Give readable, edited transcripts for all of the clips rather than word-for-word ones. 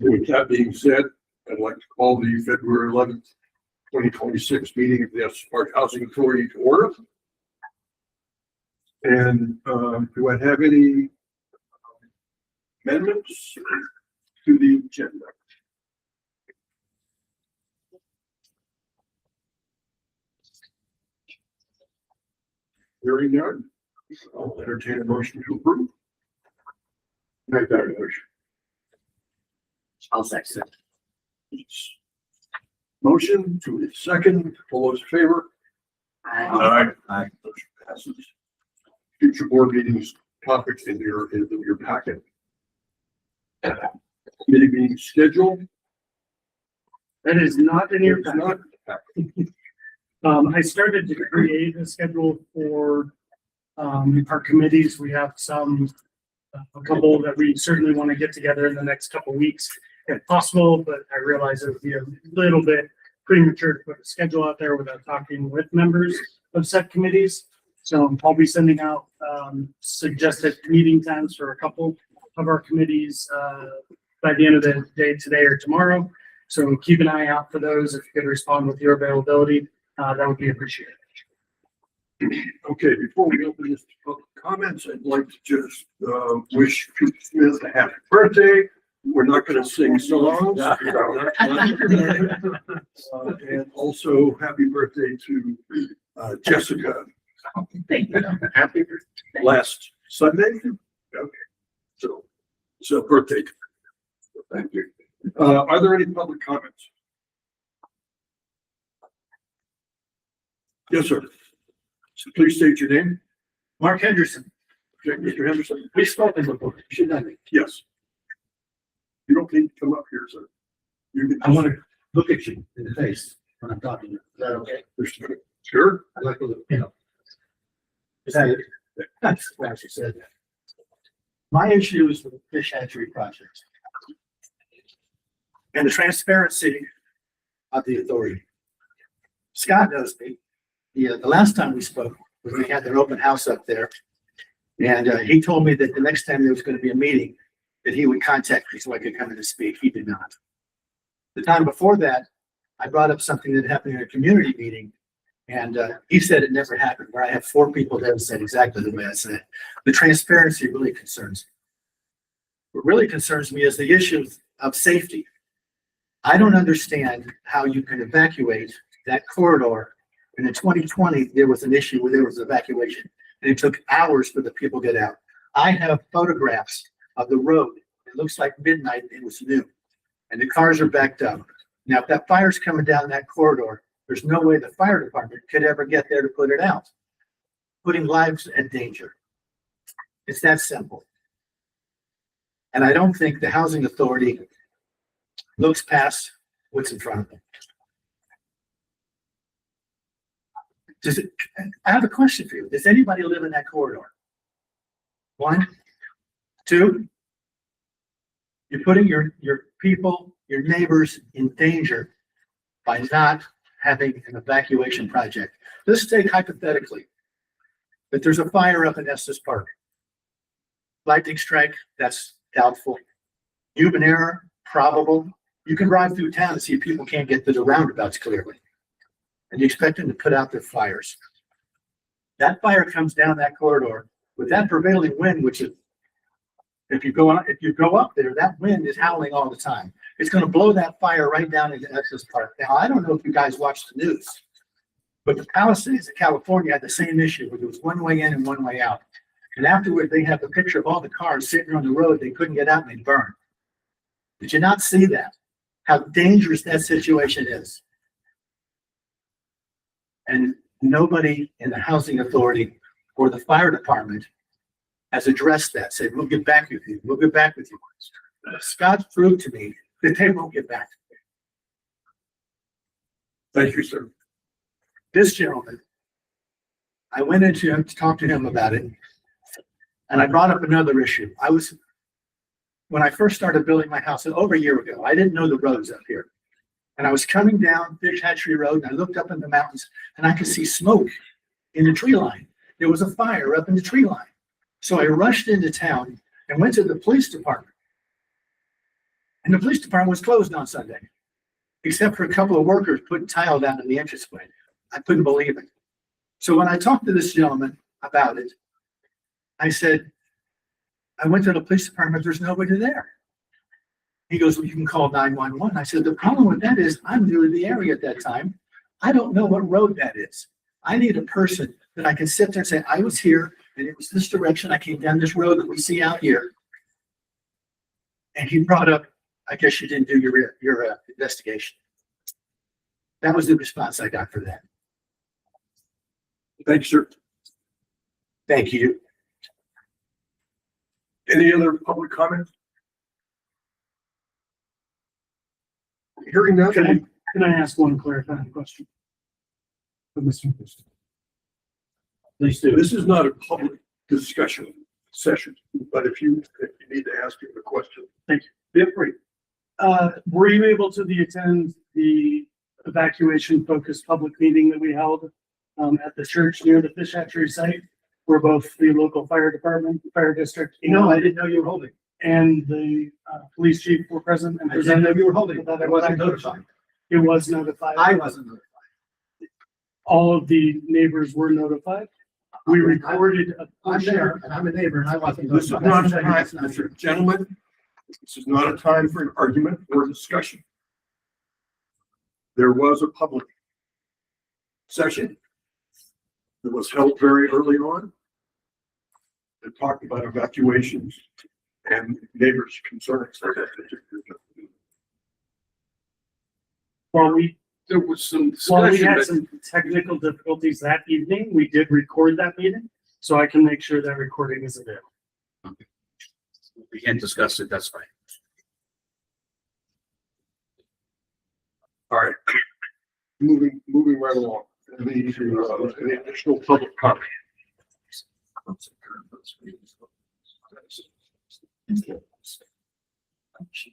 With that being said, I'd like to call the February 11th, 2026 meeting of the Estes Park Housing Authority to order. And do I have any amendments to the agenda? Hearing none, I'll entertain a motion to approve. Make that motion. I'll second. Motion to a second. All those in favor? Aye. Aye. Motion passes. Future board meetings, topics in your packet. Committee meeting schedule. That is not in your It's not. I started to create a schedule for our committees. We have a couple that we certainly want to get together in the next couple of weeks if possible, but I realize it would be a little bit premature to put a schedule out there without talking with members of set committees. So I'll be sending out suggested meeting times for a couple of our committees by the end of the day today or tomorrow. So keep an eye out for those. If you could respond with your availability, that would be appreciated. Okay, before we open this to public comments, I'd like to just wish Pete Smith a happy birthday. We're not going to sing songs. And also happy birthday to Jessica. Thank you. Happy birthday. Last Sunday. Okay. So birthday. Thank you. Are there any public comments? Yes, sir. So please state your name. Mark Henderson. Okay, Mr. Henderson. We've spoken before. Should I? Yes. You don't need to come up here, sir. You can I want to look at you in the face when I'm talking to you. Is that okay? Sure. I'd like to look, you know. Is that it? That's why she said that. My issue is with the fish hatchery project and the transparency of the authority. Scott knows me. The last time we spoke, we had their open house up there. And he told me that the next time there was going to be a meeting, that he would contact me so I could come in and speak. He did not. The time before that, I brought up something that happened in a community meeting. And he said it never happened, where I have 4 people that said exactly the way I said it. The transparency really concerns me. What really concerns me is the issue of safety. I don't understand how you can evacuate that corridor. And in 2020, there was an issue where there was evacuation and it took hours for the people to get out. I have photographs of the road. It looks like midnight. It was noon and the cars are backed up. Now, if that fire's coming down that corridor, there's no way the fire department could ever get there to put it out, putting lives at danger. It's that simple. And I don't think the housing authority looks past what's in front of them. I have a question for you. Does anybody live in that corridor? 1, 2. You're putting your people, your neighbors in danger by not having an evacuation project. Let's take hypothetically that there's a fire up in Estes Park. Lightning strike, that's doubtful. Human error, probable. You can drive through town and see people can't get to the roundabouts clearly. And you expect them to put out their fires. That fire comes down that corridor with that prevailing wind, which is, if you go up there, that wind is howling all the time. It's going to blow that fire right down into Estes Park. Now, I don't know if you guys watch the news, but the Palisades of California had the same issue where there was one way in and one way out. And afterward, they have a picture of all the cars sitting on the road. They couldn't get out and they burned. Did you not see that? How dangerous that situation is. And nobody in the housing authority or the fire department has addressed that, said, we'll get back with you. We'll get back with you. Scott proved to me that they won't get back to me. Thank you, sir. This gentleman, I went into him to talk to him about it. And I brought up another issue. When I first started building my house over a year ago, I didn't know the roads up here. And I was coming down Fish Hatchery Road and I looked up in the mountains and I could see smoke in the tree line. There was a fire up in the tree line. So I rushed into town and went to the police department. And the police department was closed on Sunday, except for a couple of workers putting tile down in the entranceway. I couldn't believe it. So when I talked to this gentleman about it, I said, I went to the police department, there's nobody there. He goes, well, you can call 911. I said, the problem with that is I'm new to the area at that time. I don't know what road that is. I need a person that I can sit there and say, I was here and it was this direction. I came down this road that we see out here. And he brought up, I guess you didn't do your investigation. That was the response I got for that. Thanks, sir. Thank you. Any other public comments? Hearing none. Can I ask one clarifying question? Mr. Christie. Please do. This is not a public discussion session, but if you need to ask him a question. Thank you. Feel free. Were you able to attend the evacuation focused public meeting that we held at the church near the fish hatchery site, where both the local fire department, fire district, No, I didn't know you were holding. and the police chief were present and I didn't know presented? you were holding it. I wasn't notified. It was notified. I wasn't notified. All of the neighbors were notified. We recorded a I'm there, and I'm a neighbor, and I wasn't This is notified. not a That's time, not true. gentlemen, this is not a time for an argument or discussion. There was a public session that was held very early on that talked about evacuations and neighbors' concerns. There was some discussion. We had some technical difficulties that evening. We did record that meeting, so I can make sure that recording is available. We can't discuss it, that's fine. All right, moving right along. Any additional public comment?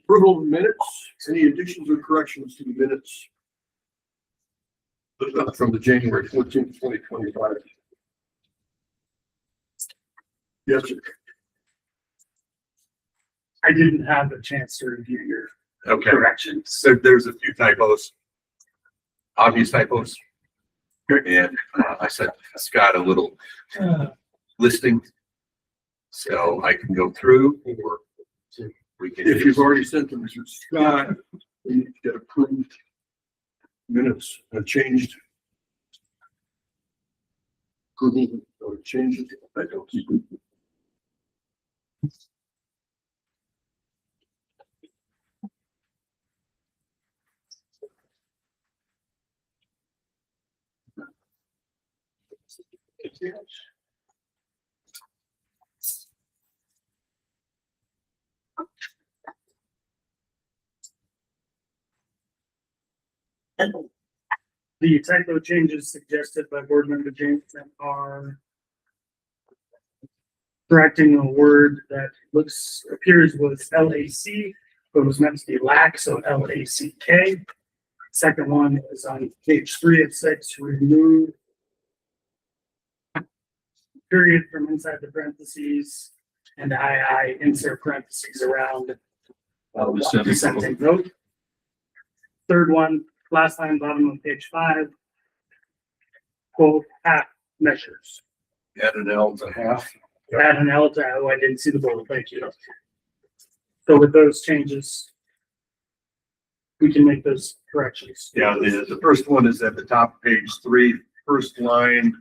Approval of minutes, any additions or corrections to the minutes from the January 14th, 2025? Yes, sir. I didn't have a chance to review your Okay, corrections. so there's a few typos, obvious typos. And I sent Scott a little listing. So I can go through or we can. If you've already sent them to Scott, we need to get approved minutes and changed. Approval or changes. I don't keep it. The typo changes suggested by board member Jameson are correcting a word that appears was LAC, but was meant to be lack, so LACK. Second one is on page 3 of 6, remove period from inside the parentheses and I insert parentheses around the sentence note. Third one, last line, bottom of page 5, quote, half measures. Add an L to half. Add an L to, I didn't see the bullet, thank you. So with those changes, we can make those corrections. Yeah, the first one is at the top of page 3, first line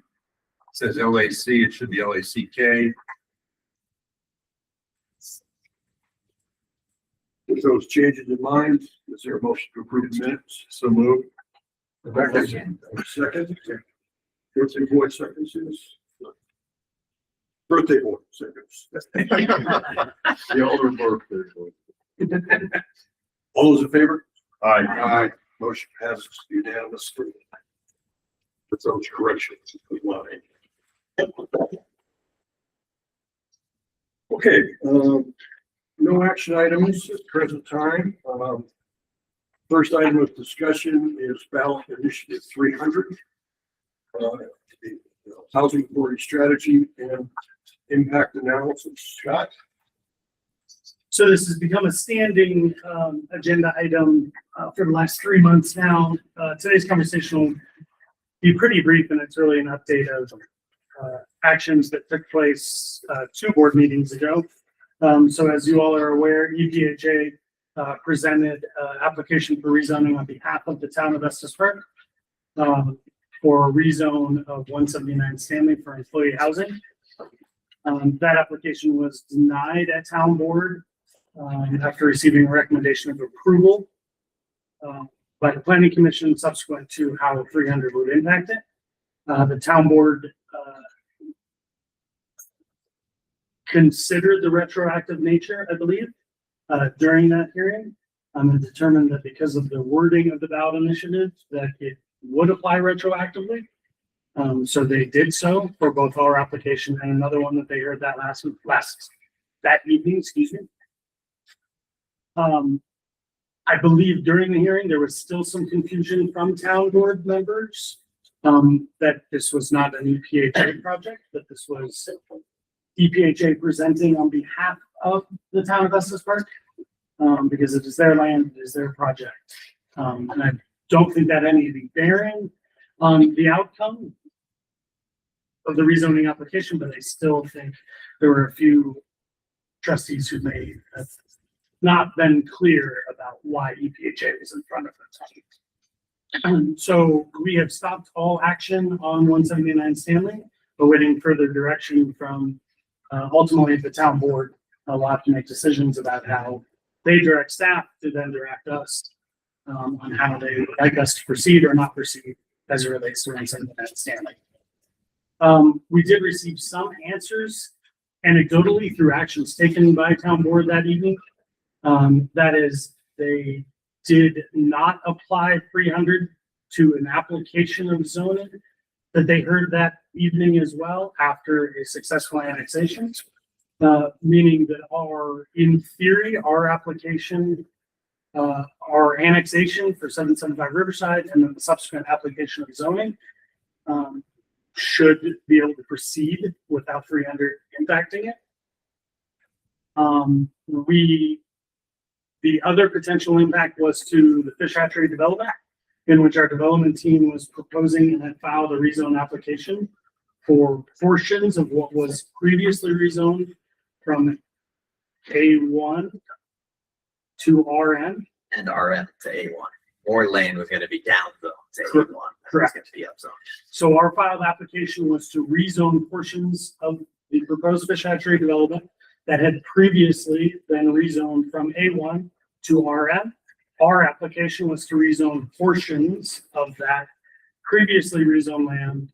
says LAC, it should be LACK. With those changes in mind, is there a motion to approve the minutes? So move. Second. Birthday boy seconds is. Birthday boy seconds. The older birthday boy. All those in favor? Aye. Aye. Motion passes unanimously. With those corrections. Okay, no action items at present time. First item of discussion is ballot initiative 300. The housing authority strategy and impact analysis. Scott? So this has become a standing agenda item for the last 3 months now. Today's conversation will be pretty brief, and it's really an update of actions that took place 2 board meetings ago. So as you all are aware, EPHA presented application for rezoning on behalf of the town of Estes Park for a rezone of 179 Stanley for employee housing. That application was denied at town board after receiving a recommendation of approval by the planning commission subsequent to how 300 would impact it. The town board considered the retroactive nature, I believe, during that hearing, and determined that because of the wording of the ballot initiative, that it would apply retroactively. So they did so for both our application and another one that they heard that that evening, excuse me. I believe during the hearing, there was still some confusion from town board members that this was not an EPHA project, that this was EPHA presenting on behalf of the town of Estes Park, because it is their land, it is their project. And I don't think that any of the bearing on the outcome of the rezoning application, but I still think there were a few trustees who may have not been clear about why EPHA was in front of them. So we have stopped all action on 179 Stanley, awaiting further direction from ultimately the town board. Will have to make decisions about how they direct staff to then direct us on how they would like us to proceed or not proceed as it relates to 179 Stanley. We did receive some answers anecdotally through actions taken by town board that evening. That is, they did not apply 300 to an application of zoning that they heard that evening as well after a successful annexation, meaning that in theory, our application, our annexation for 775 Riverside and then the subsequent application of zoning should be able to proceed without 300 impacting it. The other potential impact was to the fish hatchery development, in which our development team was proposing and had filed a rezone application for portions of what was previously rezoned from A1 to RN. And RM to A1. More lane was gonna be down zone to A1. Correct. That was Correct. gonna be up zone. So our filed application was to rezone portions of the proposed fish hatchery development that had previously been rezoned from A1 to RM. Our application was to rezone portions of that previously rezoned land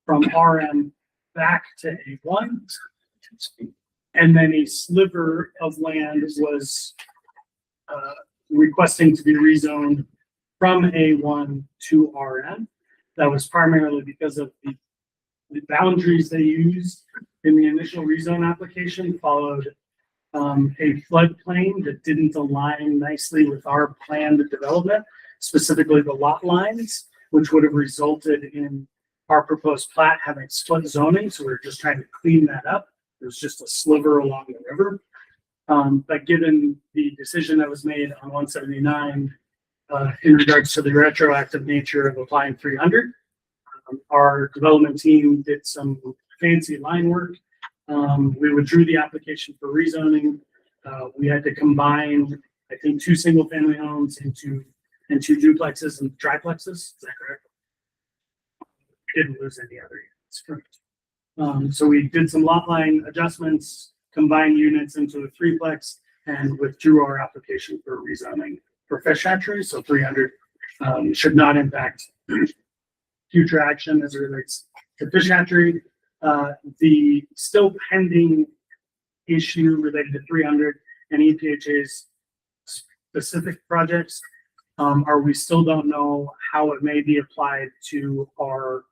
from RM back to A1. And then a sliver of land was requesting to be rezoned from A1 to RM. That was primarily because of the boundaries they used in the initial rezone application followed a floodplain that didn't align nicely with our planned development, specifically the lot lines, which would have resulted in our proposed plat having split zoning. So we're just trying to clean that up. There's just a sliver along the river. But given the decision that was made on 179 in regards to the retroactive nature of applying 300, our development team did some fancy line work. We withdrew the application for rezoning. We had to combine, I think, 2 single-family homes into 2 duplexes and triplexes. Is that correct? We didn't lose any other units. Correct. So we did some lot line adjustments, combined units into a 3plex, and withdrew our application for rezoning for fish hatchery. So 300 should not impact future action as it relates to fish hatchery. The still pending issue related to 300 and EPHA's specific projects we still don't know how it may be applied to our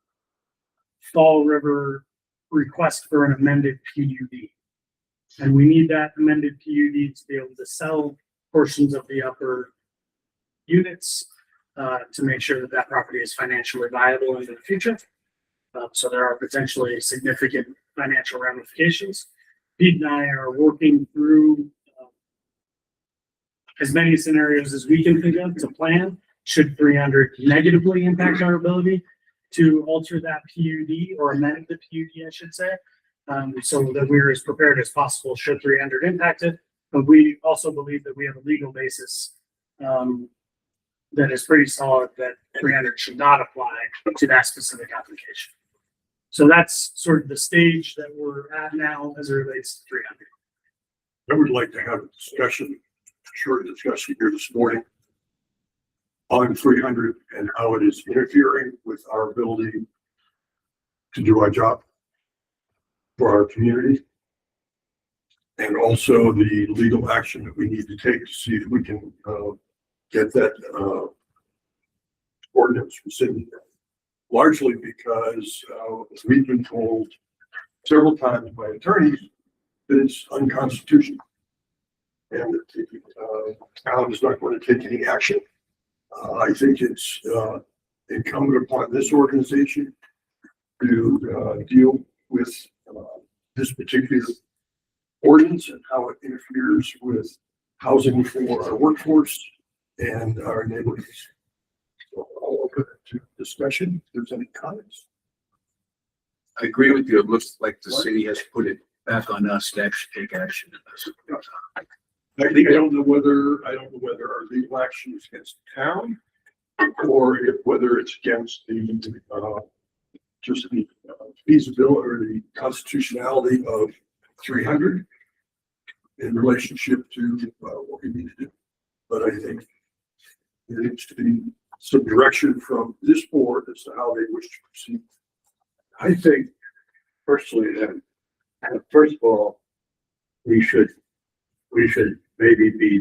Fall River request for an amended PUD. And we need that amended PUD to be able to sell portions of the upper units to make sure that that property is financially viable into the future. So there are potentially significant financial ramifications. Pete and I are working through as many scenarios as we can think of to plan, should 300 negatively impact our ability to alter that PUD or amend the PUD, I should say, so that we're as prepared as possible should 300 impact it. But we also believe that we have a legal basis that is pretty solid that 300 should not apply to that specific application. So that's sort of the stage that we're at now as it relates to 300. I would like to have a discussion, short discussion here this morning on 300 and how it is interfering with our ability to do our job for our community. And also the legal action that we need to take to see if we can get that ordinance rescinded. Largely because we've been told several times by attorneys that it's unconstitutional. And that the town is not going to take any action. I think it's incumbent upon this organization to deal with this particular ordinance and how it interferes with housing for our workforce and our neighborhoods. So I'll open it to discussion. If there's any comments. I agree with you. It looks like the city has put it back on us to actually take action in this. I don't know whether our legal action is against the town or whether it's against the just the feasibility or the constitutionality of 300 in relationship to what we need to do. But I think there needs to be some direction from this board as to how they wish to proceed. I think personally that, first of all, we should maybe be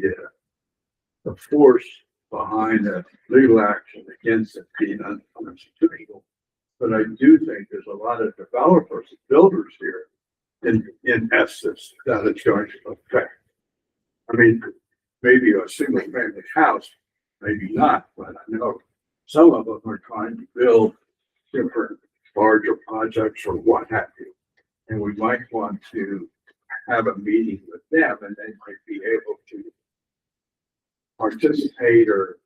the force behind a legal action against it being unconstitutional. But I do think there's a lot of developers and builders here in essence that it's going to affect. I mean, maybe a single family house, maybe not, but I know some of them are trying to build different larger projects or what have you. And we might want to have a meeting with them and they might be able to participate or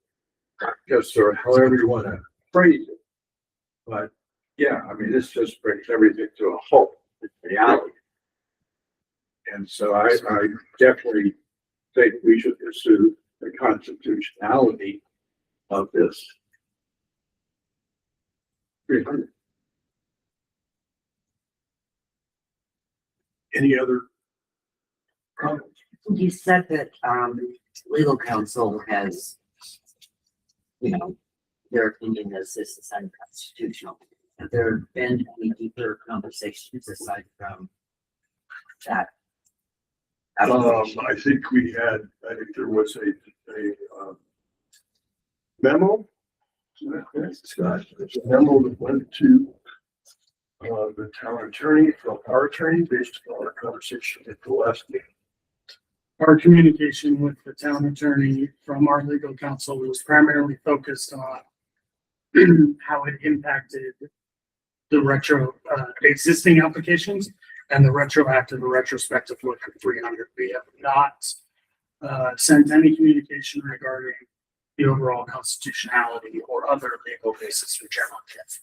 just or however you want to phrase it. But yeah, I mean, this just brings everything to a halt in reality. And so I definitely think we should pursue the constitutionality of this. 300. Any other comments? You said that legal counsel has, their opinion is this is unconstitutional. Have there been any deeper conversations aside from that? I think there was a memo. Scott, there's a memo that went to the town attorney from our attorney based on our conversation at the last meeting. Our communication with the town attorney from our legal counsel was primarily focused on how it impacted the existing applications and the retroactive or retrospective look at 300. We have not sent any communication regarding the overall constitutionality or other legal basis for general kits.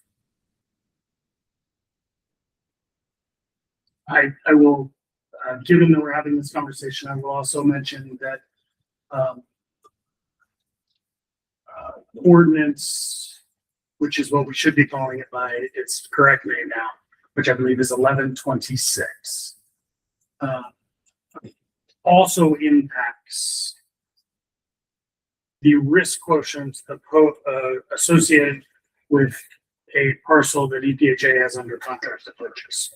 I will, given that we're having this conversation, I will also mention that ordinance, which is what we should be calling it by its correct name now, which I believe is 1126, also impacts the risk quotient associated with a parcel that EPHA has under contract to purchase.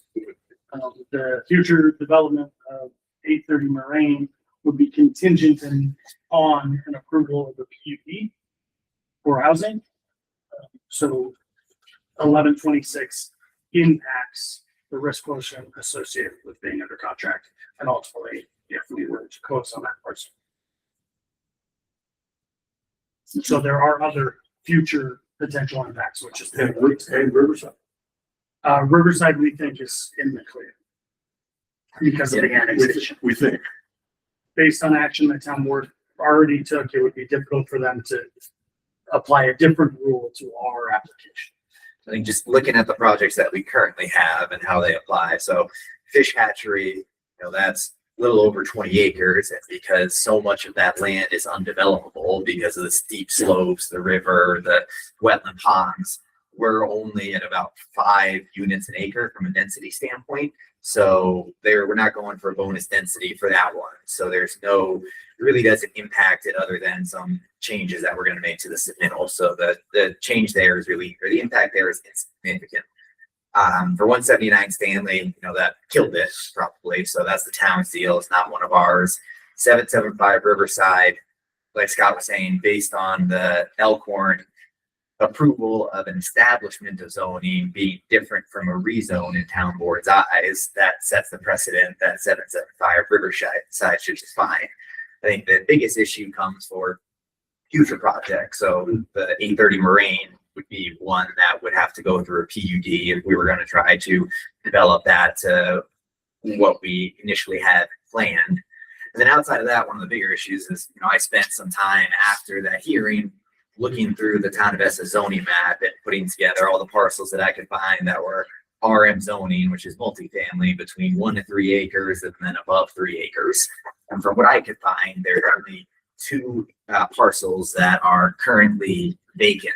The future development of 830 Moraine would be contingent on an approval of the PUD for housing. So 1126 impacts the risk quotient associated with being under contract, and ultimately, if we were to close on that parcel. So there are other future potential impacts, which is And Riverside. Riverside, we think, is in the clear because of the annexation. We think. Based on action the town board already took, it would be difficult for them to apply a different rule to our application. I think just looking at the projects that we currently have and how they apply. So fish hatchery, that's a little over 20 acres. And because so much of that land is undevelopable because of the steep slopes, the river, the wetland ponds, we're only at about 5 units an acre from a density standpoint. So we're not going for a bonus density for that one. So it really doesn't impact it other than some changes that we're going to make to the submittal. So the change there is really, or the impact there is insignificant. For 179 Stanley, that killed it probably. So that's the town's deal. It's not one of ours. 775 Riverside, like Scott was saying, based on the Elkhorn approval of an establishment of zoning being different from a rezone in town board's eyes, that sets the precedent that 775 Riverside should just fine. I think the biggest issue comes for future projects. So the 830 Moraine would be one that would have to go through a PUD if we were going to try to develop that to what we initially had planned. And then outside of that, one of the bigger issues is, I spent some time after that hearing looking through the town of Essa zoning map and putting together all the parcels that I could find that were RM zoning, which is multifamily between 1 to 3 acres and then above 3 acres. And from what I could find, there are only 2 parcels that are currently vacant,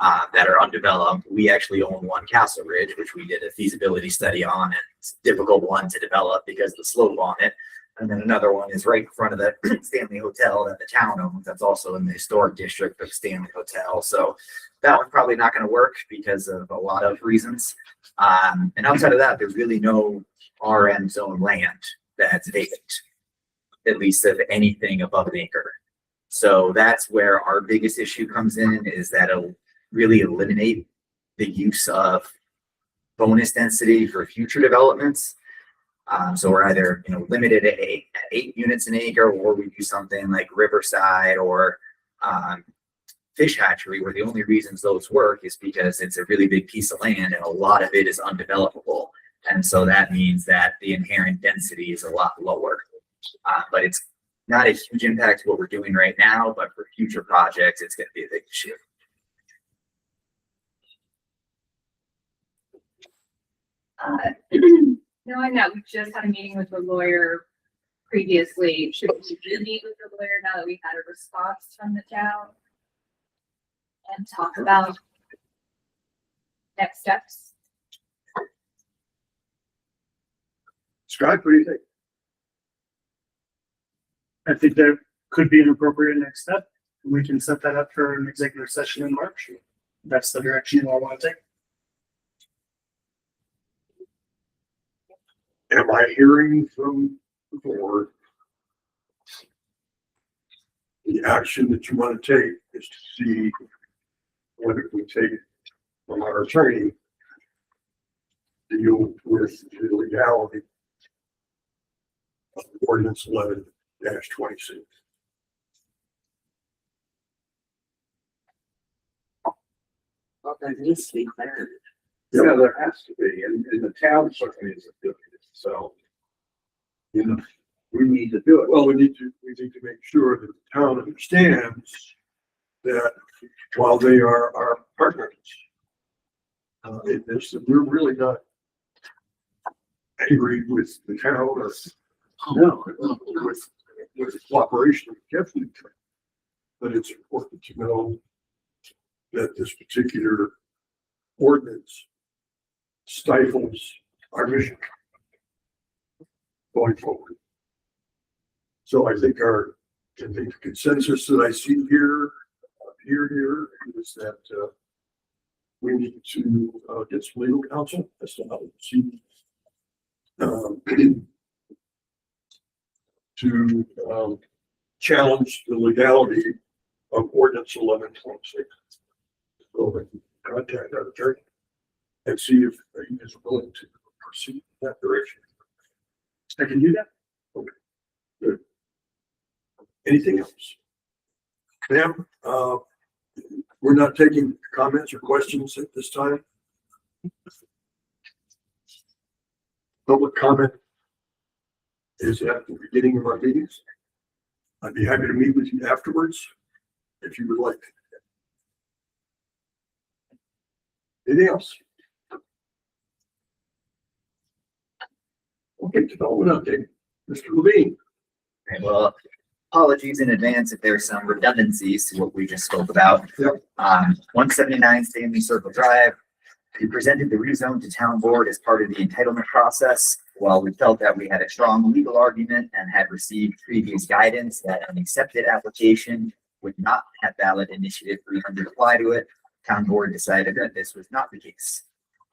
that are undeveloped. We actually own one, Castle Ridge, which we did a feasibility study on, and it's a difficult one to develop because of the slope on it. And then another one is right in front of the Stanley Hotel that the town owns. That's also in the historic district of Stanley Hotel. So that one's probably not going to work because of a lot of reasons. And outside of that, there's really no RM zone land that's vacant, at least of anything above an acre. So that's where our biggest issue comes in, is that it'll really eliminate the use of bonus density for future developments. So we're either, limited at 8 units an acre, or we do something like Riverside or fish hatchery, where the only reasons those work is because it's a really big piece of land and a lot of it is undevelopable. And so that means that the inherent density is a lot lower. But it's not a huge impact to what we're doing right now, but for future projects, it's going to be a big issue. Knowing that we just had a meeting with the lawyer previously, should we meet with the lawyer now that we've had a response from the town and talk about next steps? Scott, what do you think? I think that could be an appropriate next step. We can set that up for an executive session in March. That's the direction you all want to take. Am I hearing from the board the action that you want to take is to see whether we take it from our attorney to deal with the legality of ordinance 11-26? Well, there needs to be clarity. Yeah, there has to be, and the town certainly is doing it, so. We need to do it. Well, we need to make sure that the town understands that while they are our partners in this, that we're really not angry with the town or with the cooperation of Kevin. But it's important to know that this particular ordinance stifles our mission going forward. So I think the consensus that I see here is that we need to get some legal counsel as to how to challenge the legality of ordinance 11-26. So we can contact our attorney and see if he is willing to proceed in that direction. I can do that. Okay, good. Anything else? Ma'am, we're not taking comments or questions at this time. Public comment is at the beginning of our meetings. I'd be happy to meet with you afterwards, if you would like. Anything else? Okay, development update. Mr. Levine. Okay, well, apologies in advance if there's some redundancies to what we just spoke about. Yep. 179 Stanley Circle Drive. We presented the rezone to town board as part of the entitlement process. While we felt that we had a strong legal argument and had received previous guidance that an accepted application would not have valid initiative 300 apply to it, town board decided that this was not the case.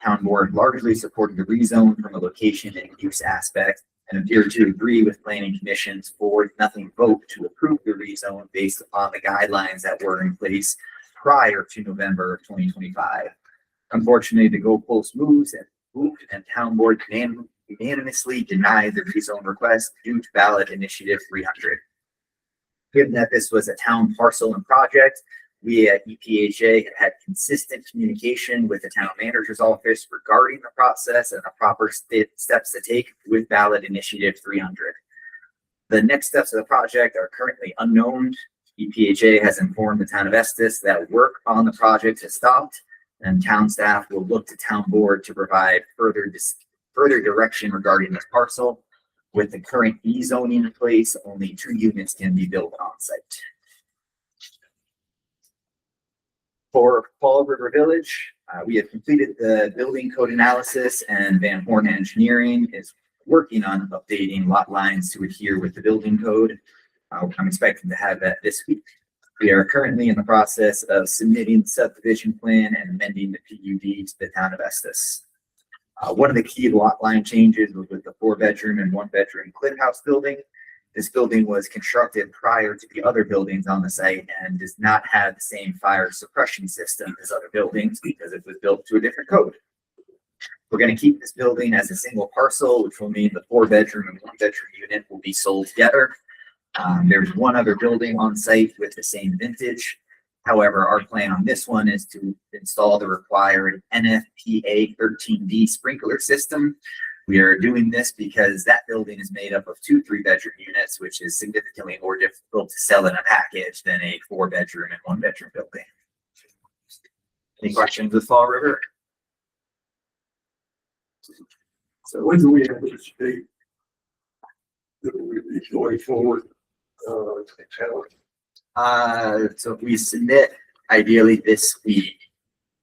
Town board largely supported the rezone from a location and use aspect and appeared to agree with planning commission's 4-0 vote to approve the rezone based upon the guidelines that were in place prior to November of 2025. Unfortunately, the goalpost moved and town board unanimously denied the rezone request due to ballot initiative 300. Given that this was a town parcel and project, we at EPHA had consistent communication with the town manager's office regarding the process and the proper steps to take with ballot initiative 300. The next steps of the project are currently unknown. EPHA has informed the town of Estes that work on the project has stopped, and town staff will look to town board to provide further direction regarding this parcel. With the current e-zoning in place, only 2 units can be built on site. For Fall River Village, we have completed the building code analysis, and Van Horn Engineering is working on updating lot lines to adhere with the building code. I'm expecting to have that this week. We are currently in the process of submitting the subdivision plan and amending the PUD to the town of Estes. One of the key lot line changes was with the 4-bedroom and 1-bedroom Clint House building. This building was constructed prior to the other buildings on the site and does not have the same fire suppression system as other buildings because it was built to a different code. We're going to keep this building as a single parcel, which will mean the 4-bedroom and 1-bedroom unit will be sold together. There's one other building on site with the same vintage. However, our plan on this one is to install the required NFPA 13D sprinkler system. We are doing this because that building is made up of 2 3-bedroom units, which is significantly more difficult to sell in a package than a 4-bedroom and 1-bedroom building. Any questions with Fall River? So when do we anticipate that we'll be going forward to the town? So if we submit ideally this week,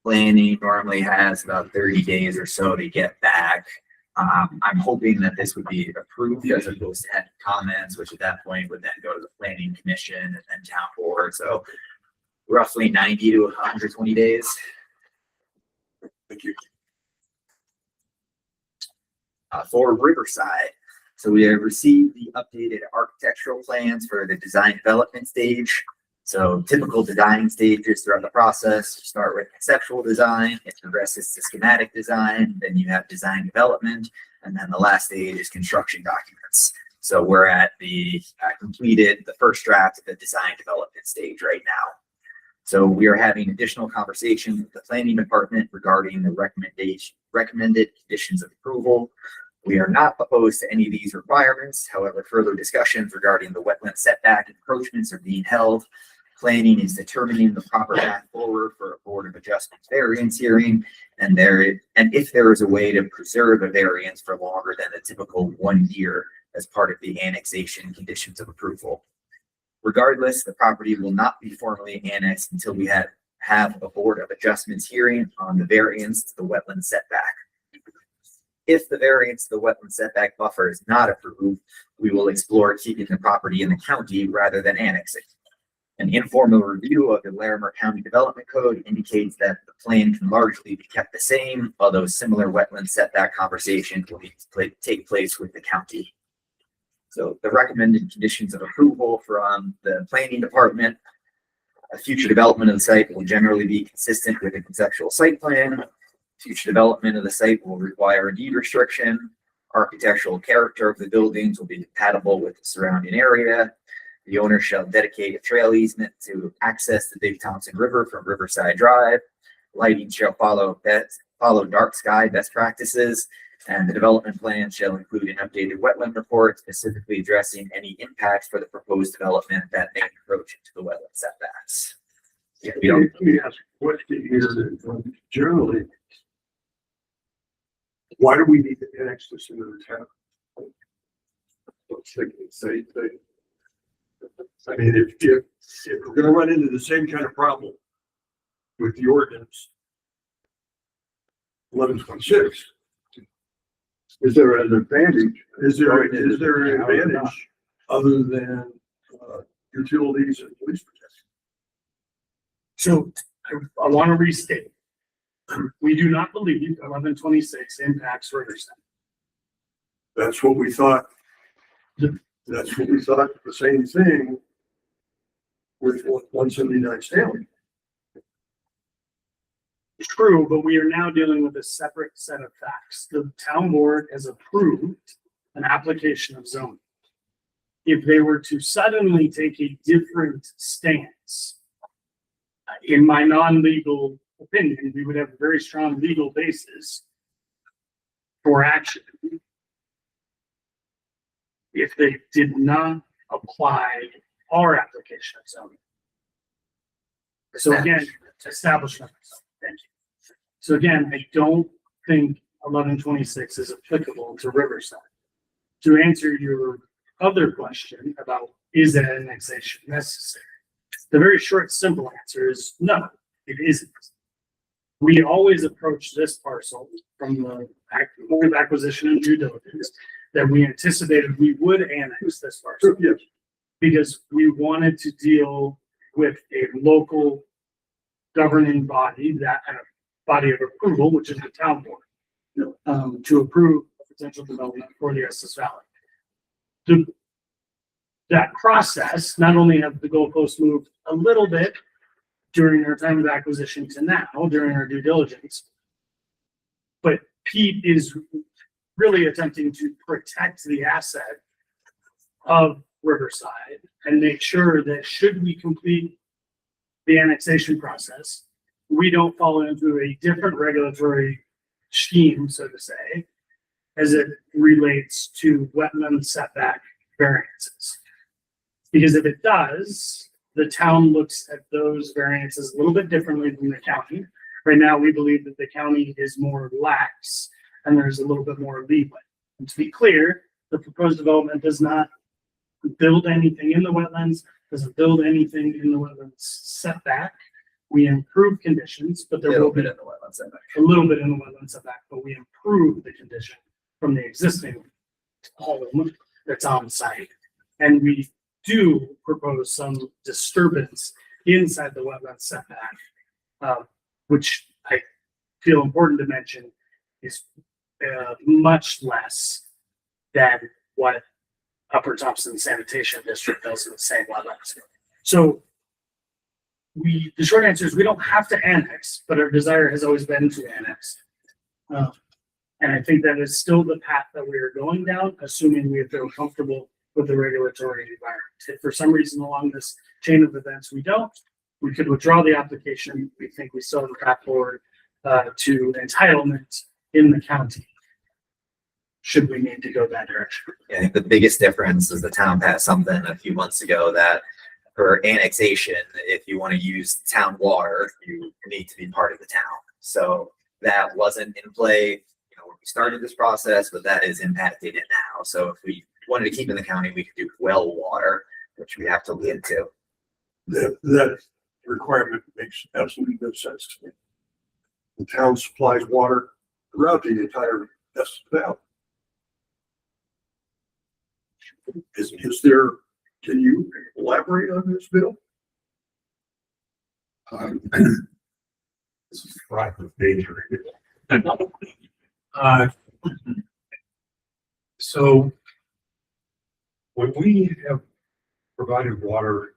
planning normally has about 30 days or so to get back. I'm hoping that this would be approved as opposed to having comments, which at that point would then go to the planning commission and then town board. So roughly 90 to 120 days. Thank you. For Riverside, so we have received the updated architectural plans for the design development stage. So typical design stages throughout the process, you start with conceptual design, it progresses to schematic design, then you have design development, and then the last stage is construction documents. So we're at completed the first draft of the design development stage right now. So we are having additional conversations with the planning department regarding the recommended conditions of approval. We are not opposed to any of these requirements. However, further discussions regarding the wetland setback encroachments are being held. Planning is determining the proper path forward for a Board of Adjustment variance hearing, and if there is a way to preserve a variance for longer than the typical 1 year as part of the annexation conditions of approval. Regardless, the property will not be formally annexed until we have a Board of Adjustments hearing on the variance to the wetland setback. If the variance to the wetland setback buffer is not approved, we will explore keeping the property in the county rather than annexing. An informal review of the Larimer County Development Code indicates that the plan can largely be kept the same, although similar wetland setback conversations will take place with the county. So the recommended conditions of approval from the planning department, a future development of the site will generally be consistent with the conceptual site plan. Future development of the site will require a deed restriction. Architectural character of the buildings will be compatible with the surrounding area. The owner shall dedicate a trail easement to access the Big Thompson River from Riverside Drive. Lighting shall follow dark sky best practices. And the development plan shall include an updated wetland report specifically addressing any impacts for the proposed development that may encroach into the wetland setbacks. Yeah, we don't, Let me ask a question here that generally, why do we need to annex this into the town? I was thinking the same thing. I mean, if we're gonna run into the same kind of problem with the ordinance 1126, is there an advantage? Is there an advantage other than utilities and police protection? So I want to restate. We do not believe 1126 impacts Riverside. That's what we thought. That's what we thought, the same thing with 179 Stanley. True, but we are now dealing with a separate set of facts. The town board has approved an application of zoning. If they were to suddenly take a different stance, in my non-legal opinion, we would have a very strong legal basis for action if they did not apply our application of zoning. So again, establishment. Thank you. So again, I don't think 1126 is applicable to Riverside. To answer your other question about is an annexation necessary? The very short, simple answer is no, it isn't. We always approach this parcel from the point of acquisition and due diligence that we anticipated we would annex this parcel. Yes. Because we wanted to deal with a local governing body, that kind of body of approval, which is the town board, to approve a potential development for the Estes Valley. That process, not only have the goalposts moved a little bit during our time of acquisition to now, during our due diligence, but Pete is really attempting to protect the asset of Riverside and make sure that should we complete the annexation process, we don't fall into a different regulatory scheme, so to say, as it relates to wetland setback variances. Because if it does, the town looks at those variances a little bit differently than the county. Right now, we believe that the county is more lax and there's a little bit more leeway. And to be clear, the proposed development does not build anything in the wetlands, doesn't build anything in the wetlands setback. We improve conditions, but a there little will be bit in the wetland setback. a little bit in the wetland setback, but we improve the condition from the existing home that's on site. And we do propose some disturbance inside the wetland setback, which I feel important to mention is much less than what Upper Thompson Sanitation District does in the same wetlands. So the short answer is we don't have to annex, but our desire has always been to annex. And I think that is still the path that we are going down, assuming we feel comfortable with the regulatory environment. If for some reason along this chain of events we don't, we could withdraw the application. We think we still have a path forward to entitlement in the county, should we need to go that direction. I think the biggest difference is the town passed something a few months ago that for annexation, if you want to use town water, you need to be part of the town. So that wasn't in play, when we started this process, but that is impacted it now. So if we wanted to keep in the county, we could do well water, which we have to look into. That requirement makes absolutely no sense to me. The town supplies water throughout the entire Estes Valley. Is there, can you elaborate on this, Bill? This is fraught with danger. So when we have provided water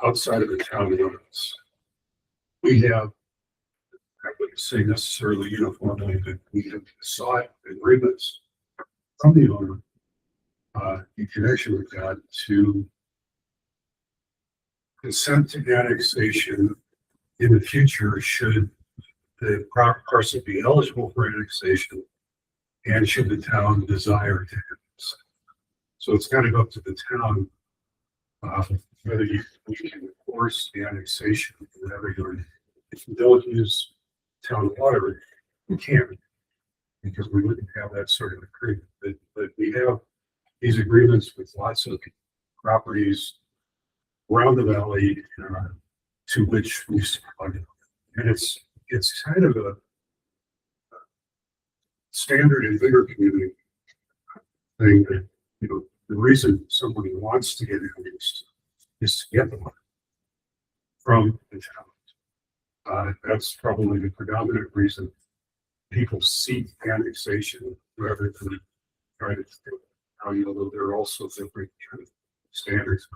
outside of the town limits, we have, I wouldn't say necessarily uniformly, but we have sought agreements from the owner in connection with that to consent to annexation in the future should the parcel be eligible for annexation and should the town desire to have this. So it's kind of up to the town, whether you can enforce the annexation, whatever you're, if you don't use town water, you can't, because we wouldn't have that sort of agreement. But we have these agreements with lots of properties around the valley, to which we supply. And it's kind of a standard in bigger community thing that, you know, the reason somebody wants to get annexed is to get the money from the town. That's probably the predominant reason people seek annexation rather than try to, although there are also different kind of standards.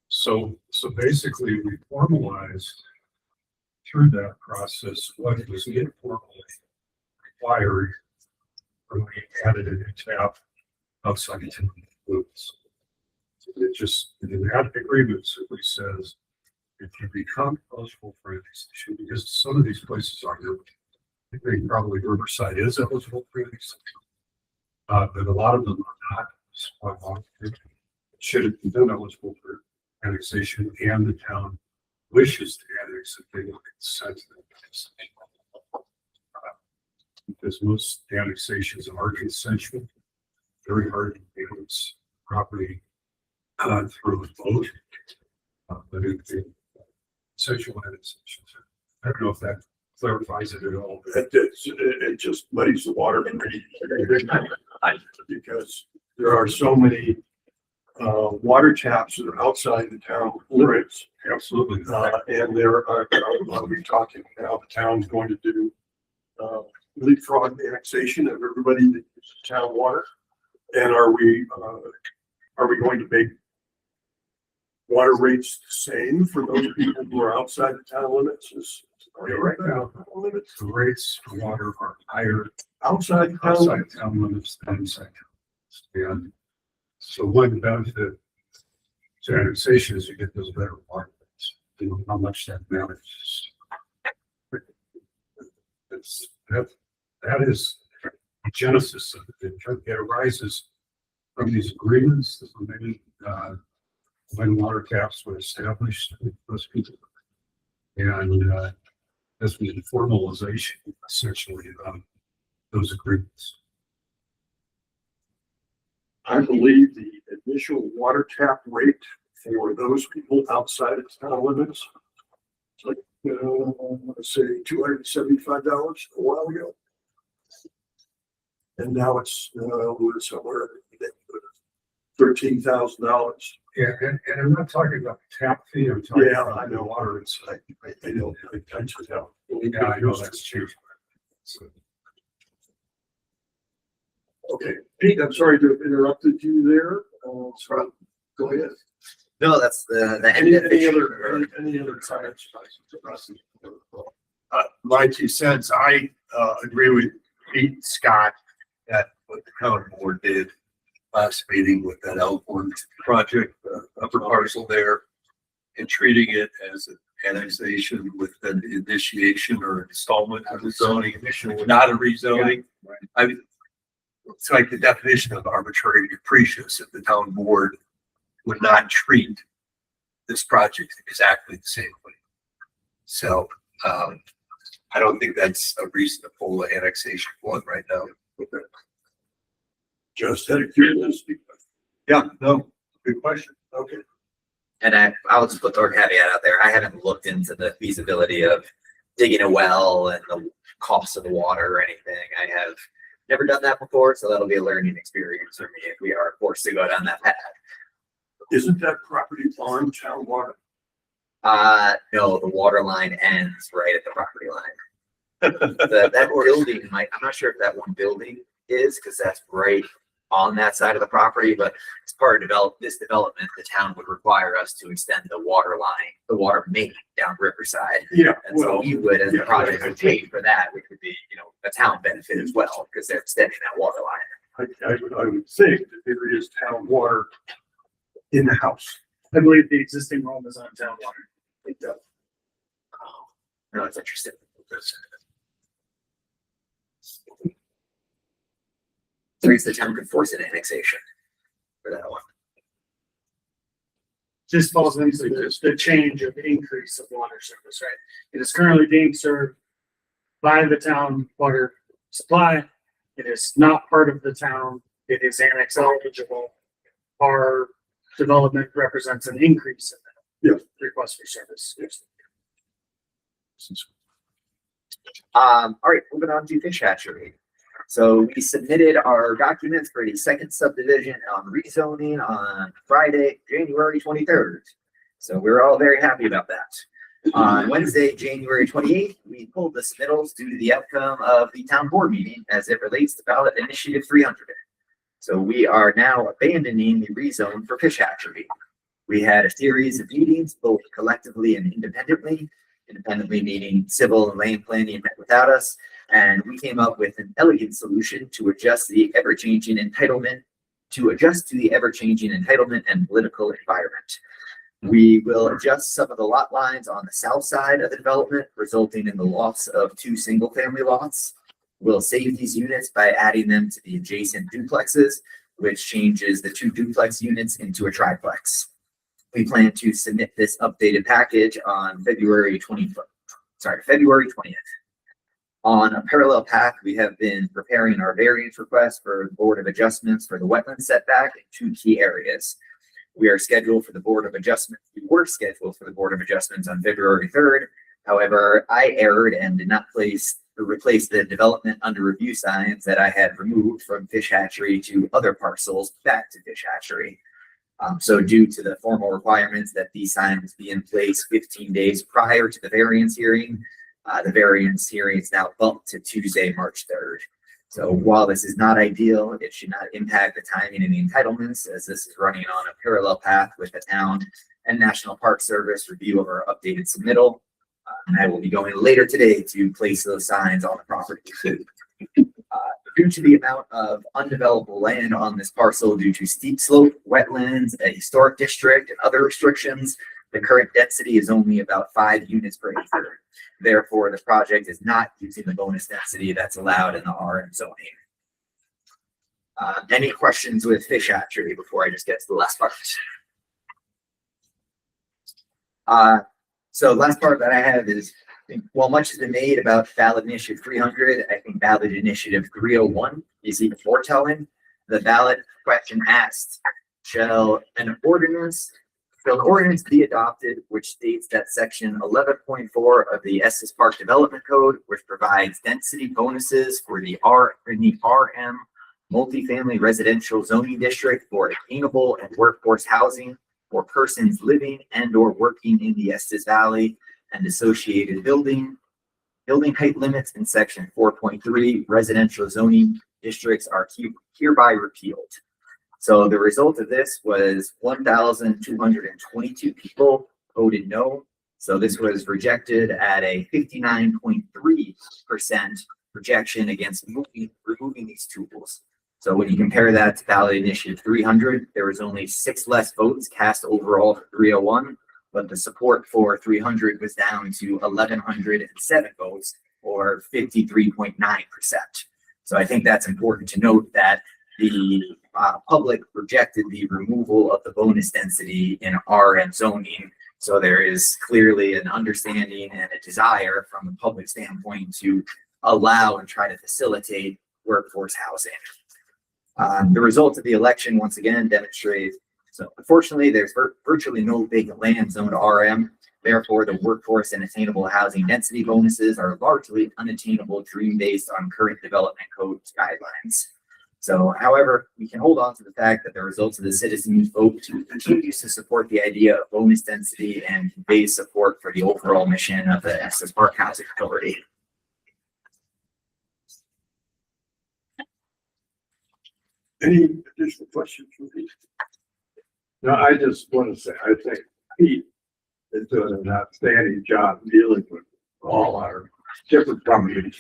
So basically we formalized through that process what was informally required when we added a tap outside the town limits. It just, in that agreement simply says, if you become eligible for annexation, because some of these places are, I think probably Riverside is eligible for annexation, but a lot of them are not. It's quite long. Should it be done eligible for annexation and the town wishes to annex if they will consent to that. Because most annexations are consensual, very hard to balance property through a vote. But in consensual annexations, I don't know if that clarifies it at all. It just muddies the water for me. Because there are so many water taps that are outside the town limits. Absolutely. And there are we talking now, the town's going to do leapfrog annexation of everybody that uses town water. And are we going to make water rates the same for those people who are outside the town limits? Right now, the rates for water are higher Outside the outside town limits than inside town limits. And so one benefit to annexation is you get those better water rates. You know how much that manages. That is the genesis of it. It arises from these agreements that were made when water taps were established with those people. And this was the formalization essentially of those agreements. I believe the initial water tap rate for those people outside of town limits, it's like, let's say $275 a while ago. And now it's somewhere $13,000. Yeah, and I'm not talking about the tap fee, I'm talking Yeah, about I know. water inside. I know, I just know. Yeah, I know that's true. So, Okay, Pete, I'm sorry to have interrupted you there. So go ahead. No, that's the end of Any it. other comments? My 2 cents, I agree with Pete and Scott that what the town board did last meeting with that Elkhorn project, upper parcel there, and treating it as an annexation with an initiation or installment of the zoning, not a rezoning. I mean, it's like the definition of arbitrary and capricious if the town board would not treat this project exactly the same way. So, I don't think that's a reason to pull the annexation one right now. Just out of curiosity. Yeah, no, good question. Okay. And I'll just put the caveat out there. I haven't looked into the feasibility of digging a well and the cost of the water or anything. I have never done that before, so that'll be a learning experience for me if we are forced to go down that path. Isn't that property on town water? No, the water line ends right at the property line. That building might, I'm not sure if that one building is, because that's right on that side of the property, but as part of this development, the town would require us to extend the water line, the water main down Riverside. Yeah. And so we would, as a yeah, project, I would pay for that, which would be, a town benefit as well, because they're extending that water line. I would think that there is town water in the house. I believe the existing home is on town water. No, that's interesting. ways the town could force an annexation for that one. This falls into the change of increase of water service, right? It is currently being served by the town water supply. It is not part of the town. It is annex eligible. Our development represents an increase in that request for service. All right, moving on to fish hatchery. So we submitted our documents for the second subdivision on rezoning on Friday, January 23rd. So we're all very happy about that. On Wednesday, January 28th, we pulled the submittals due to the outcome of the town board meeting as it relates to ballot initiative 300. So we are now abandoning the rezone for fish hatchery. We had a series of meetings, both collectively and independently. Independently meaning civil and land planning met without us, and we came up with an elegant solution to adjust to the ever-changing entitlement and political environment. We will adjust some of the lot lines on the south side of the development, resulting in the loss of 2 single-family lots. We'll save these units by adding them to the adjacent duplexes, which changes the 2 duplex units into a triplex. We plan to submit this updated package on February 20th. On a parallel path, we have been preparing our variance request for the Board of Adjustments for the wetland setback in 2 key areas. We were scheduled for the Board of Adjustments on February 3rd. However, I erred and did not replace the development under review signs that I had removed from fish hatchery to other parcels back to fish hatchery. So due to the formal requirements that these signs be in place 15 days prior to the variance hearing, the variance hearing is now bumped to Tuesday, March 3rd. So while this is not ideal, it should not impact the timing and the entitlements, as this is running on a parallel path with the town and National Park Service review of our updated submittal. And I will be going later today to place those signs on the property. Due to the amount of undevelopable land on this parcel due to steep slope, wetlands, a historic district, and other restrictions, the current density is only about 5 units per acre. Therefore, the project is not using the bonus density that's allowed in the RM zoning. Any questions with fish hatchery before I just get to the last part? So last part that I have is, while much has been made about ballot initiative 300, I think ballot initiative 301 is even more telling. The ballot question asked, shall an ordinance be adopted which states that section 11.4 of the Estes Park Development Code, which provides density bonuses for the RM multifamily residential zoning district for attainable and workforce housing for persons living and or working in the Estes Valley and associated building height limits in section 4.3 residential zoning districts are hereby repealed. So the result of this was 1,222 people voted no. So this was rejected at a 59.3% rejection against removing these tools. So when you compare that to ballot initiative 300, there was only 6 less votes cast overall for 301, but the support for 300 was down to 1,107 votes, or 53.9%. So I think that's important to note that the public rejected the removal of the bonus density in RM zoning. So there is clearly an understanding and a desire from the public standpoint to allow and try to facilitate workforce housing. The results of the election once again demonstrate, so unfortunately there's virtually no vacant land zoned RM. Therefore, the workforce and attainable housing density bonuses are largely unattainable dream based on current development code guidelines. So, however, we can hold on to the fact that the results of the citizens' vote continues to support the idea of bonus density and conveys support for the overall mission of the Estes Park Housing Authority. Any additional questions from Pete? No, I just want to say, I think Pete is doing an outstanding job dealing with all our different companies.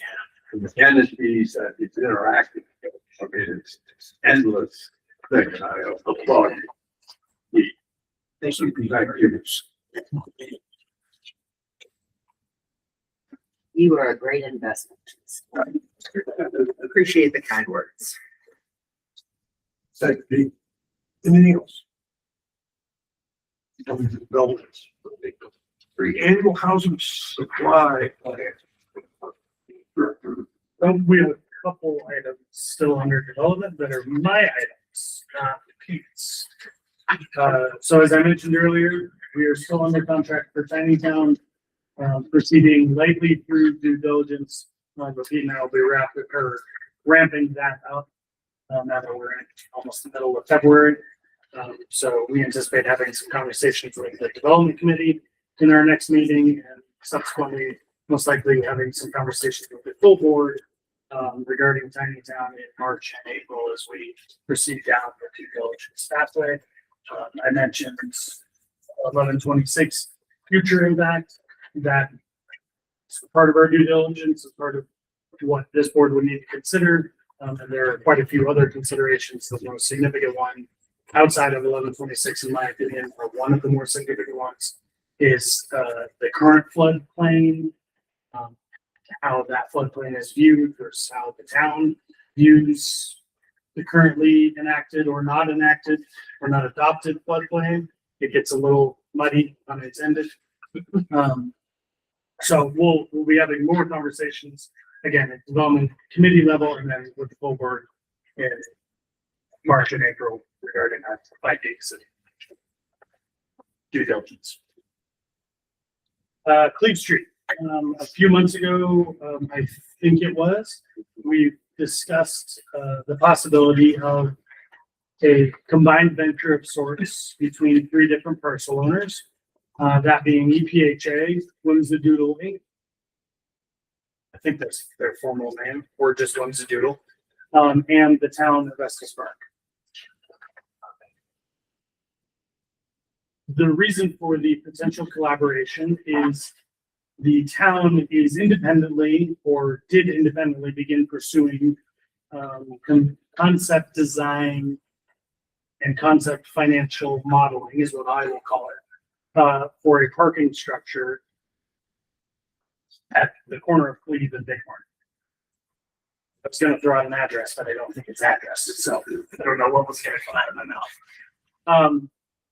From the entities that it's interacting. I mean, it's endless thing, and I applaud you. Thank you. Thank you. You are a great investment. Appreciate the kind words. Thank you. Anything else? Developments. The annual housing supply plan. We have a couple items still under development that are my items, not Pete's. So as I mentioned earlier, we are still under contract for Tiny Town, proceeding lightly through due diligence. But Pete and I will be ramping that up. Now that we're in almost the middle of February. So we anticipate having some conversations with the development committee in our next meeting, and subsequently, most likely having some conversations with the full board regarding Tiny Town in March and April as we proceed down the due diligence pathway. I mentioned 1126 future impact, that is part of our due diligence, as part of what this board would need to consider. And there are quite a few other considerations. The most significant one outside of 1126, in my opinion, or one of the more significant ones, is the current floodplain, how that floodplain is viewed versus how the town views the currently enacted or not enacted or not adopted floodplain. It gets a little muddy on its end. So we'll be having more conversations again at development committee level, and then with the full board in March and April regarding our findings and due diligence. Cleve Street. A few months ago, I think it was, we discussed the possibility of a combined venture of sorts between 3 different parcel owners, that being EPHA, Whimsidoodle Inc. I think that's their formal name, or just Whimsidoodle, and the town of Estes Park. The reason for the potential collaboration is the town is independently, or did independently begin pursuing concept design and concept financial modeling, is what I will call it, for a parking structure at the corner of Cleve and Bighorn. I was gonna throw out an address, but I don't think it's addressed, so I don't know what was gonna come out of my mouth.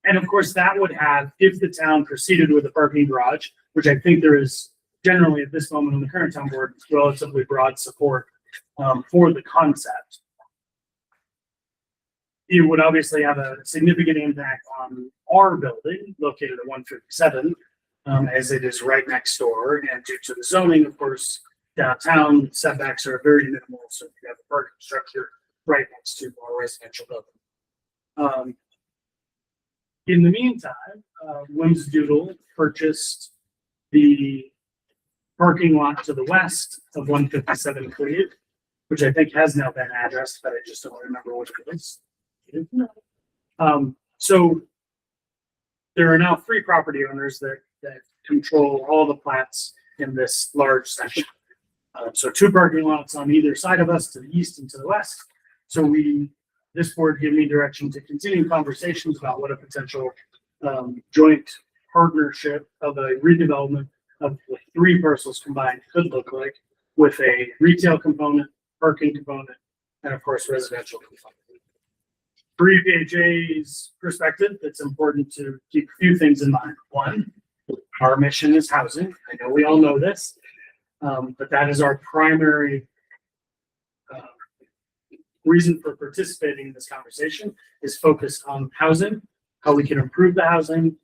And of course, that would have, if the town proceeded with a parking garage, which I think there is generally at this moment on the current town board, relatively broad support for the concept. It would obviously have a significant impact on our building located at 157, as it is right next door, and due to the zoning, of course, downtown setbacks are very minimal, so you have a parking structure right next to our residential building. In the meantime, Whimsidoodle purchased the parking lot to the west of 157 Cleve, which I think has now been addressed, but I just don't remember what it is. So there are now 3 property owners that control all the plats in this large section. So 2 parking lots on either side of us, to the east and to the west. So this board gave me direction to continue conversations about what a potential joint partnership of a redevelopment of the 3 parcels combined could look like, with a retail component, parking component, and of course, residential component. For EPHA's perspective, it's important to keep a few things in mind. One, our mission is housing. I know we all know this, but that is our primary reason for participating in this conversation, is focused on housing, how we can improve the housing.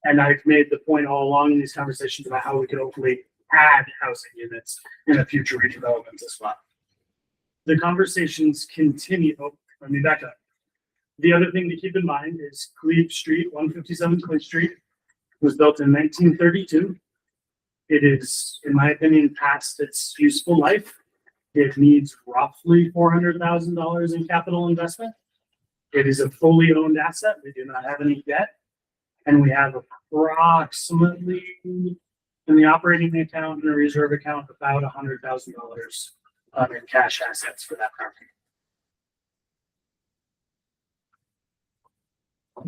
And I've made the point all along in these conversations about how we could hopefully add housing units in a future redevelopment as well. The conversations continue. Oh, let me back up. The other thing to keep in mind is Cleve Street, 157 Cleve Street, was built in 1932. It is, in my opinion, past its useful life. It needs roughly $400,000 in capital investment. It is a fully owned asset. We do not have any debt. And we have approximately, in the operating account and the reserve account, about $100,000 in cash assets for that property.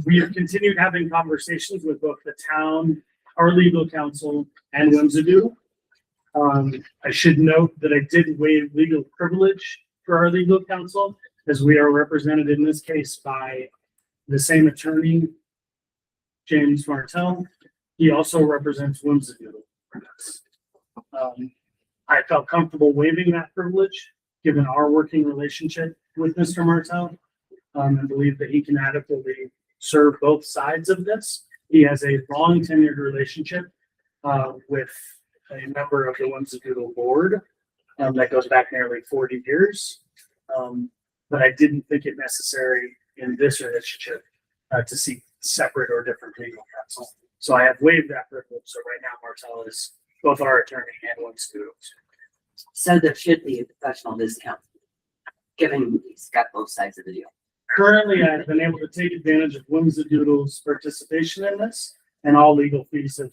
We have continued having conversations with both the town, our legal counsel, and Whimsidoodle. I should note that I did waive legal privilege for our legal counsel, as we are represented in this case by the same attorney, James Martell. He also represents Whimsidoodle. I felt comfortable waiving that privilege, given our working relationship with Mr. Martell, and believe that he can adequately serve both sides of this. He has a long tenured relationship with a member of the Whimsidoodle board that goes back nearly 40 years. But I didn't think it necessary in this relationship to seek separate or different legal counsel. So I have waived that privilege. So right now, Martell is both our attorney and Whimsidoodle's. So there should be a professional discount, given he's got both sides of the deal. Currently, I've been able to take advantage of Whimsidoodle's participation in this, and all legal fees have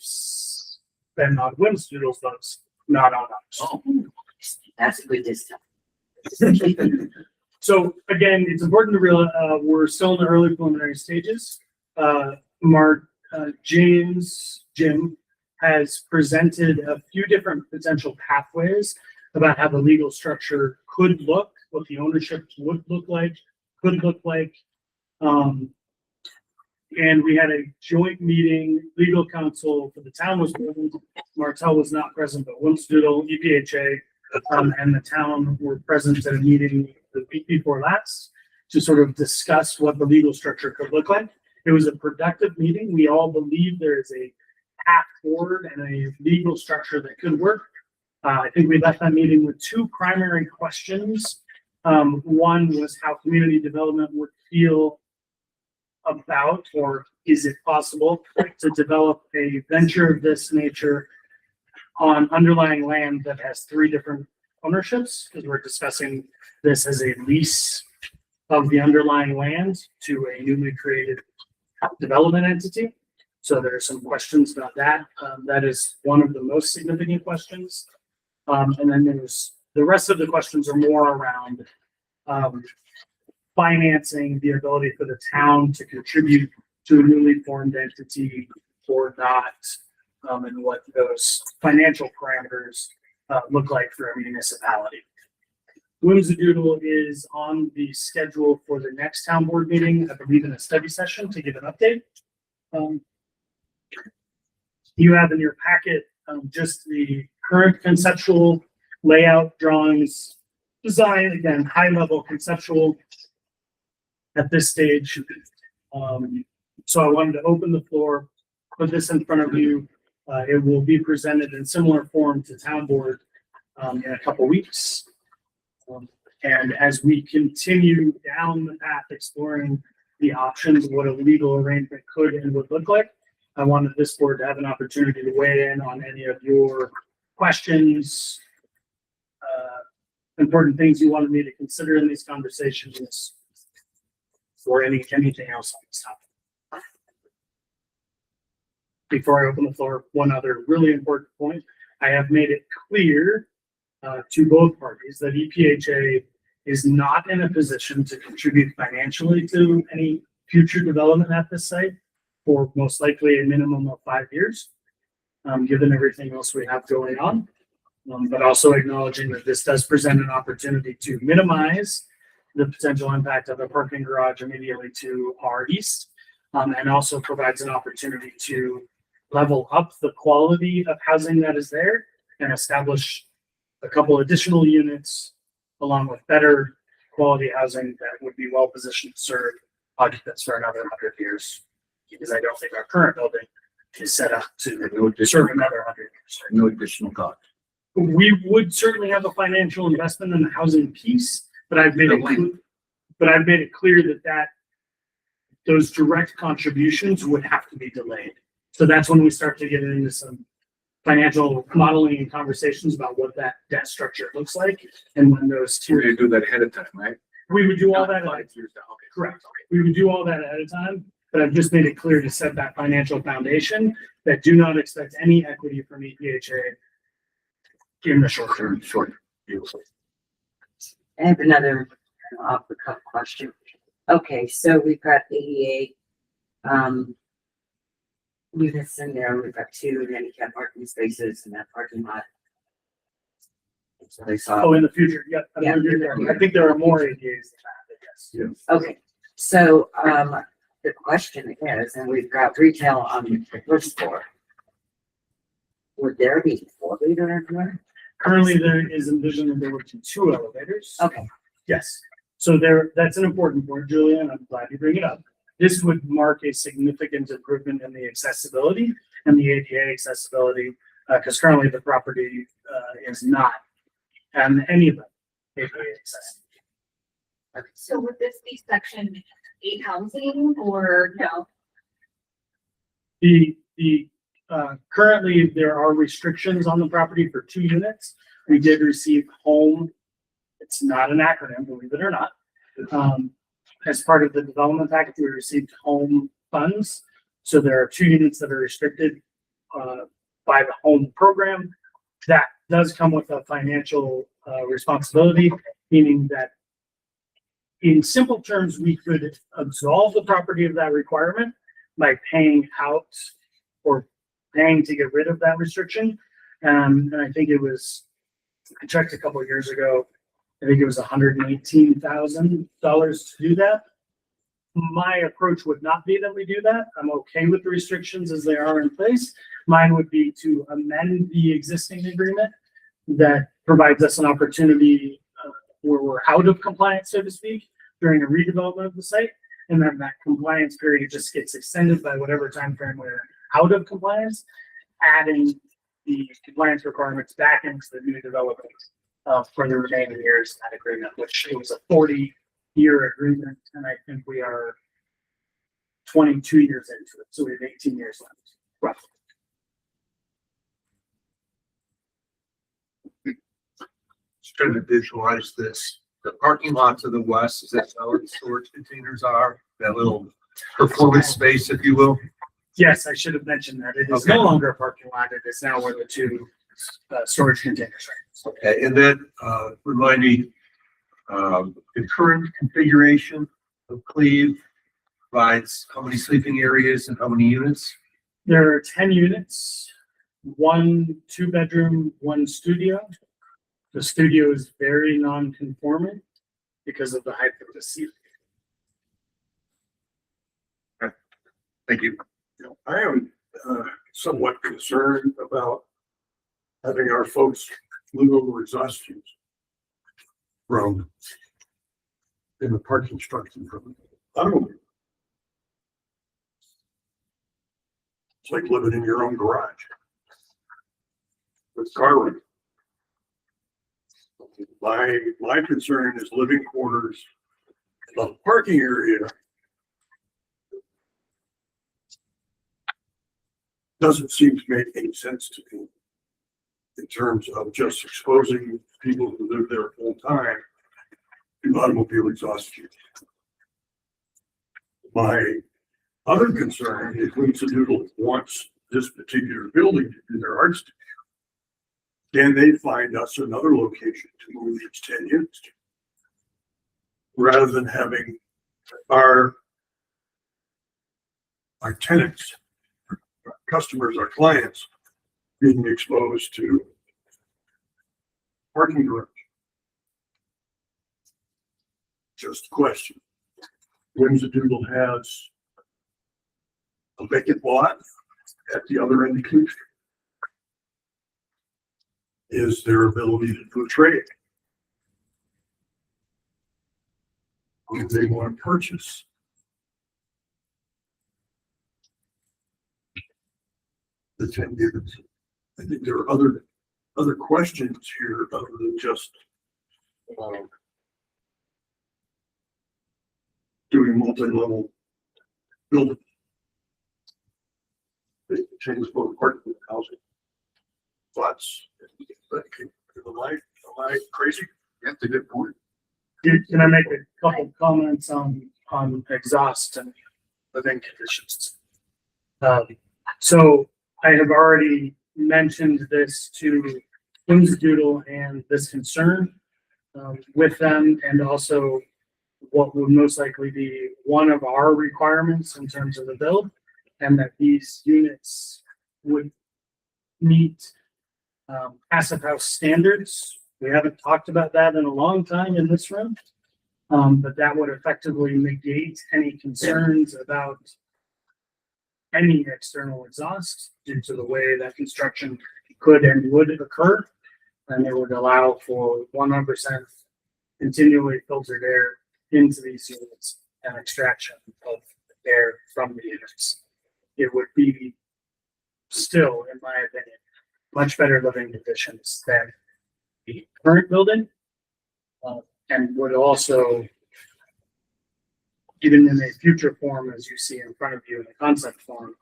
been on Whimsidoodle's books, not on ours. Oh, that's a good discount. So again, it's important to realize we're still in the early preliminary stages. Jim has presented a few different potential pathways about how the legal structure could look, what the ownership would look like, could look like. And we had a joint meeting, legal counsel for the town was present. Martell was not present, but Whimsidoodle, EPHA, and the town were present at a meeting the week before last to sort of discuss what the legal structure could look like. It was a productive meeting. We all believe there is a path forward and a legal structure that could work. I think we left that meeting with two primary questions. One was how community development would feel about, or is it possible to develop a venture of this nature on underlying land that has three different ownerships, because we're discussing this as a lease of the underlying land to a newly created development entity. So there are some questions about that. That is one of the most significant questions. And then there's the rest of the questions are more around financing, the ability for the town to contribute to a newly formed entity or not, and what those financial parameters look like for a municipality. Whimsidoodle is on the schedule for the next town board meeting, I believe in a study session to give an update. You have in your packet just the current conceptual layout drawings, design, again, high level conceptual at this stage. So I wanted to open the floor, put this in front of you. It will be presented in similar form to town board in a couple weeks. And as we continue down the path exploring the options of what a legal arrangement could and would look like, I wanted this board to have an opportunity to weigh in on any of your questions, important things you wanted me to consider in these conversations, or anything else on this topic. Before I open the floor, one other really important point. I have made it clear to both parties that EPHA is not in a position to contribute financially to any future development at this site for most likely a minimum of 5 years, given everything else we have going on. But also acknowledging that this does present an opportunity to minimize the potential impact of a parking garage immediately to our east, and also provides an opportunity to level up the quality of housing that is there and establish a couple additional units along with better quality housing that would be well positioned to serve occupants for another 100 years. Because I don't think our current building is set up to serve another 100 years. No additional cost. We would certainly have a financial investment in the housing piece, but I've made it clear that those direct contributions would have to be delayed. So that's when we start to get into some financial modeling and conversations about what that debt structure looks like and when those We're tiers. gonna do that ahead of time, right? We would do all that. 5 years down, okay. Correct. We would do all that ahead of time, but I've just made it clear to set that financial foundation that do not expect any equity from EPHA in the short term. I have another off the cuff question. Okay, so we've got 88 units in there. We've got 2 handicap parking spaces in that parking lot. So they saw. Oh, in the future, yeah. Yeah. I think there are more ADAs than that. Yes. Okay, so, the question is, and we've got retail on the first floor. Would there be 4 liter in there? Currently, there is envisioned that there would be 2 elevators. Okay, Yes. So there, that's an important point, Julia, and I'm glad you bring it up. This would mark a significant improvement in the accessibility and the ADA accessibility, because currently the property, is not, and any of them, ADA accessible. So would this be section 8 housing or no? Currently, there are restrictions on the property for 2 units. We did receive home. It's not an acronym, believe it or not. As part of the development package, we received home funds. So there are 2 units that are restricted, by the home program. That does come with a financial, responsibility, meaning that in simple terms, we could absolve the property of that requirement by paying out or paying to get rid of that restriction. And I think I checked a couple of years ago, I think it was $118,000 to do that. My approach would not be that we do that. I'm okay with the restrictions as they are in place. Mine would be to amend the existing agreement that provides us an opportunity where we're out of compliance, so to speak, during a redevelopment of the site. And then that compliance period just gets extended by whatever time frame we're out of compliance, adding the compliance requirements back into the new development for the remaining years of that agreement, which it was a 40-year agreement, and I think we are 22 years into it, so we have 18 years left, roughly. Just trying to visualize this. The parking lot to the west, is that where the storage containers are? That little performance space, if you will? Yes, I should have mentioned that. It is Okay. no longer a parking lot. It is now where the 2 storage containers are. Okay, and then, remind me, the current configuration of Cleve provides how many sleeping areas and how many units? There are 10 units, 1 2-bedroom, 1 studio. The studio is very non-conforming because of the height of the ceiling. Thank you. I am somewhat concerned about having our folks move over exhaust fumes from in the parking structure from automobile. It's like living in your own garage with car rental. My concern is living quarters, the parking area doesn't seem to make any sense to me in terms of just exposing people who live there full time to automobile exhaust fumes. My other concern is when Doodle wants this particular building to do their art studio, can they find us another location to move these 10 units to? Rather than having our tenants, our customers, our clients being exposed to parking garage. Just a question. Doodle has a vacant lot at the other end of King Street. Is their ability to do a trade? Do they want to purchase? The 10 units. I think there are other questions here other than just doing multi-level building. They change both parking and housing. Thoughts? Am I crazy? That's a good point. Can I make a couple comments on exhaust and living conditions? So I have already mentioned this to Doodle and this concern with them, and also what would most likely be one of our requirements in terms of the build, and that these units would meet passive house standards. We haven't talked about that in a long time in this room. But that would effectively negate any concerns about any external exhaust due to the way that construction could and would occur. And it would allow for 100% continually filtered air into these units and extraction of air from the units. It would be still, in my opinion, much better living conditions than the current building. And would also, even in a future form, as you see in front of you in the concept form,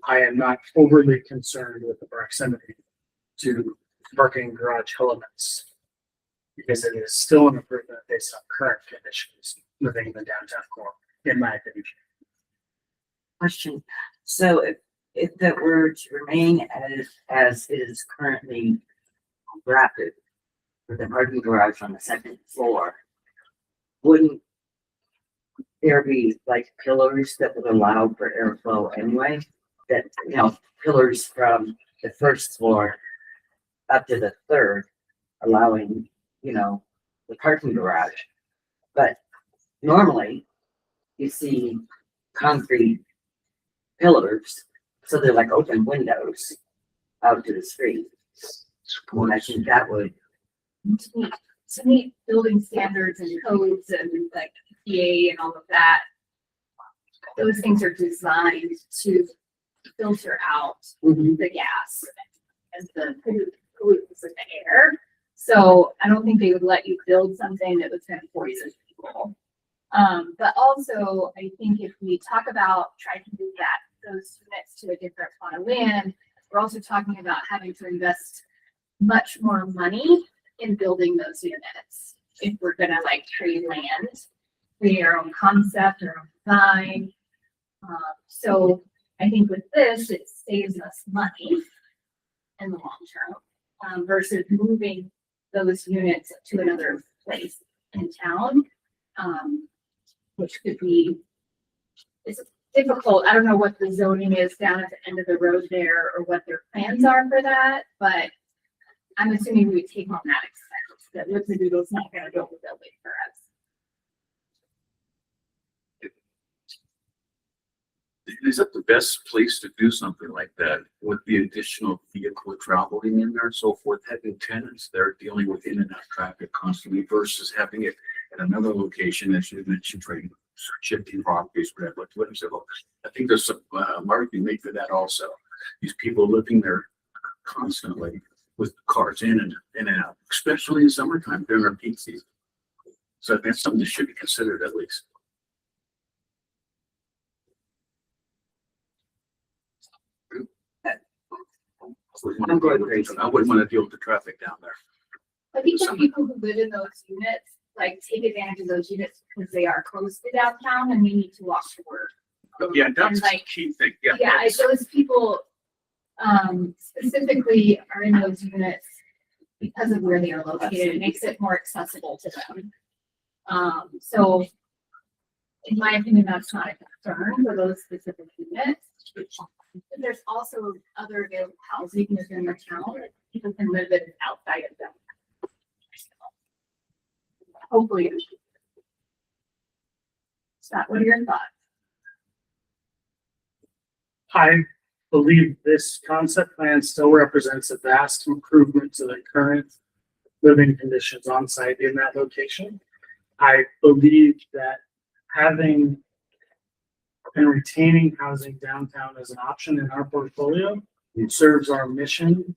I am not overly concerned with the proximity to parking garage elements, because it is still an improvement based on current conditions living in the downtown core, in my opinion. Question. So if that were to remain as is currently drafted with the parking garage on the second floor, wouldn't there be like pillars that would allow for airflow anyway? That, you know, pillars from the first floor up to the third, allowing, you know, the parking garage. But normally you see concrete pillars, so they're like open windows out to the street. And I think that would, To meet building standards and codes and like EPA and all of that, those things are designed to filter out the gas and the pollutants in the air. So I don't think they would let you build something that was going to poison people. But also, I think if we talk about trying to move those units to a different plot of land, we're also talking about having to invest much more money in building those units. If we're gonna like trade land, create our own concept, our own design. So I think with this, it saves us money in the long term, versus moving those units to another place in town, which could be, it's difficult. I don't know what the zoning is down at the end of the road there or what their plans are for that, but I'm assuming we would take on that expense, that Woods-A-Doodle's not gonna build a building for us. Is that the best place to do something like that with the additional vehicle traveling in there and so forth, having tenants there dealing with in and out traffic constantly versus having it at another location, as you mentioned, trading, shifting properties, whatever. I think there's some marketing made for that also. These people living there constantly with cars in and out, especially in summertime during our peak season. So that's something that should be considered at least. I wouldn't want to deal with the traffic down there. I think the people who live in those units, like, take advantage of those units because they are close to downtown and they need to walk to work. Yeah, that's And, the like, key thing. Yeah. Yeah, those people, specifically are in those units because of where they are located. It makes it more accessible to them. So in my opinion, that's not a concern for those specific units. There's also other available housing within the town that people can live in outside of them. Hopefully. Scott, what are your thoughts? I believe this concept plan still represents a vast improvement to the current living conditions on site in that location. I believe that having and retaining housing downtown as an option in our portfolio serves our mission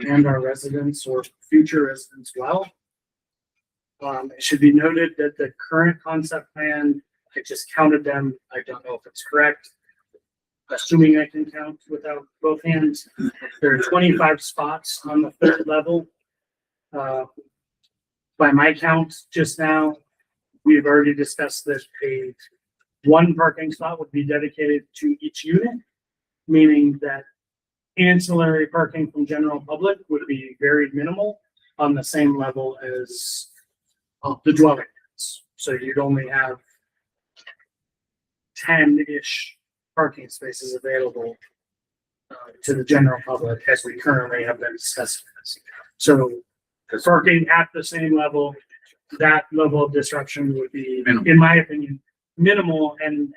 and our residents or future residents well. It should be noted that the current concept plan, I just counted them. I don't know if it's correct. Assuming I can count without both hands, there are 25 spots on the third level. By my count just now, we've already discussed this page. One parking spot would be dedicated to each unit, meaning that ancillary parking from general public would be very minimal on the same level as the dwelling units. So you'd only have 10-ish parking spaces available to the general public as we currently have been discussing this. So parking at the same level that level of disruption would be, Minimal. in my opinion, minimal and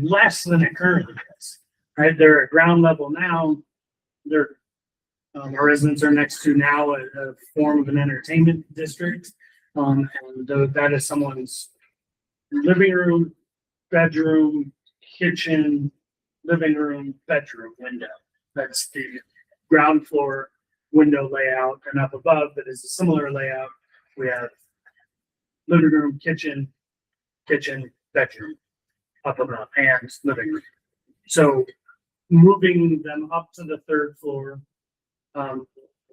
less than it currently is. Right, they're at ground level now. They're our residents are next to now a form of an entertainment district. And that is someone's living room, bedroom, kitchen, living room, bedroom window. That's the ground floor window layout. And up above, that is a similar layout. We have living room, kitchen, bedroom, up above, and living room. So moving them up to the third floor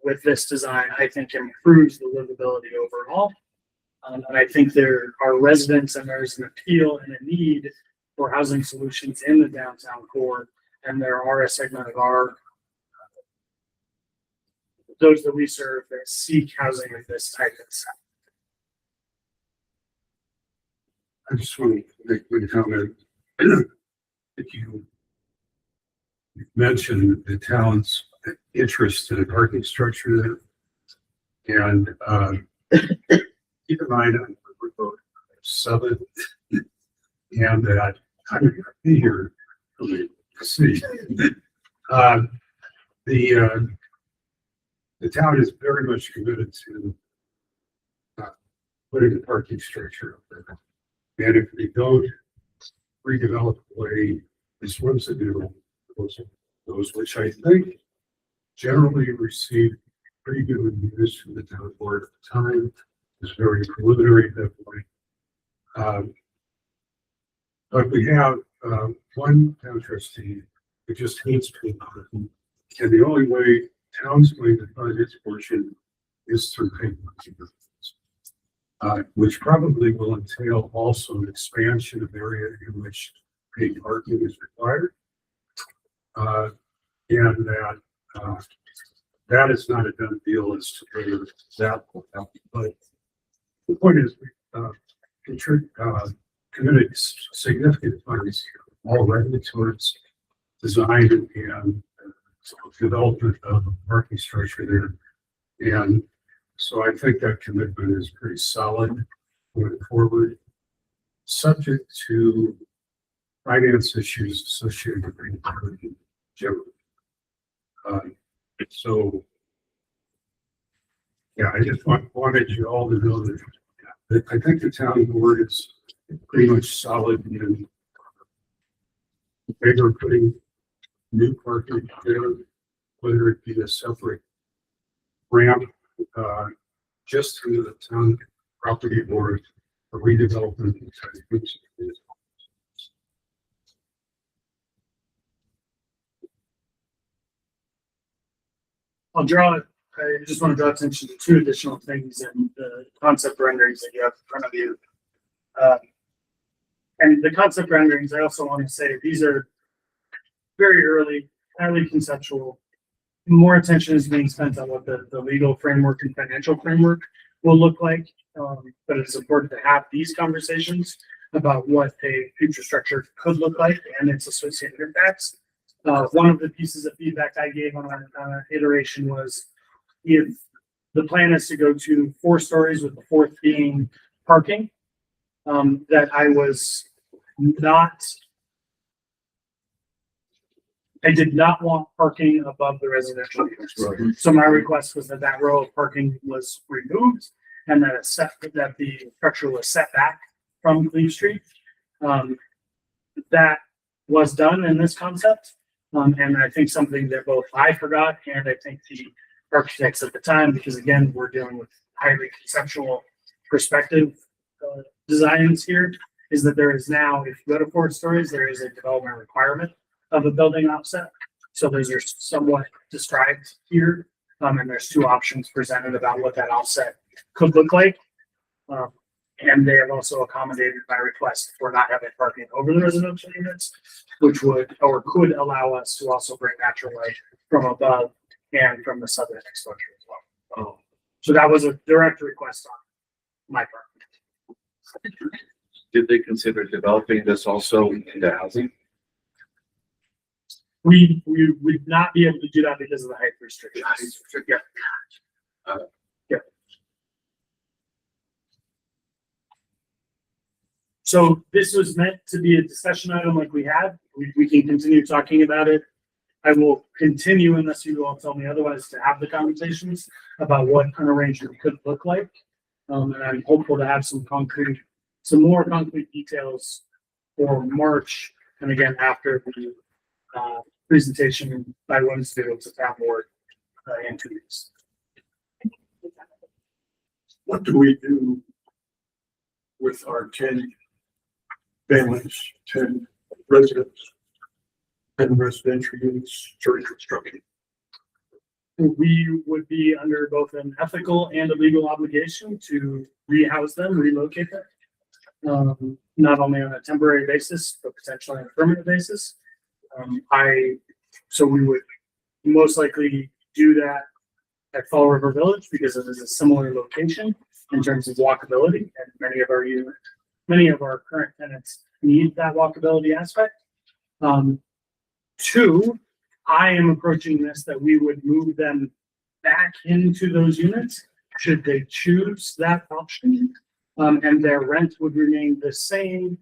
with this design, I think improves the livability overall. And I think there are residents and there's an appeal and a need for housing solutions in the downtown core. And there are a segment of those that we serve that seek housing of this type and stuff. I just want to make a comment. That you mentioned the town's interest in a parking structure there. And keep in mind, I'm vote 7, and that I'm going to be here to see. The town is very much committed to putting a parking structure up there. And if we don't redevelop the way this was to do, those which I think generally received pretty good reviews from the town board at the time. It was very preliminary at that point. But we have one town trustee who just hates paying parking. And the only way town's going to fund its portion is through paying parking. Which probably will entail also an expansion of area in which paid parking is required. And that is not a done deal as to whether that will help. But the point is, we committed significant funds already towards design and development of a parking structure there. And so I think that commitment is pretty solid going forward, subject to finance issues associated with the parking generally. So, yeah, I just wanted you all to know that I think the town board is pretty much solid in favor of putting new parking there, whether it be a separate ramp just through the town property or a redevelopment. I just want to draw attention to 2 additional things in the concept renderings that you have in front of you. And the concept renderings, I also want to say, these are very early, highly conceptual. More attention is being spent on what the legal framework and financial framework will look like. But it's important to have these conversations about what a future structure could look like and its associated impacts. One of the pieces of feedback I gave on an iteration was if the plan is to go to 4 stories with the 4th being parking, that I did not want parking above the residential units. Right. So my request was that row of parking was removed and that that the structure was set back from Cleve Street. That was done in this concept. And I think something that both I forgot and I think the architects at the time, because again, we're dealing with highly conceptual perspective designs here, is that there is now, if you go to 4 stories, there is a development requirement of a building offset. So those are somewhat described here. And there's 2 options presented about what that offset could look like. And they have also accommodated my request for not having parking over the residential units, which would or could allow us to also bring natural light from above and from the southern exposure as well. So that was a direct request on my part. Did they consider developing this also into housing? We would not be able to do that because of the height restrictions. Yeah. So this was meant to be a discussion item like we had. We can continue talking about it. I will continue unless you all tell me otherwise to have the conversations about what an arrangement could look like. And I'm hopeful to have some more concrete details for March. And again, after the presentation by Wednesday to town board in 2 weeks. What do we do with our 10 families, 10 residents, 10 residential units during construction? We would be under both an ethical and a legal obligation to rehouse them, relocate them. Not only on a temporary basis, but potentially on a permanent basis. So we would most likely do that at Fall River Village because it is a similar location in terms of walkability, and many of our current tenants need that walkability aspect. Two, I am approaching this that we would move them back into those units should they choose that option, and their rent would remain the same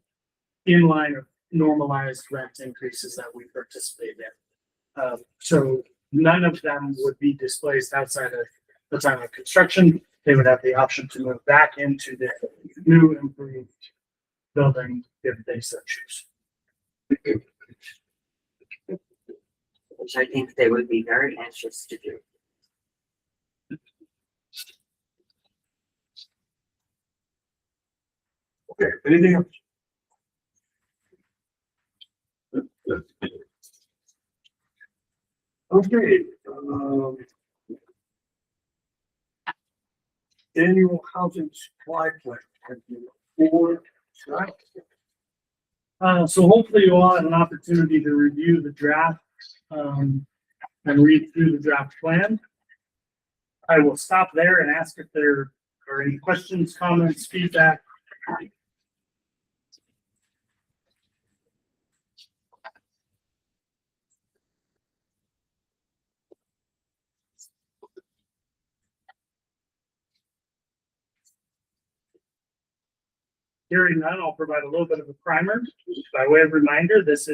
in line of normalized rent increases that we participate in. So none of them would be displaced outside of the time of construction. They would have the option to move back into the new improved building if they so choose. Which I think they would be very anxious to do. Okay, anything else? Okay, annual housing supply plan. So hopefully you all had an opportunity to review the draft, and read through the draft plan. I will stop there and ask if there are any questions, comments, feedback. Hearing none, I'll provide a little bit of a primer. By way of reminder, this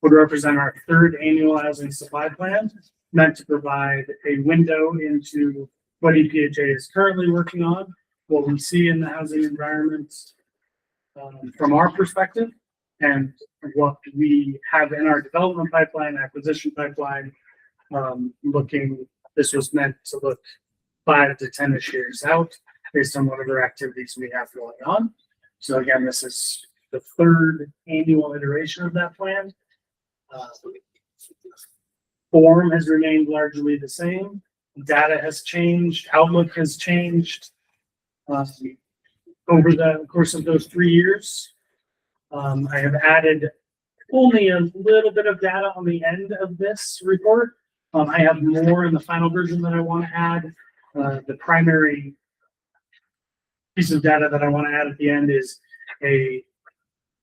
would represent our third annual housing supply plan, meant to provide a window into what EPHA is currently working on, what we see in the housing environment from our perspective, and what we have in our development pipeline, acquisition pipeline. This was meant to look 5 to 10-ish years out based on whatever activities we have going on. So again, this is the third annual iteration of that plan. Form has remained largely the same. Data has changed. Outlook has changed over the course of those 3 years. I have added only a little bit of data on the end of this report. I have more in the final version that I want to add. The primary piece of data that I want to add at the end is a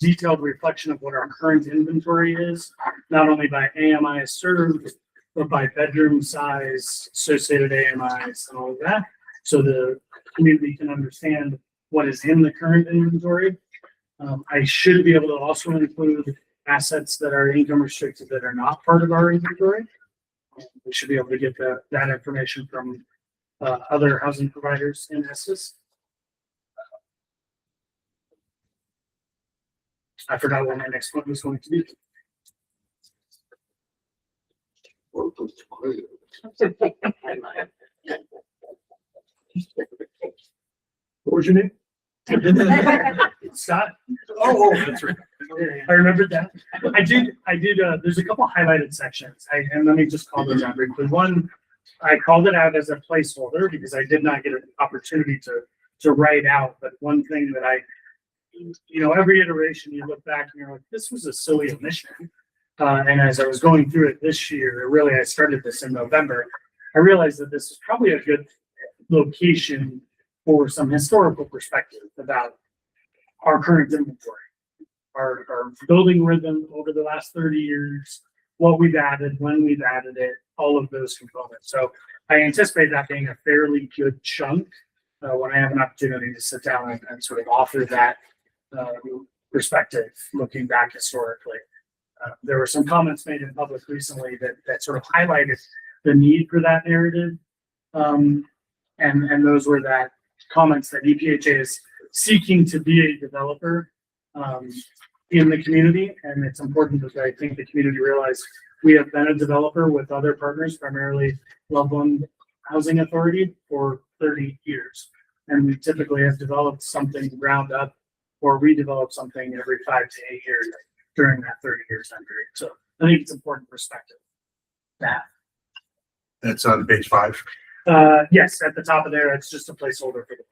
detailed reflection of what our current inventory is, not only by AMI served, but by bedroom size, associated AMIs, and all of that. So the community can understand what is in the current inventory. I should be able to also include assets that are income restricted that are not part of our inventory. We should be able to get that information from other housing providers in Estes. I forgot what my next one was going to be. What was your name? Scott? Oh, that's right. I remembered that. I did, there's a couple highlighted sections. And let me just call those out briefly. One, I called it out as a placeholder because I did not get an opportunity to write out, but one thing that every iteration you look back and you're like, this was a silly omission. And as I was going through it this year, really, I started this in November, I realized that this is probably a good location for some historical perspective about our current inventory, our building rhythm over the last 30 years, what we've added, when we've added it, all of those components. So I anticipate that being a fairly good chunk when I have an opportunity to sit down and sort of offer that perspective, looking back historically. There were some comments made in public recently that sort of highlighted the need for that narrative. And those were that comments that EPHA is seeking to be a developer in the community. And it's important that I think the community realize we have been a developer with other partners, primarily Loveland Housing Authority, for 30 years. And we typically have developed something ground up or redeveloped something every 5 to 8 years during that 30-year time period. So I think it's important perspective. That's on page 5. Yes, at the top of there, it's just a placeholder for the.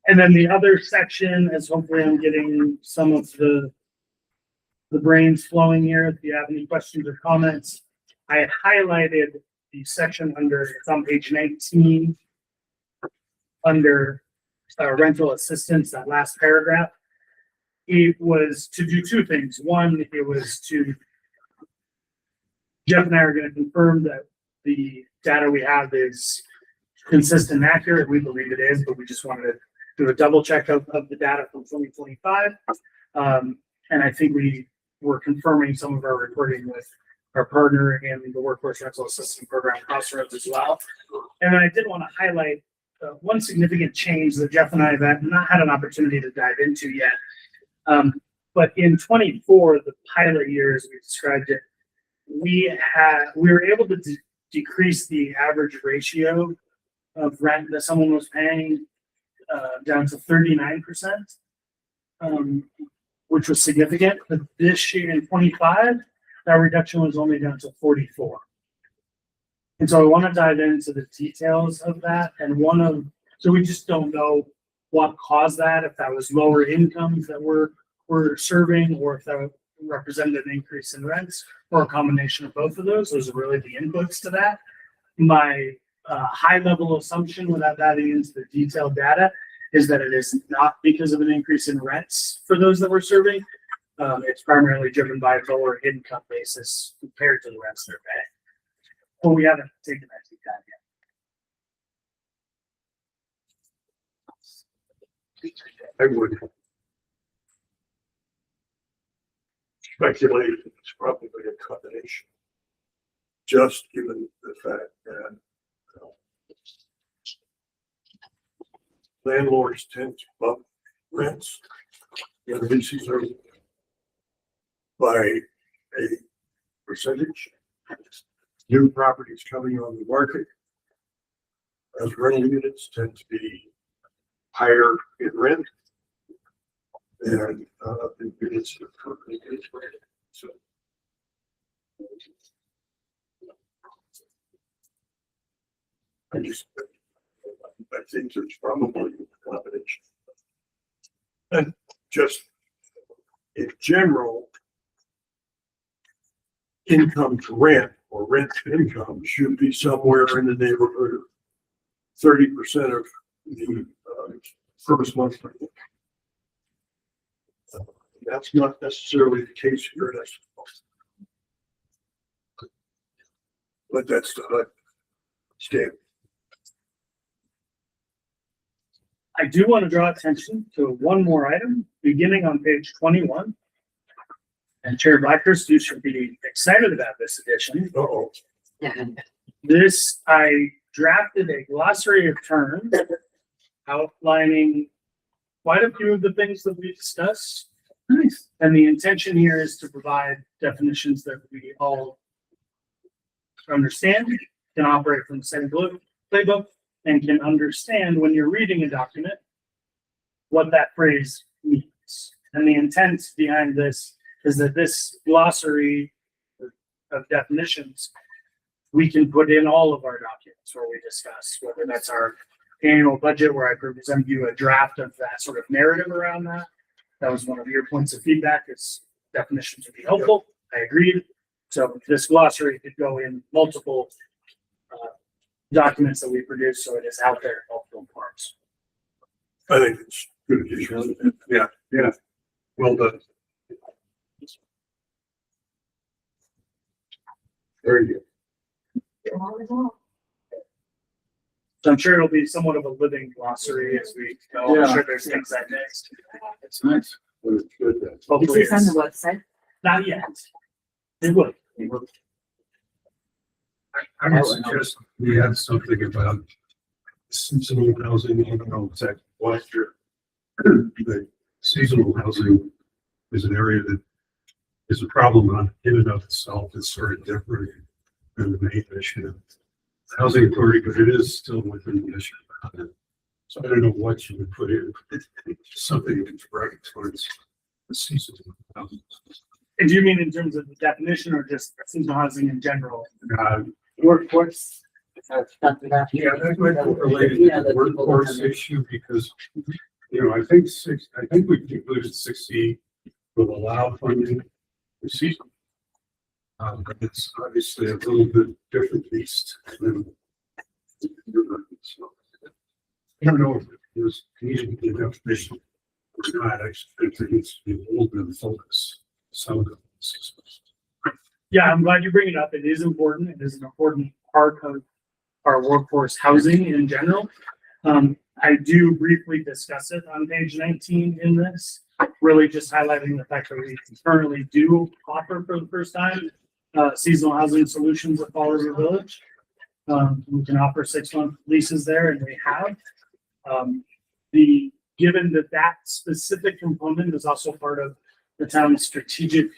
And then the other section is hopefully I'm getting some of the brains flowing here. If you have any questions or comments, I highlighted the section under, it's on page 19, under rental assistance, that last paragraph. It was to do two things. One, it was to, Jeff and I are going to confirm that the data we have is consistent and accurate. We believe it is, but we just wanted to do a double check of the data from 2025. And I think we were confirming some of our reporting with our partner in the Workforce Rental Assistance Program, Crossroads, as well. And then I did want to highlight one significant change that Jeff and I have not had an opportunity to dive into yet. But in 24, the pilot years, we described it, we were able to decrease the average ratio of rent that someone was paying down to 39%, which was significant. But this year in 25, that reduction was only down to 44. And so I want to dive into the details of that. And so we just don't know what caused that, if that was lower incomes that we're serving, or if that represented an increase in rents, or a combination of both of those. Those are really the inputs to that. My high level assumption, without diving into the detailed data, is that it is not because of an increase in rents for those that we're serving. It's primarily driven by lower income basis compared to the rents they're paying. Well, we haven't taken that deep dive yet. I would speculate it's probably a combination. Just given the fact that landlords tend to bump rents when leases are by a percentage. New properties coming on the market as rental units tend to be higher in rent than the units that are currently in rent. So I think there's probably a combination. And just in general, income to rent or rent to income should be somewhere in the neighborhood of 30% of the first month. That's not necessarily the case here, but that's the standard. I do want to draw attention to one more item, beginning on page 21. And Chair Blackhurst, you should be excited about this addition. Uh-oh. This, I drafted a glossary of terms outlining quite a few of the things that we discussed. Nice. And the intention here is to provide definitions that we all understand, can operate from the same playbook, and can understand when you're reading a document what that phrase means. And the intent behind this is that this glossary of definitions we can put in all of our documents where we discuss, whether that's our annual budget where I present you a draft of that sort of narrative around that. That was one of your points of feedback, is definitions would be helpful. I agreed. So this glossary could go in multiple documents that we produce, so it is out there in multiple forms. I think it's good addition. Yeah. Well done. Very good. So I'm sure it'll be somewhat of a living glossary as we go. I'm sure there's things that next. It's nice. But it's good that. Is Hopefully this on the it's website? not yet. It will. I would suggest we have something about seasonal housing, I don't know exactly last year. But seasonal housing is an area that is a problem in and of itself. It's sort of different than the main issue. Housing authority, but it is still within the issue. So I don't know what you would put in, something that's right towards the seasonal housing. And do you mean in terms of the definition or just seasonal housing in general? Workforce? Yeah, that might be related to the workforce issue because, I think we concluded 60 will allow funding for season. But it's obviously a little bit different beast than. So, I don't know if there's community definition or not. I think there needs to be a little bit of focus. Some of the systems. Yeah, I'm glad you bring it up. It is important. It is an important part of our workforce housing in general. I do briefly discuss it on page 19 in this, really just highlighting the fact that we currently do offer for the first time seasonal housing solutions at Fall River Village. We can offer 6-month leases there, and we have. Given that specific component is also part of the town's strategic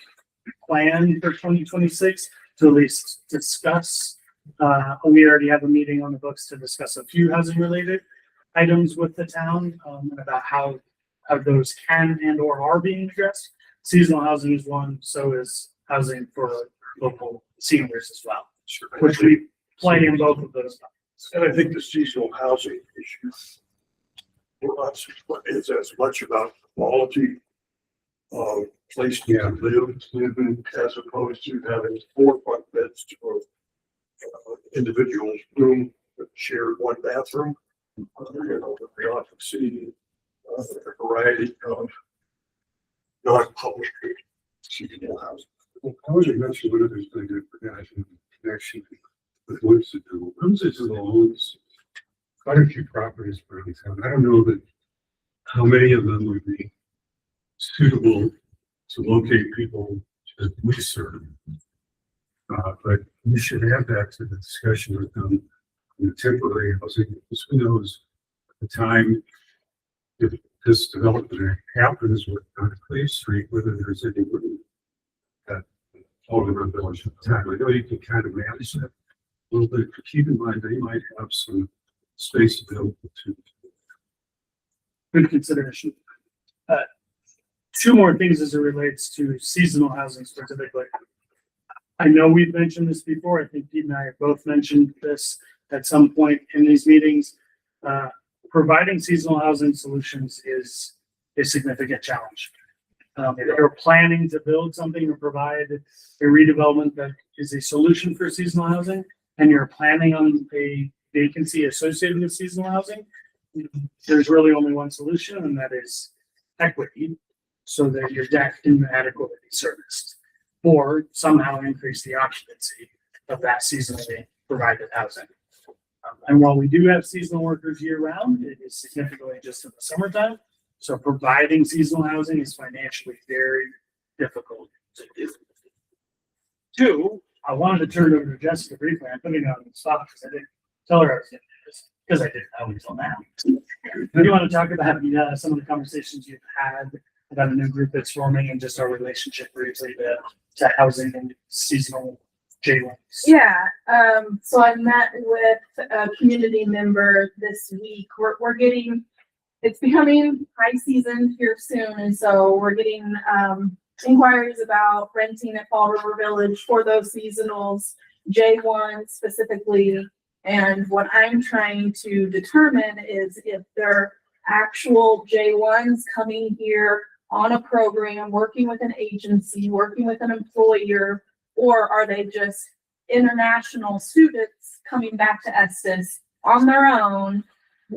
plan for 2026 to at least discuss. We already have a meeting on the books to discuss a few housing related items with the town and about how those can and or are being addressed. Seasonal housing is one, so is housing for local seniors as well, which we play in both of those. And I think the seasonal housing issue for us is as much about quality of place to live in as opposed to having 4 bunk beds or individual room that share one bathroom. We often see a variety of non-public seasonal housing. Well, I was mentioning one of those things that in connection with Woodson. Woodson owns quite a few properties around town. I don't know that how many of them would be suitable to locate people that we serve. But we should add that to the discussion with them in the temporary housing, because who knows at the time if this development happens on Cleve Street, whether there's anybody that all around the village at the time. I know you can kind of manage that a little bit, but keep in mind they might have some space available too. Good consideration. 2 more things as it relates to seasonal housing specifically. I know we've mentioned this before. I think Pete and I have both mentioned this at some point in these meetings. Providing seasonal housing solutions is a significant challenge. If you're planning to build something or provide a redevelopment that is a solution for seasonal housing, and you're planning on a vacancy associated with seasonal housing, there's really only one solution, and that is equity, so that your debt can adequately be serviced, or somehow increase the occupancy of that seasonally provided housing. And while we do have seasonal workers year round, it is significantly just in the summertime. So providing seasonal housing is financially very difficult to do. 2, I wanted to turn it over to Jessica briefly. I'm putting her on the spot because I didn't tell her I was going to do this, because I didn't know until now. Do you want to talk about some of the conversations you've had about a new group that's forming and just our relationship briefly to housing and seasonal J1s? Yeah, so I met with a community member this week. We're getting, it's becoming high season here soon, and so we're getting inquiries about renting at Fall River Village for those seasonals, J1 specifically. And what I'm trying to determine is if they're actual J1s coming here on a program, working with an agency, working with an employer, or are they just international students coming back to Estes on their own,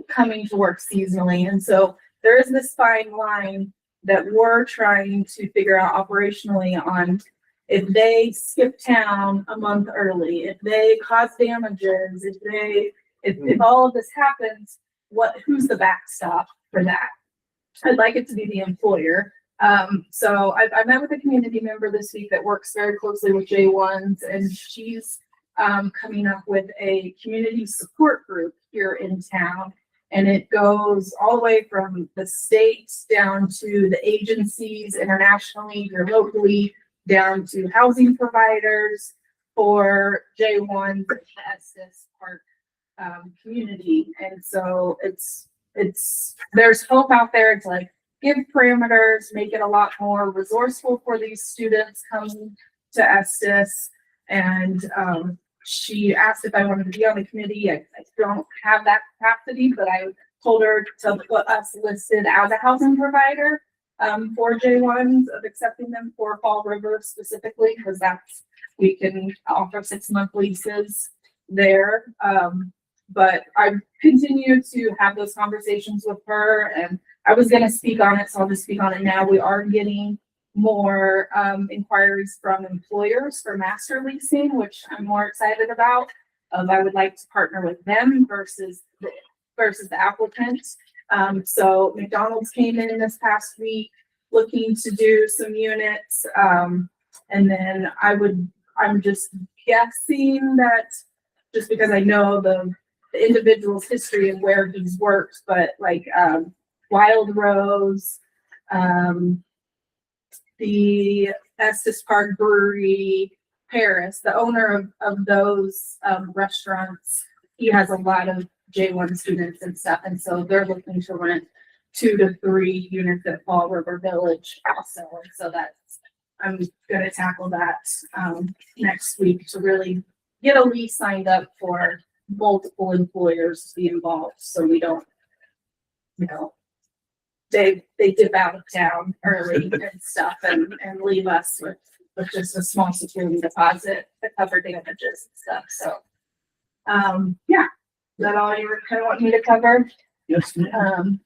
coming to work seasonally? And so there is this fine line that we're trying to figure out operationally on if they skip town a month early, if they cause damages, if they if all of this happens, who's the backstop for that? I'd like it to be the employer. So I met with a community member this week that works very closely with J1s, and she's coming up with a community support group here in town. And it goes all the way from the state down to the agencies internationally or locally, down to housing providers for J1 at the Estes Park community. And so there's hope out there. It's like, give parameters, make it a lot more resourceful for these students coming to Estes. And she asked if I wanted to be on the committee. I don't have that capacity, but I told her to put us listed as a housing provider for J1s, of accepting them for Fall River specifically, because we can offer 6-month leases there. But I continue to have those conversations with her, and I was going to speak on it, so I'll just speak on it now. We are getting more inquiries from employers for master leasing, which I'm more excited about. I would like to partner with them versus the applicants. So McDonald's came in this past week looking to do some units. And then I'm just guessing that, just because I know the individual's history and where he's worked, but like Wild Rose, the Estes Park Brewery, Paris, the owner of those restaurants, he has a lot of J1 students and stuff, and so they're looking to rent 2 to 3 units at Fall River Village also. And so I'm gonna tackle that next week to really get a lease signed up for multiple employers to be involved, so we don't, they dip out of town early and stuff and leave us with just a small security deposit to cover damages and stuff. So yeah, is that all you were kind of wanting me to cover? Yes, ma'am.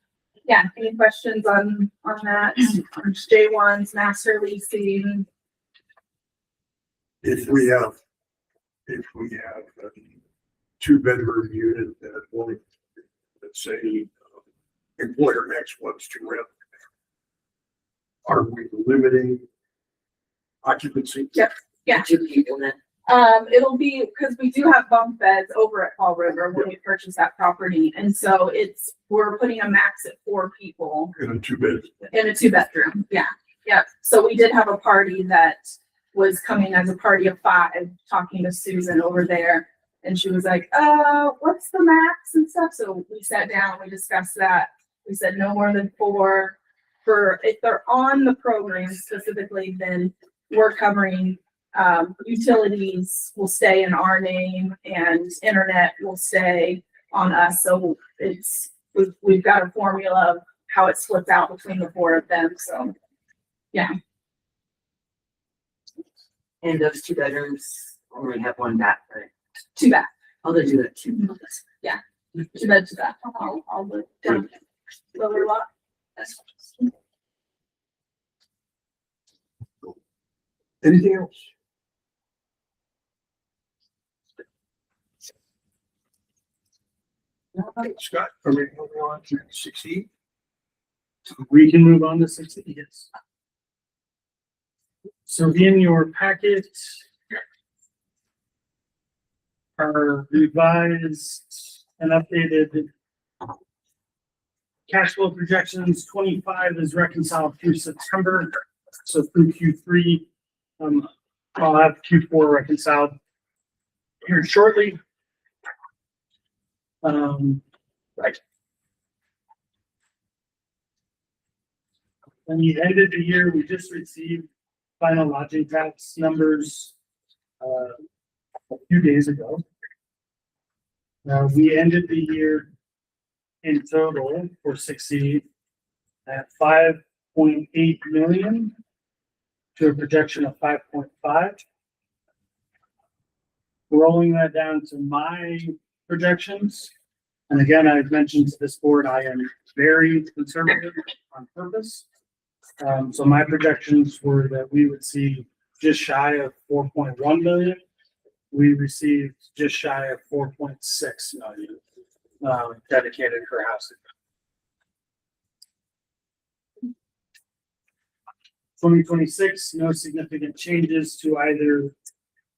Yeah, any questions on that? On J1's master leasing? If we have a 2-bedroom unit that only, let's say, employer X wants to rent, are we limiting occupancy? Yep. Yeah. 2 people then. It'll be, because we do have bunk beds over at Fall River when we purchased that property, and so we're putting a max at 4 people In a 2-bed. in a 2-bedroom. Yeah, yeah. So we did have a party that was coming as a party of 5, talking to Susan over there, and she was like, what's the max and stuff? So we sat down, we discussed that. We said no more than 4. For if they're on the program specifically, then we're covering utilities will stay in our name and internet will stay on us. So we've got a formula of how it splits out between the 4 of them. So yeah. And those 2 bedrooms only have 1 bath, right? 2 bath. Oh, they do that too. Yeah. 2 bed, 2 bath. All the down lower lot. Anything else? Scott, are we moving on to 6E? We can move on to 6E, yes. So in your packet are revised and updated cash flow projections. 25 is reconciled through September. So through Q3, I'll have Q4 reconciled here shortly. Right. When we ended the year, we just received final lodging tax numbers a few days ago. We ended the year in total for 6E at 5.8 million to a projection of 5.5. Rolling that down to my projections. And again, I've mentioned to this board, I am very conservative on purpose. So my projections were that we would see just shy of 4.1 million. We received just shy of 4.6 million. dedicated for housing. 2026, no significant changes to either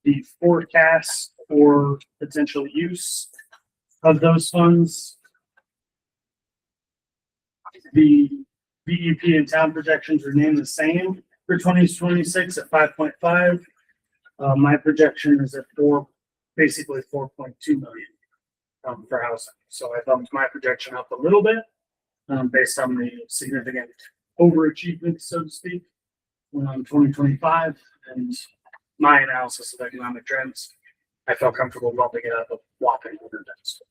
the forecast or potential use of those funds. The BEP and town projections remain the same for 2026 at 5.5. My projection is at basically 4.2 million for housing. So I bumped my projection up a little bit based on the significant overachievement, so to speak, on 2025 and my analysis of economic trends. I felt comfortable bumping it up a whopping 100 times.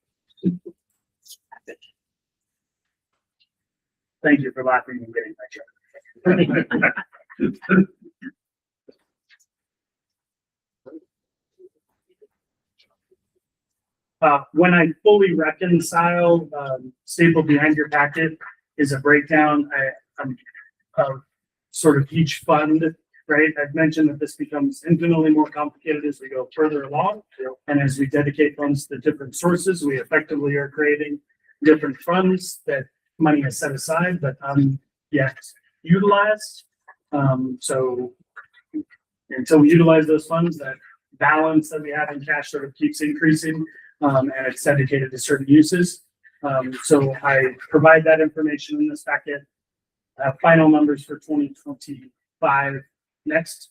Thank you for laughing and getting my joke. When I fully reconcile, stapled behind your packet is a breakdown of sort of each fund, right? I've mentioned that this becomes infinitely more complicated as we go further along. And as we dedicate funds to different sources, we effectively are creating different funds that money is set aside, but yet utilized. So until we utilize those funds, that balance that we have in cash sort of keeps increasing. And it's dedicated to certain uses. So I provide that information in this packet. Final numbers for 2025 next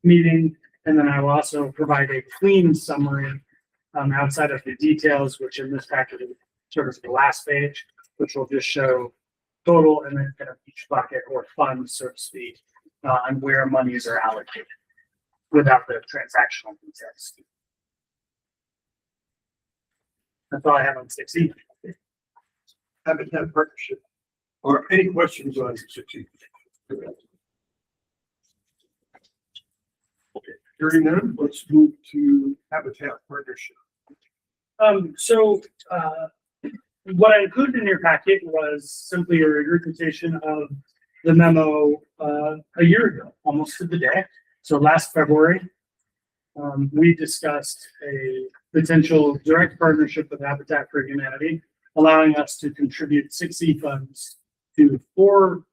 meeting. And then I will also provide a clean summary outside of the details, which in this packet is sort of the last page, which will just show total and then kind of each bucket or fund, so to speak, on where monies are allocated without the transactional details. That's all I have on 6E. Habitat partnership. Or any questions on 6E? Okay, hearing none, let's move to habitat partnership. What I included in your packet was simply a regurgitation of the memo a year ago, almost to the day. So last February, we discussed a potential direct partnership with Habitat for Humanity, allowing us to contribute 6E funds to 4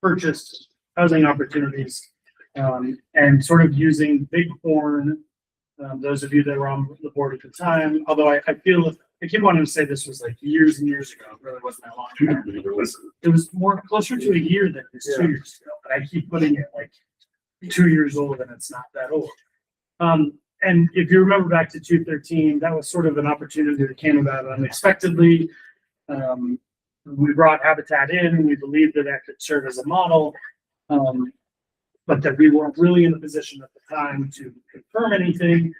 purchased housing opportunities, and sort of using Bighorn. Those of you that were on the board at the time, although I feel I keep wanting to say this was like years and years ago, it really wasn't that long ago. It was more closer to a year than it was 2 years ago, but I keep putting it like 2 years old and it's not that old. And if you remember back to 213, that was sort of an opportunity that came about unexpectedly. We brought Habitat in, we believed that that could serve as a model, but that we weren't really in the position at the time to confirm anything.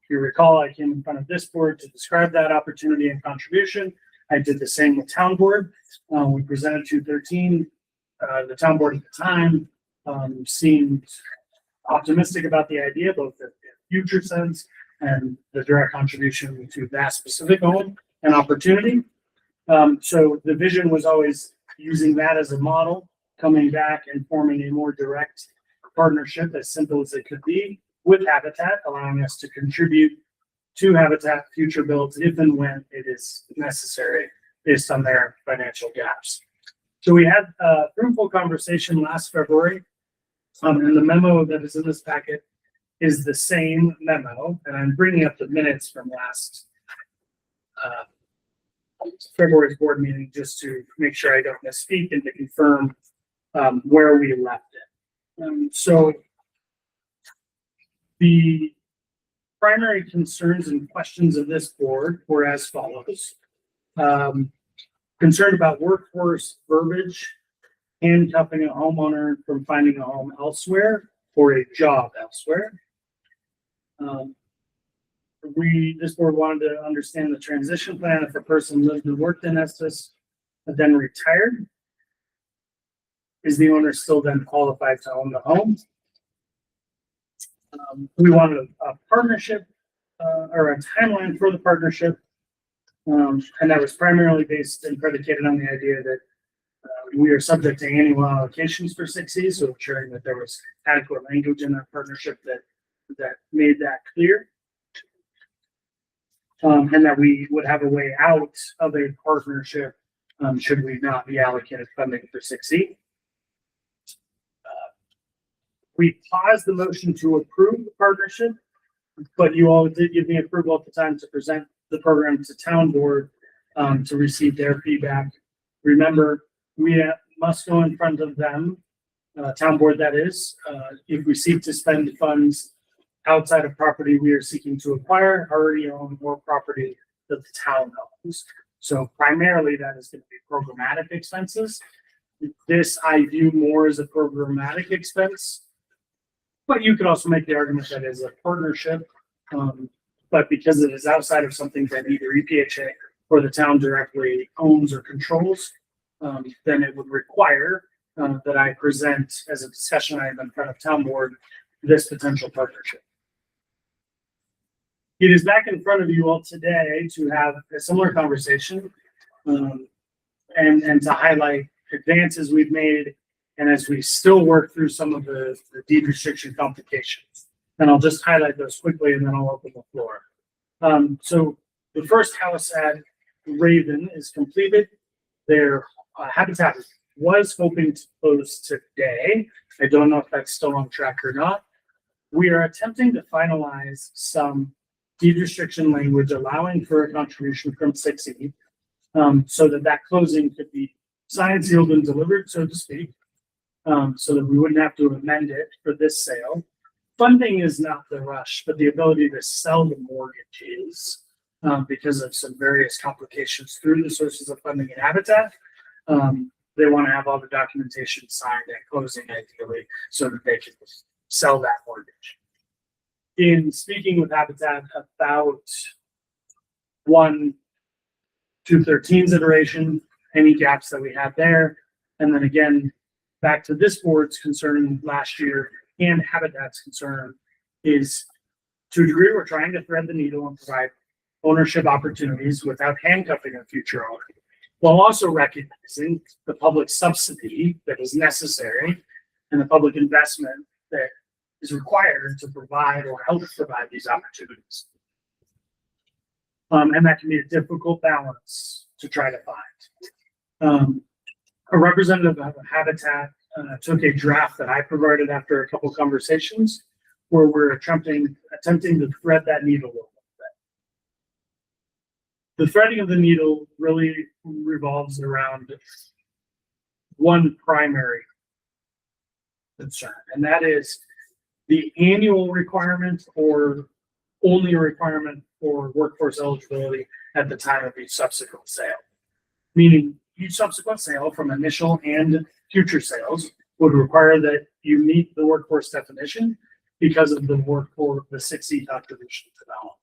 If you recall, I came in front of this board to describe that opportunity and contribution. I did the same with town board. We presented 213. The town board at the time seemed optimistic about the idea, both the future sense and the direct contribution to that specific home and opportunity. So the vision was always using that as a model, coming back and forming a more direct partnership, as simple as it could be, with Habitat, allowing us to contribute to Habitat future builds if and when it is necessary based on their financial gaps. So we had a fruitful conversation last February, and the memo that is in this packet is the same memo, and I'm bringing up the minutes from last February's board meeting just to make sure I don't misspeak and to confirm where we left it. So the primary concerns and questions of this board were as follows. Concerned about workforce verbiage, handcuffing a homeowner from finding a home elsewhere or a job elsewhere. This board wanted to understand the transition plan if a person lived and worked in Estes but then retired. Is the owner still then qualified to own the home? We wanted a partnership or a timeline for the partnership. And that was primarily based and predicated on the idea that we are subject to annual allocations for 6E, so ensuring that there was adequate language in that partnership that made that clear. and that we would have a way out of a partnership, should we not be allocated funding for 6E. We paused the motion to approve the partnership, but you all did give me approval at the time to present the program to town board, to receive their feedback. Remember, we must go in front of them, town board that is, if we seek to spend funds outside of property we are seeking to acquire, already own more property that the town owns. So primarily that is going to be programmatic expenses. This I view more as a programmatic expense, but you could also make the argument that is a partnership. But because it is outside of something that either EPHA or the town directly owns or controls, then it would require that I present as a discussion item in front of town board this potential partnership. It is back in front of you all today to have a similar conversation, and to highlight advances we've made, and as we still work through some of the deed restriction complications. And I'll just highlight those quickly, and then I'll open the floor. So the first house at Raven is completed. Their habitat was hoping to close today. I don't know if that's still on track or not. We are attempting to finalize some deed restriction language allowing for a contribution from 6E, so that closing could be signed, sealed, and delivered, so to speak, so that we wouldn't have to amend it for this sale. Funding is not the rush, but the ability to sell the mortgage is, because of some various complications through the sources of funding in Habitat. They want to have all the documentation signed at closing ideally so that they can sell that mortgage. In speaking with Habitat about 213's iteration, any gaps that we had there, and then again, back to this board's concern last year and Habitat's concern is, to a degree, we're trying to thread the needle and provide ownership opportunities without handcuffing a future owner, while also recognizing the public subsidy that is necessary and the public investment that is required to provide or help provide these opportunities. And that can be a difficult balance to try to find. A representative of Habitat took a draft that I provided after a couple of conversations where we're attempting to thread that needle a little bit. The threading of the needle really revolves around one primary concern, and that is the annual requirement or only a requirement for workforce eligibility at the time of each subsequent sale. Meaning each subsequent sale from initial and future sales would require that you meet the workforce definition because of the workforce, the 6E contribution to the home.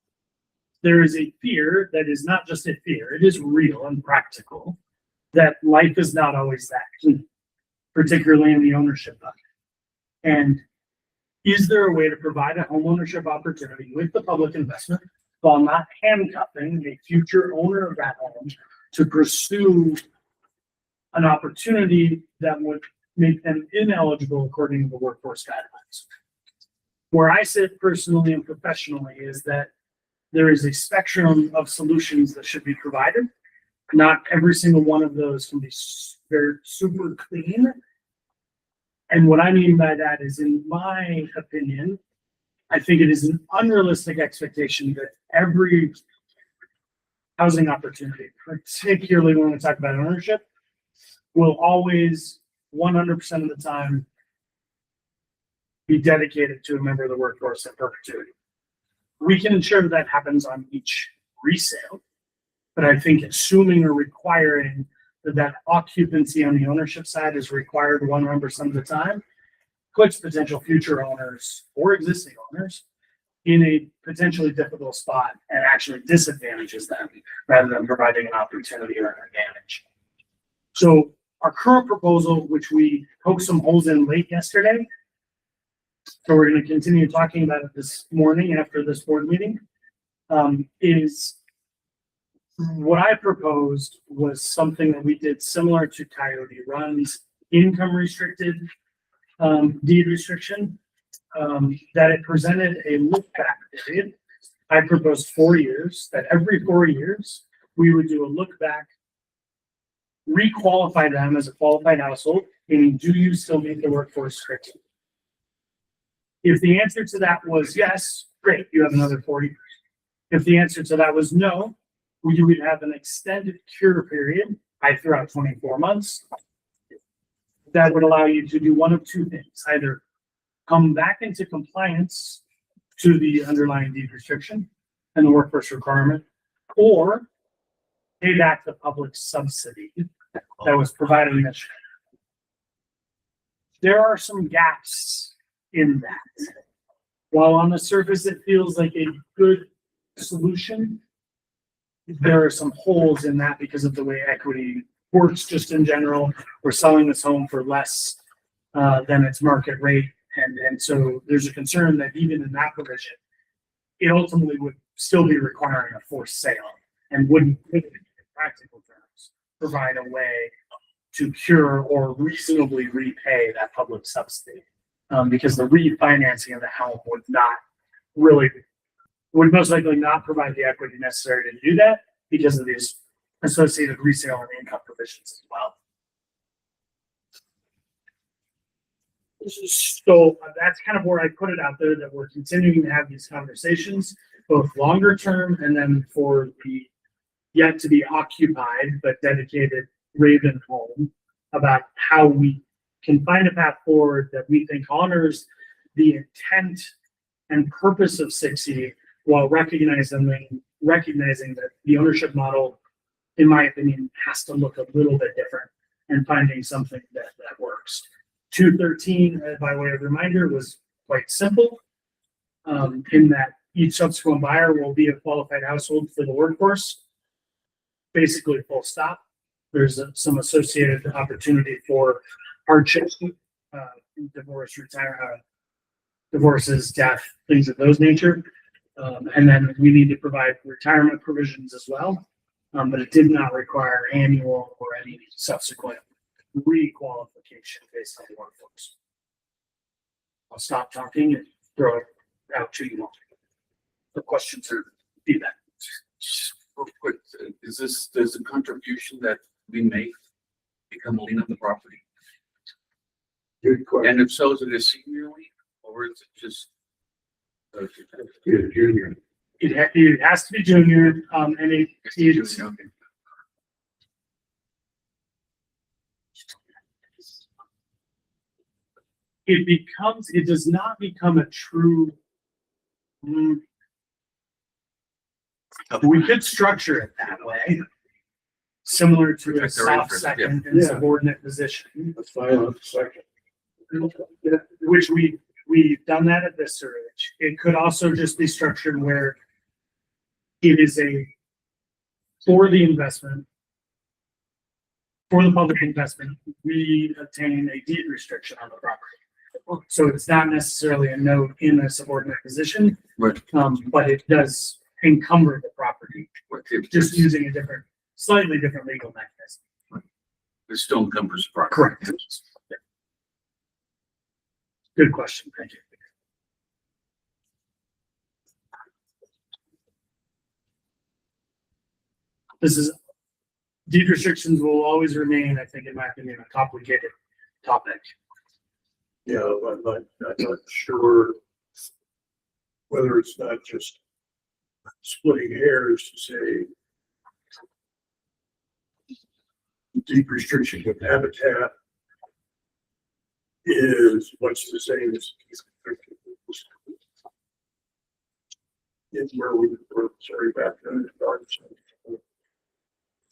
There is a fear that is not just a fear, it is real and practical, that life is not always that key, particularly in the ownership bucket. And is there a way to provide a homeownership opportunity with the public investment while not handcuffing a future owner of that home to pursue an opportunity that would make them ineligible according to the workforce guidelines? Where I sit personally and professionally is that there is a spectrum of solutions that should be provided. Not every single one of those can be very super clean. And what I mean by that is, in my opinion, I think it is an unrealistic expectation that every housing opportunity, particularly when we talk about ownership, will always 100% of the time be dedicated to a member of the workforce in perpetuity. We can ensure that happens on each resale, but I think assuming or requiring that occupancy on the ownership side is required 100% of the time puts potential future owners or existing owners in a potentially difficult spot and actually disadvantages them rather than providing an opportunity or an advantage. So our current proposal, which we poked some holes in late yesterday, so we're going to continue talking about it this morning after this board meeting, is what I proposed was something that we did similar to Coyote Run's income restricted deed restriction, that it presented a look back period I proposed 4 years, that every 4 years, we would do a look back, re-qualify them as a qualified household, meaning do you still meet the workforce criteria? If the answer to that was yes, great, you have another 4 years. If the answer to that was no, you would have an extended cure period, I threw out 24 months. That would allow you to do one of two things, either come back into compliance to the underlying deed restriction and the workforce requirement, or pay back the public subsidy that was provided initially. There are some gaps in that. While on the surface it feels like a good solution, there are some holes in that because of the way equity works just in general. We're selling this home for less than its market rate. And so there's a concern that even in that provision, it ultimately would still be requiring a forced sale and wouldn't, in practical terms, provide a way to cure or reasonably repay that public subsidy. Because the refinancing of the home would most likely not provide the equity necessary to do that because of these associated resale and income provisions as well. So that's kind of where I put it out there, that we're continuing to have these conversations, both longer term and then for the yet to be occupied but dedicated Raven home, about how we can find a path forward that we think honors the intent and purpose of 6E while recognizing that the ownership model, in my opinion, has to look a little bit different, and finding something that works. 213, by way of reminder, was quite simple, in that each subsequent buyer will be a qualified household for the workforce. Basically, full stop. There's some associated opportunity for hardship, divorces, death, things of those nature. And then we need to provide retirement provisions as well. But it did not require annual or any subsequent re-qualification based on the workforce. I'll stop talking and throw it out to you all for questions or feedback. Just real quick, does the contribution that we make become a lien on the property? Good question. And if so, is it a senior lien or is it just? Junior. It has to be junior, and it's, Okay. it does not become a true. We could structure it that way, similar to a Protect their soft interest, second and yeah. subordinate position, Let's find out a second. which we've done that at this surge. It could also just be structured where it is for the investment, for the public investment, we obtain a deed restriction on the property. So it's not necessarily a note in a subordinate position, Right. But it does encumber the property, just Just using a slightly different legal mechanism. it still encumbers the property. Correct. Yeah. Good question. Thank you. Deed restrictions will always remain, I think, in my opinion, a complicated topic. Yeah, I'm not sure whether it's not just splitting hairs to say deed restriction of habitat is much the same as it's where we were, sorry, back then.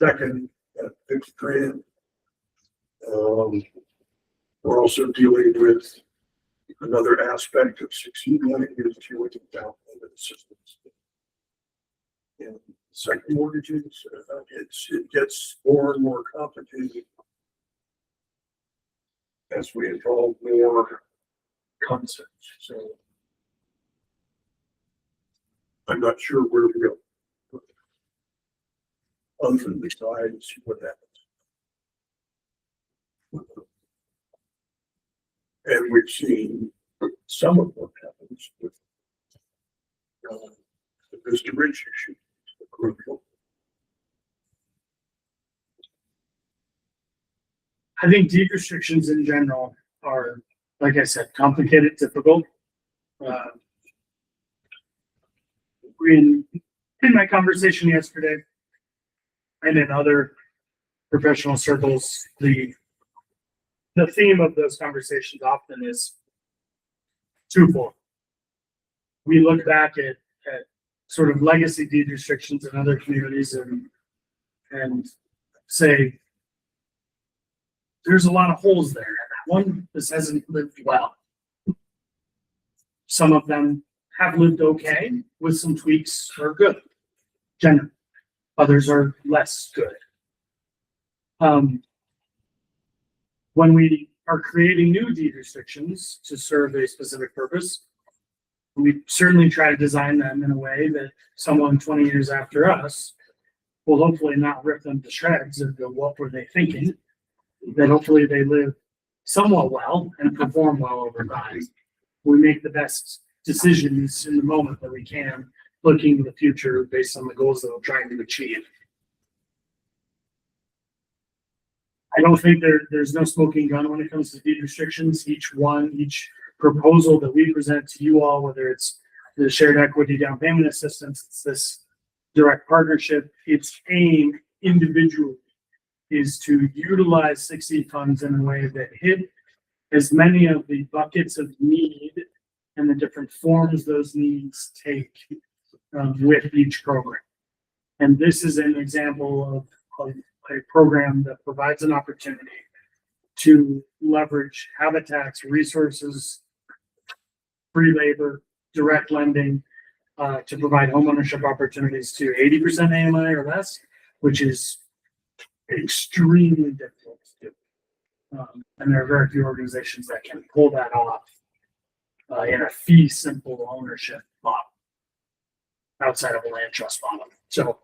Second, at $50,000. We're also dealing with another aspect of 16 money is dealing with down payment assistance. And second mortgages, it gets more and more complicated as we involve more concepts. So I'm not sure where to go. Other than decide and see what happens. And we've seen some of what happens with the Mr. Rich issue. Approval. I think deed restrictions in general are, like I said, complicated, difficult. In my conversation yesterday and in other professional circles, the theme of those conversations often is twofold. We look back at sort of legacy deed restrictions in other communities and say, there's a lot of holes there. One, this hasn't lived well. Some of them have lived okay with some tweaks are good. Generally, others are less good. When we are creating new deed restrictions to serve a specific purpose, we certainly try to design them in a way that someone 20 years after us will hopefully not rip them to shreds and go, what were they thinking? That hopefully they live somewhat well and perform well over time. We make the best decisions in the moment that we can, looking to the future based on the goals that we're trying to achieve. I don't think there's no smoking gun when it comes to deed restrictions. Each proposal that we present to you all, whether it's the shared equity down payment assistance, it's this direct partnership, its aim individually is to utilize 60 funds in a way that hit as many of the buckets of need and the different forms those needs take with each program. And this is an example of a program that provides an opportunity to leverage Habitat's resources, free labor, direct lending, to provide homeownership opportunities to 80% AMI or less, which is extremely difficult to do. And there are very few organizations that can pull that off in a fee simple ownership model outside of a land trust model. So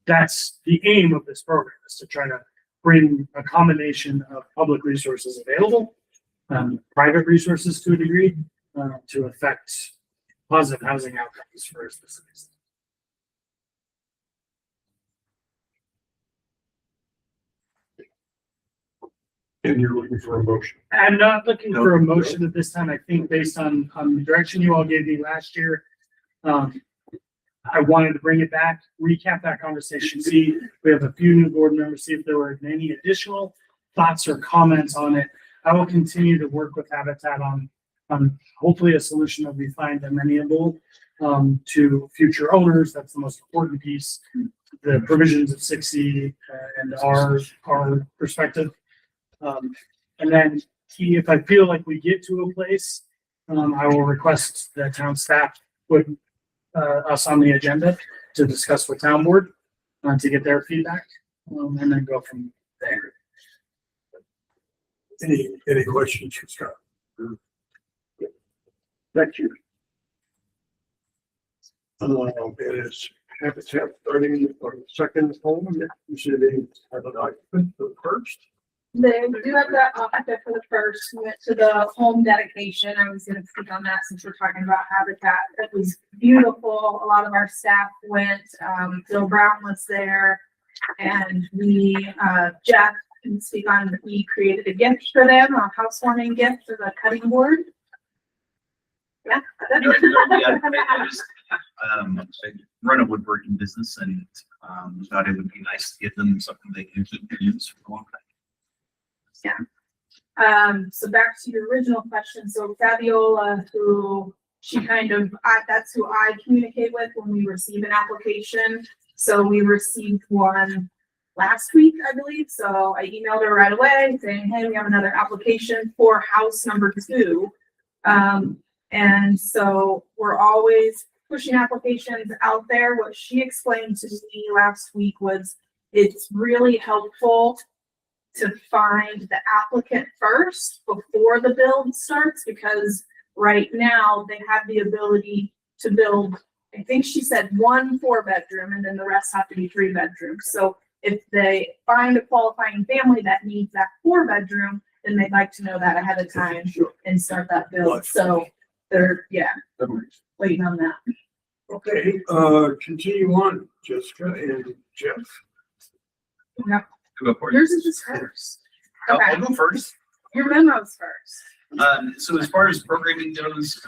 that's the aim of this program, is to try to bring a combination of public resources available, private resources to a degree, to affect positive housing outcomes for specifics. And you're looking for a motion. I'm not looking for a motion at this time. I think based on the direction you all gave me last year, I wanted to bring it back, recap that conversation, see, we have a few new board members, see if there were any additional thoughts or comments on it. I will continue to work with Habitat on hopefully a solution that we find amenable to future owners. That's the most important piece. The provisions of 60 and our perspective. And then if I feel like we get to a place, I will request that town staff put us on the agenda to discuss with town board to get their feedback, and then go from there. Any questions for Scott? Thank you. It is Habitat starting on the second home. You said they have an occupant for the first. They do have that option for the first. We went to the home dedication. I was gonna speak on that since we're talking about Habitat. It was beautiful. A lot of our staff went. Bill Brown was there, and Jeff can speak on that. We created a gift for them, a housewarming gift for the cutting board. Yeah. I run a woodworking business, and thought it would be nice to give them something they can use for a long time. Yeah. So back to your original question. So Fabiola, that's who I communicate with when we receive an application. So we received one last week, I believe. So I emailed her right away saying, hey, we have another application for house number 2. And so we're always pushing applications out there. What she explained to me last week was it's really helpful to find the applicant first before the build starts, because right now they have the ability to build, I think she said 1 4-bedroom, and then the rest have to be 3 bedrooms. So if they find a qualifying family that needs that 4-bedroom, then they'd like to know that ahead of time and start that build. So they're, waiting on that. Okay, continue on, Jessica and Jeff. Go for it. Yours is just first. Okay, I'll go first. your memo's first. So as far as programming goes,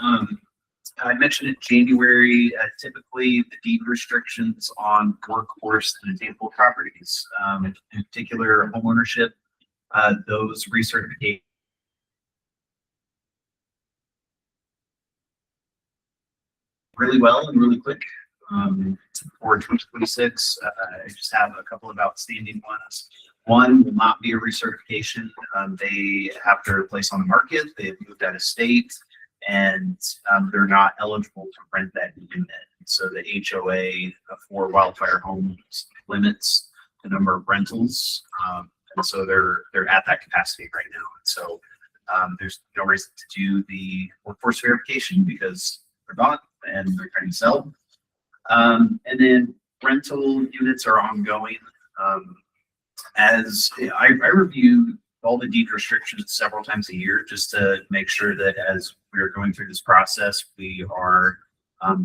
I mentioned in January, typically the deed restrictions on workforce and attainable properties, in particular homeownership, those recertifications really well and really quick. For 2026, I just have a couple of outstanding ones. One will not be a recertification. They have their place on the market. They have moved out of state and they're not eligible to rent that unit. So the HOA for wildfire homes limits the number of rentals. And so they're at that capacity right now. And so there's no reason to do the workforce verification because they're gone and they're trying to sell. And then rental units are ongoing. As I review all the deed restrictions several times a year just to make sure that as we're going through this process, we are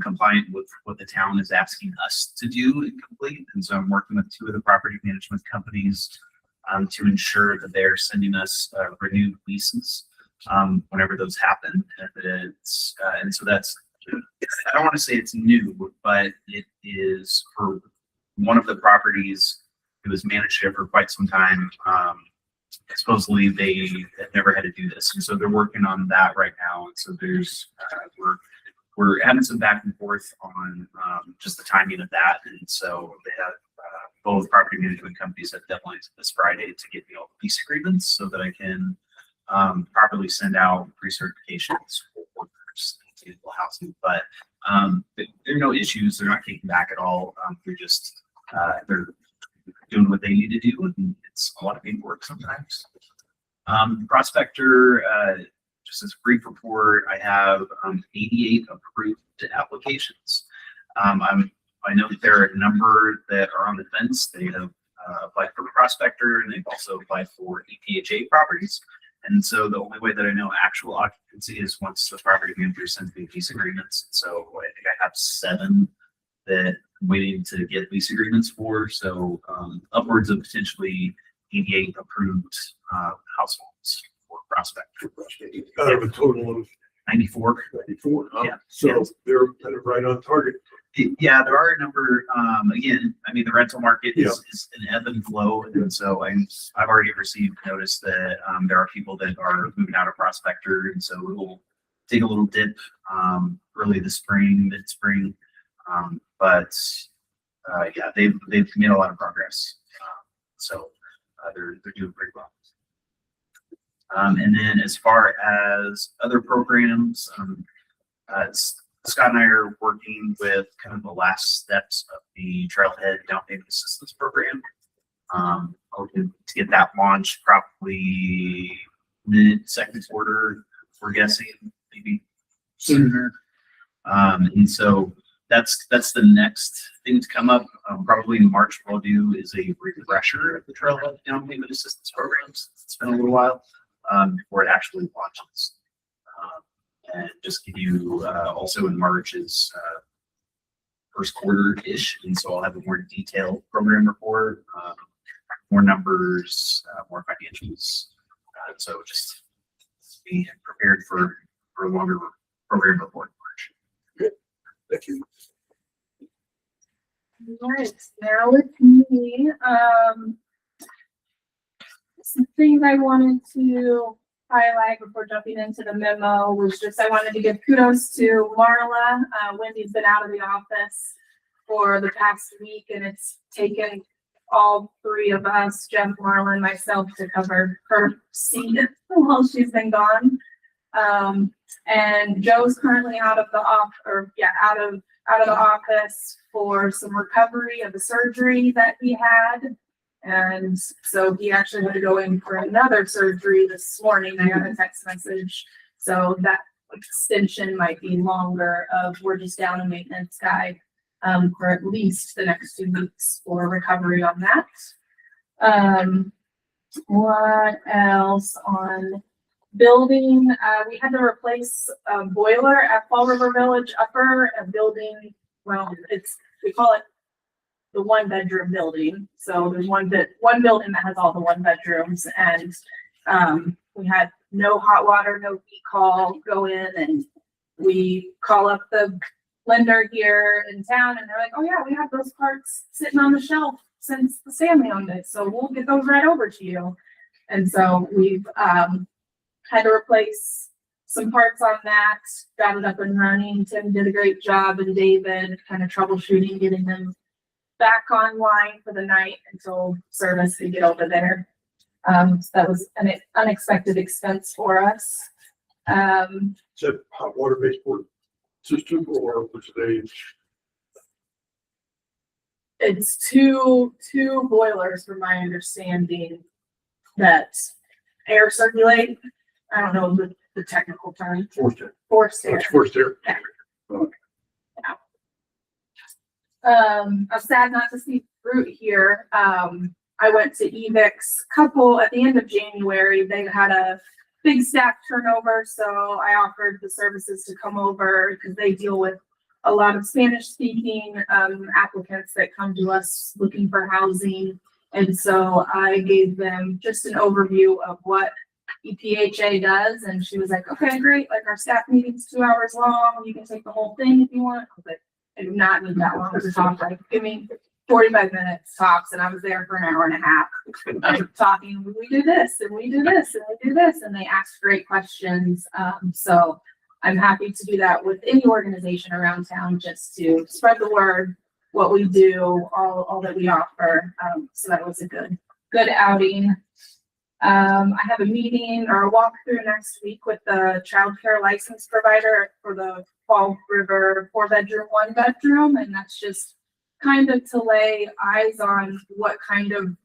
compliant with what the town is asking us to do and complete. And so I'm working with 2 of the property management companies to ensure that they're sending us renewed leases whenever those happen. And so that's, I don't want to say it's new, but it is for one of the properties. It was managed there for quite some time. Supposedly they had never had to do this. And so they're working on that right now. And so there's, we're having some back and forth on just the timing of that. And so they have both property management companies have deadlines this Friday to get me all the lease agreements so that I can properly send out pre-certifications for workers in sustainable housing. But there are no issues. They're not kicking back at all. They're just, they're doing what they need to do, and it's a lot of paperwork sometimes. Prospector, just as a brief report, I have 88 approved applications. I know that there are a number that are on the fence. They have applied for Prospector, and they've also applied for EPHA properties. And so the only way that I know actual occupancy is once the property manager sends me lease agreements. So I think I have 7 that I'm waiting to get lease agreements for. So upwards of potentially 88 approved households for Prospector. Out of a total of 94. 94. Yeah. So Yes. they're kind of right on target. Yeah, there are a number, again, I mean, the rental market Yeah. is an ebb and flow. And so I've already received notice that there are people that are moving out of Prospector. And so it will take a little dip early this spring, mid-spring. But yeah, they've made a lot of progress. So they're doing pretty well. And then as far as other programs, Scott and I are working with kind of the last steps of the Trailhead Down Payment Assistance Program. Hoping to get that launched probably mid-second quarter, we're guessing, maybe sooner. And so that's the next thing to come up. Probably in March, what I'll do is a refresher of the Trailhead Down Payment Assistance Programs. It's been a little while before it actually launches. And just give you also in March is first quarter-ish. And so I'll have a more detailed program report, more numbers, more financials. So just be prepared for a longer program report in March. Thank you. All right, now with me, some things I wanted to highlight before jumping into the memo was just, I wanted to give kudos to Marla. Wendy's been out of the office for the past week, and it's taken all 3 of us, Jeff, Marla, and myself, to cover her seat while she's been gone. And Joe's currently out of the office for some recovery of the surgery that he had. And so he actually had to go in for another surgery this morning. I got a text message. So that extension might be longer of, we're just down a maintenance guy for at least the next 2 weeks for recovery on that. What else on building? We had to replace a boiler at Fall River Village Upper, a building well, we call it the one bedroom building. So there's one building that has all the one bedrooms, and we had no hot water, no heat call go in, and we call up the lender here in town, and they're like, oh yeah, we have those parts sitting on the shelf since the Stanley owned it, so we'll get those right over to you. And so we've had to replace some parts on that, got it up and running. Tim did a great job, and David kind of troubleshooting, getting them back online for the night until service could get over there. So that was an unexpected expense for us. Is that hot water baseboard system or was they? It's two boilers, from my understanding, that air circulate. I don't know the technical term. Forced air. Forced air. That's forced air. I'm sad not to see fruit here. I went to Evic's couple at the end of January. They had a big staff turnover, so I offered the services to come over because they deal with a lot of Spanish speaking applicants that come to us looking for housing. And so I gave them just an overview of what EPHA does. And she was like, okay, great. Like, our staff meeting's 2 hours long. You can take the whole thing if you want. I was like, I do not need that long to talk. Like, give me 45 minutes tops. And I was there for an hour and a half talking. We do this and we do this and we do this. And they asked great questions. So I'm happy to do that with any organization around town, just to spread the word, what we do, all that we offer. So that was a good outing. I have a meeting or a walkthrough next week with the childcare license provider for the Fall River 4-bedroom, 1-bedroom. And that's just kind of to lay eyes on what kind of,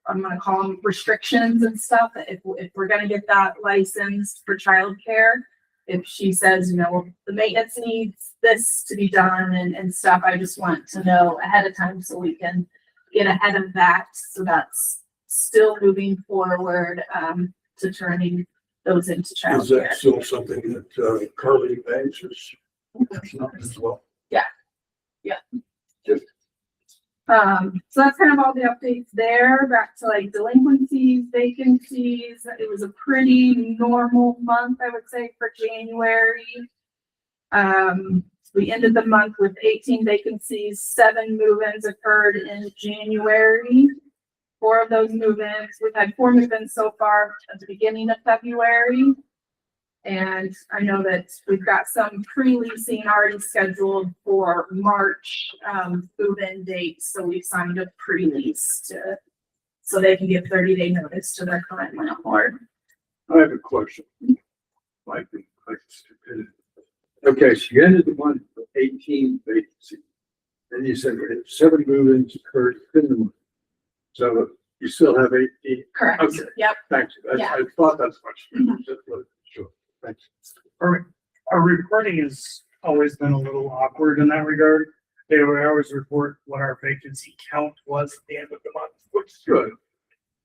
I'm going to call them restrictions and stuff. If we're going to get that licensed for childcare, if she says, you know, the maintenance needs this to be done and stuff, I just want to know ahead of time so we can get ahead of that. So that's still moving forward to turning those into Is that childcare. still something that Carly Banks is? As well. So that's kind of all the updates there. Back to like delinquencies, vacancies. It was a pretty normal month, I would say, for January. We ended the month with 18 vacancies. 7 move-ins occurred in January. 4 of those move-ins, we've had 4 move-ins so far at the beginning of February. And I know that we've got some pre-leasing already scheduled for March move-in dates. So we've signed a pre-lease so they can give 30-day notice to their current landlord. I have a question. Might be like stupidity. Okay, so you ended the month with 18 vacancies. Then you said 7 move-ins occurred in the month. So you still have 18. Correct. Okay. Yep. Thanks. Yeah. I thought that's much. Mhm. Sure. Thanks. Our reporting has always been a little awkward in that regard. They would always report what our vacancy count was at the end of the month, which is good.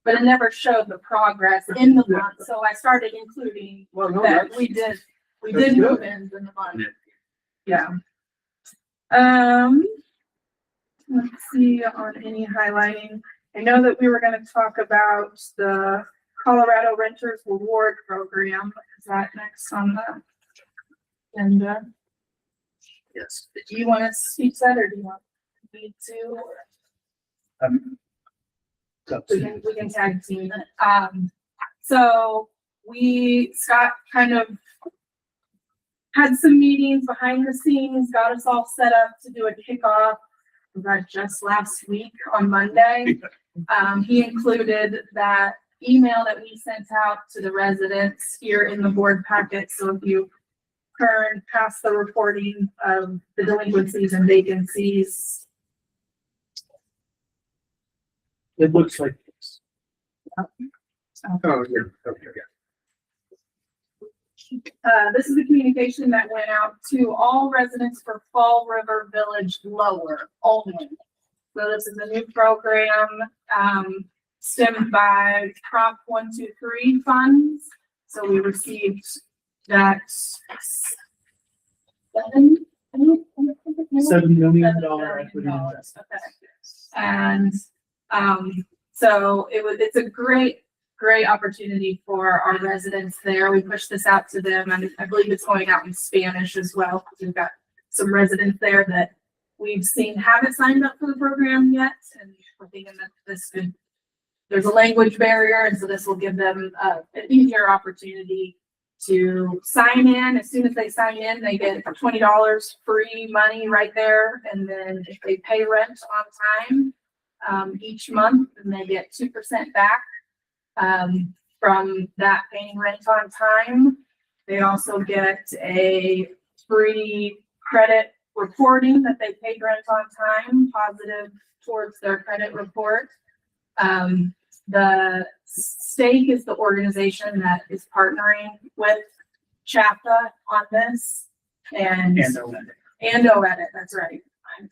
But it never showed the progress in the month. So I started including Well, no, that that's, we did that's good. move-ins in the month. Yeah. Let's see on any highlighting. I know that we were going to talk about the Colorado Renters Reward Program. Is that next on the agenda? Yes. Do you want to speak to that, or do you want me to? We can tag team it. So Scott kind of had some meetings behind the scenes, got us all set up to do a kickoff. Was that just last week on Monday? He included that email that we sent out to the residents here in the board packet. So if you turn past the reporting of the delinquencies and vacancies, It looks like this. Oh, yeah. Okay. this is the communication that went out to all residents for Fall River Village Lower only. So this is a new program, stemmed by Prop 123 funds. So we received that 7 $7 million equity $7 million, investment. okay. And, so it's a great opportunity for our residents there. We pushed this out to them, and I believe it's going out in Spanish as well. We've got some residents there that we've seen haven't signed up for the program yet, and we're thinking that there's a language barrier, and so this will give them an easier opportunity to sign in. As soon as they sign in, they get $20 free money right there, and then if they pay rent on time each month, then they get 2% back from that paying rent on time. They also get a free credit reporting that they paid rent on time, positive towards their credit report. The stake is the organization that is partnering with CHAPA on this, and OEDIT, that's right.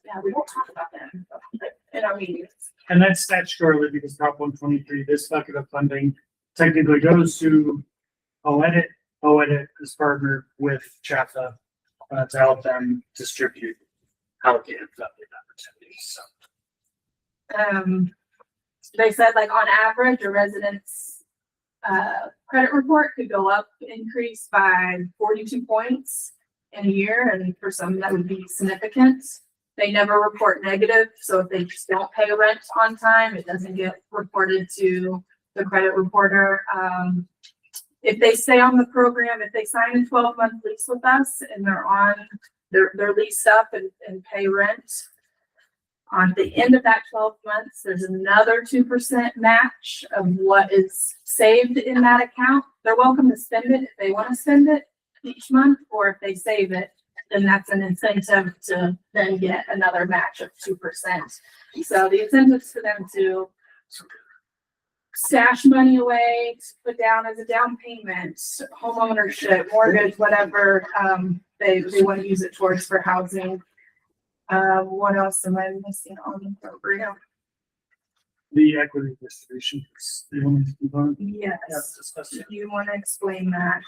Yeah, we won't talk about that in our meetings. And that's statutorily because Prop 123, this bucket of funding technically goes to OEDIT. OEDIT is partnered with CHAPA to help them distribute allocated funding opportunities. So. They said like on average, a resident's credit report could go up, increase by 42 points in a year, and for some that would be significant. They never report negative, so if they just don't pay rent on time, it doesn't get reported to the credit reporter. If they stay on the program, if they sign a 12-month lease with us and they're leased up and pay rent, on the end of that 12 months, there's another 2% match of what is saved in that account. They're welcome to spend it if they want to spend it each month, or if they save it, then that's an incentive to then get another match of 2%. So the incentive is for them to stash money away, to put down as a down payment, home ownership, mortgage, whatever they want to use it towards for housing. What else am I missing on the program? the equity distribution is the only component. Yes. Discussed. Do you want to explain that?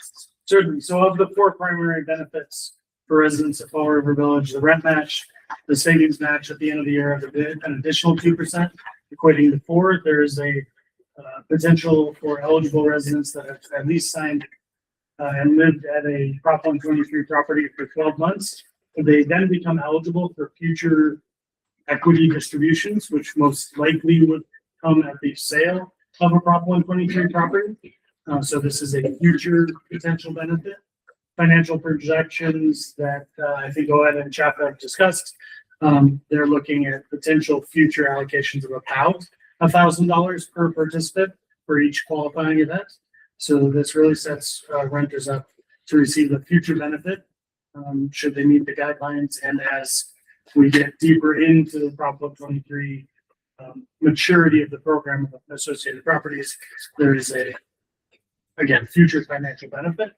Certainly. So of the four primary benefits for residents of Fall River Village, the rent match, the savings match at the end of the year of an additional 2%, equating to 4. There is a potential for eligible residents that have at least signed and lived at a Prop 123 property for 12 months. They then become eligible for future equity distributions, which most likely would come at the sale of a Prop 123 property. So this is a future potential benefit. Financial projections that I think OED and CHAPA have discussed. They're looking at potential future allocations of about $1,000 per participant for each qualifying event. So this really sets renters up to receive the future benefit should they meet the guidelines. And as we get deeper into the Prop 123 maturity of the program of associated properties, there is again, future financial benefit.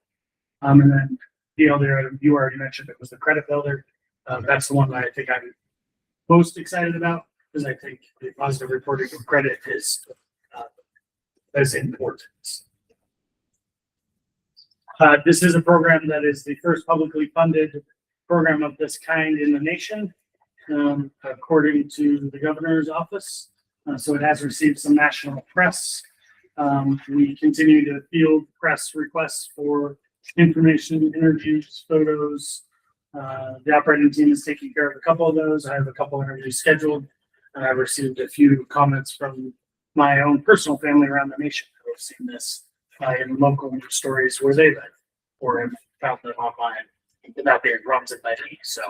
And then the other, you already mentioned, it was the credit builder. That's the one that I think I'm most excited about, because I think the positive reporting of credit is important. This is a program that is the first publicly funded program of this kind in the nation, according to the governor's office. So it has received some national press. We continue to field press requests for information, interviews, photos. The operating team is taking care of a couple of those. I have a couple interviews scheduled, and I've received a few comments from my own personal family around the nation who have seen this in local news stories where they live or have found them online without being prompted by me. So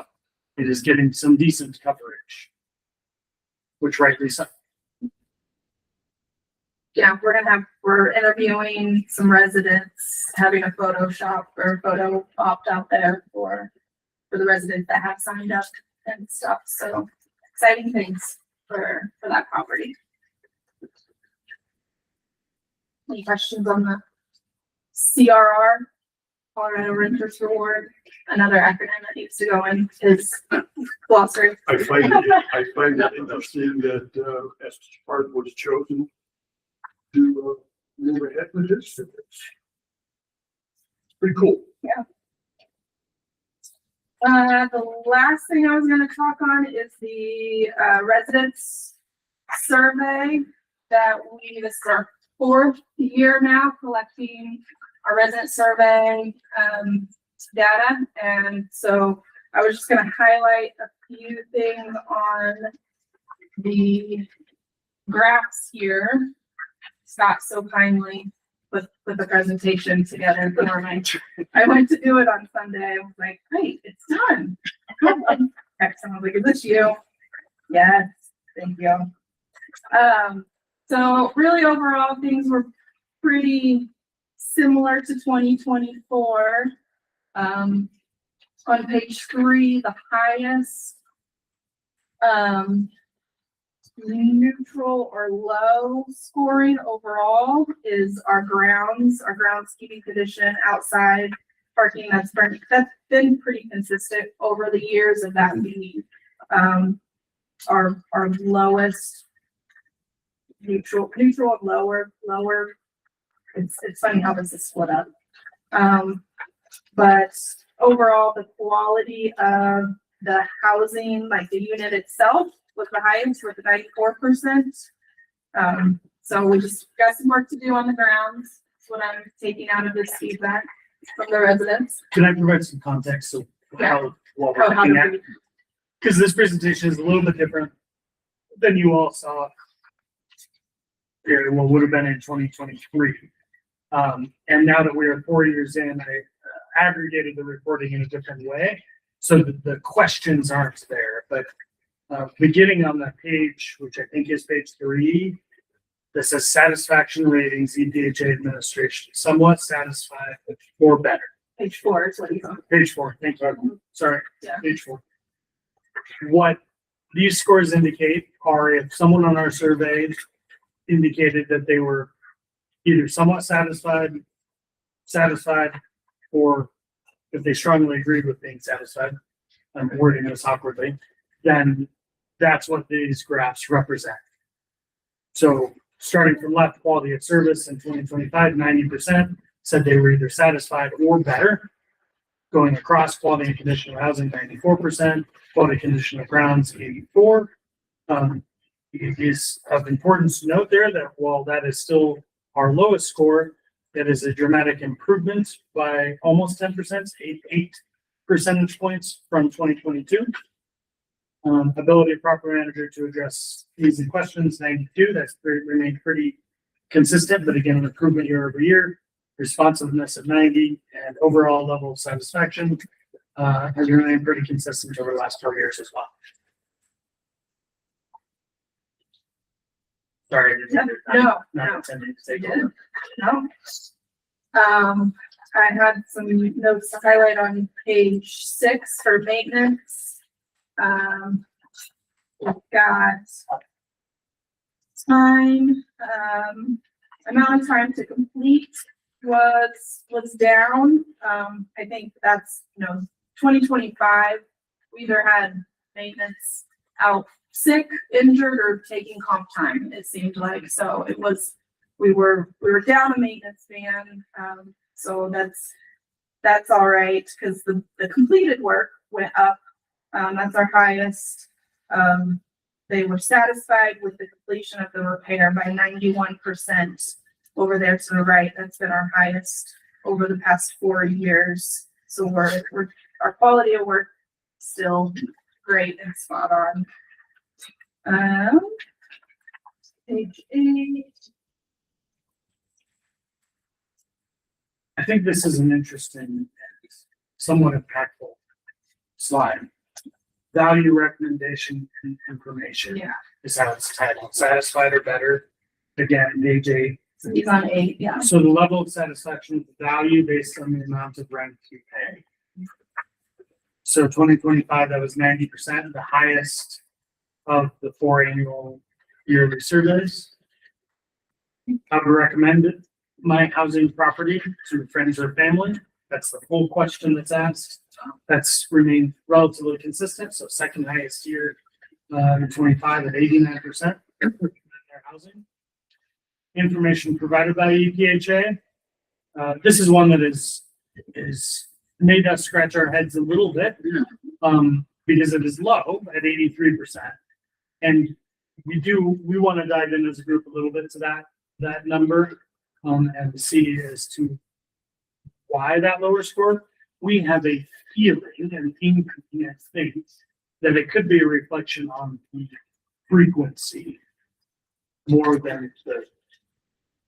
it is getting some decent coverage, which rightly so. Yeah, we're interviewing some residents, having a Photoshop or photo popped out there for the residents that have signed up and stuff. So exciting things for that property. Any questions on the CRR, Colorado Renters Reward? Another acronym that needs to go in his glossary. I find it interesting that Estes Park was chosen to move ahead with this. It's pretty cool. Yeah. The last thing I was gonna talk on is the, residents survey that this is our fourth year now collecting our resident survey, data. And so I was just gonna highlight a few things on the graphs here. Scott so kindly put the presentation together for me. I went to do it on Sunday. I was like, great, it's done. Excellent. Like, is this you? Yes, thank you. So really overall things were pretty similar to 2024. On page 3, the highest neutral or low scoring overall is our groundskeeping condition, outside parking. That's been pretty consistent over the years of that being our lowest. Neutral and lower. It's funny how this is split up. But overall the quality of the housing, like the unit itself, was the highest with 94%. So we just got some work to do on the grounds. That's what I'm taking out of this feedback from the residents. Can I provide some context of how, what we're How looking to at? read. Because this presentation is a little bit different than you all saw here, what would have been in 2023. And now that we are 4 years in, I aggregated the reporting in a different way, so that the questions aren't there. But beginning on that page, which I think is page 3, that says satisfaction ratings, EPHA administration, somewhat satisfied or better. Page 4 is what he's on. Page 4, thank you. Sorry, Yeah. page 4. What these scores indicate are if someone on our survey indicated that they were either somewhat satisfied, or if they strongly agreed with being satisfied, I'm wording this awkwardly, then that's what these graphs represent. So starting from left, quality of service in 2025, 90% said they were either satisfied or better. Going across, quality and condition of housing, 94%, quality condition of grounds, 84%. It is of importance to note there that while that is still our lowest score, that is a dramatic improvement by almost 10%, 8 percentage points from 2022. Ability of property manager to address needs and questions, 92. That's remained pretty consistent, but again, an improvement year over year. Responsiveness of 90, and overall level of satisfaction has remained pretty consistent over the last 4 years as well. Sorry, No. not intending to take You over. No. I had some notes to highlight on page 6 for maintenance. We've got time, amount of time to complete was down. I think that's, 2025, we either had maintenance out sick, injured, or taking comp time, it seemed like. So it was, we were down a maintenance van. So that's all right, because the completed work went up. That's our highest. They were satisfied with the completion of the repair by 91%. Over there to the right, that's been our highest over the past 4 years. So our quality of work still great and spot on. Page 8. I think this is an interesting and somewhat impactful slide. Value recommendation and information. Yeah. Is how it's titled. Satisfied or better. Again, page 8. He's on 8, yeah. So the level of satisfaction is the value based on the amount of rent you pay. So 2025, that was 90%, the highest of the 4 annual yearly surveys. I would recommend my housing property to friends or family. That's the full question that's asked. That's remained relatively consistent. So second highest year in 25 at 89% in their housing. Information provided by EPHA. This is one that is made us scratch our heads a little bit, because it is low at 83%. And we want to dive in as a group a little bit to that number, and see as to why that lower score. We have a feeling and inkling, I think, that it could be a reflection on the frequency more than the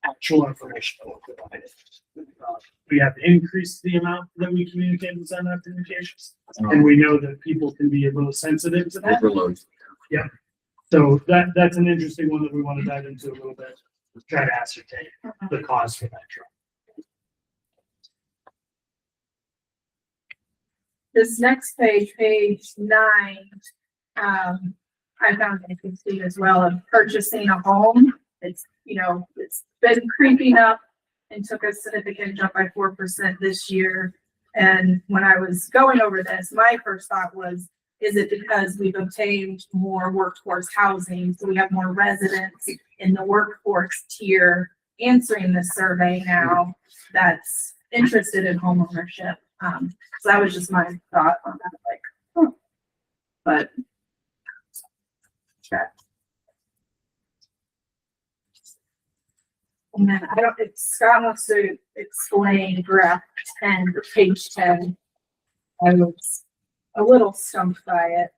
actual information that we're provided. We have increased the amount that we communicate with Zen communications, and we know that people can be a little sensitive to that. Overload. So that's an interesting one that we want to dive into a little bit, try to ascertain the cause for that drop. This next page, page 9, I found interesting as well of purchasing a home. It's, it's been creeping up and took a significant jump by 4% this year. And when I was going over this, my first thought was, is it because we've obtained more workforce housing? So we have more residents in the workforce tier answering this survey now that's interested in home ownership. So that was just my thought on that, like, huh. But check. And then if Scott wants to explain graph 10, or page 10, I was a little stumped by it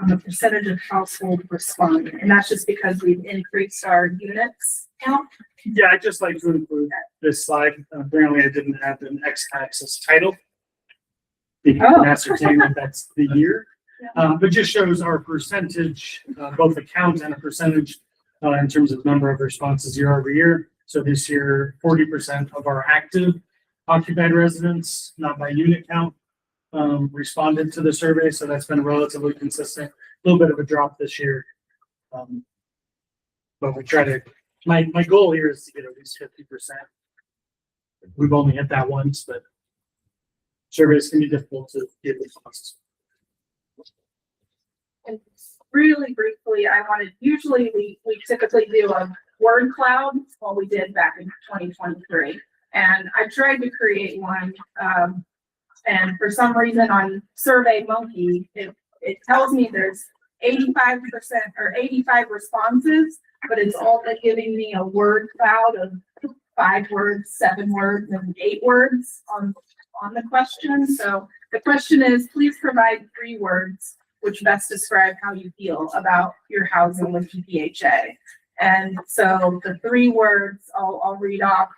on the percentage of household responding. And that's just because we've increased our units count. Yeah, I'd just like to include this slide. Apparently I didn't have an x-axis title. You can ascertain that that's the year, but just shows our percentage, both the count and a percentage in terms of number of responses year over year. So this year, 40% of our active occupied residents, not by unit count, responded to the survey. So that's been relatively consistent. A little bit of a drop this year, but we try to. My goal here is to get at least 50%. We've only hit that once, but surveys can be difficult to get responses. And really briefly, usually we typically do a word cloud, what we did back in 2023. And I tried to create one, and for some reason on Survey Monkey, it tells me there's 85% or 85 responses, but it's all giving me a word cloud of 5 words, 7 words, and 8 words on the question. So the question is, please provide 3 words which best describe how you feel about your housing with EPHA. And so the 3 words I'll read off,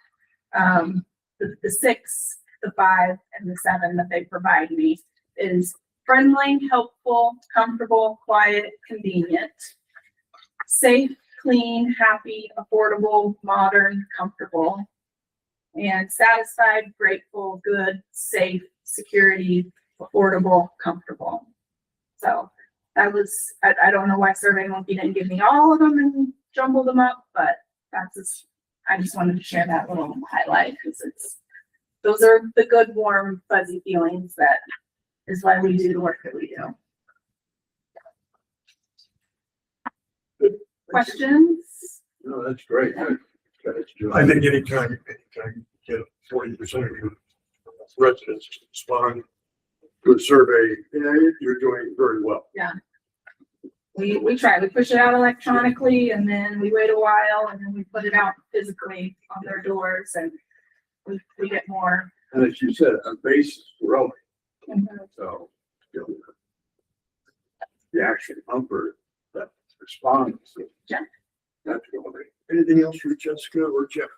the 6, the 5, and the 7 that they provide me is friendly, helpful, comfortable, quiet, convenient, safe, clean, happy, affordable, modern, comfortable, and satisfied, grateful, good, safe, security, affordable, comfortable. So that was, I don't know why Survey Monkey didn't give me all of them and jumble them up, but I just wanted to share that little highlight because those are the good, warm, fuzzy feelings that is why we do the work that we do. Questions? No, that's great. I think anytime you get 40% of your residents to respond to a survey, you're doing very well. Yeah. We try, we push it out electronically and then we wait a while and then we put it out physically on their doors and we get more. And as you said, our base is growing. So, the actual number that responds. Yeah. That's going. Anything else for Jessica or Jeff?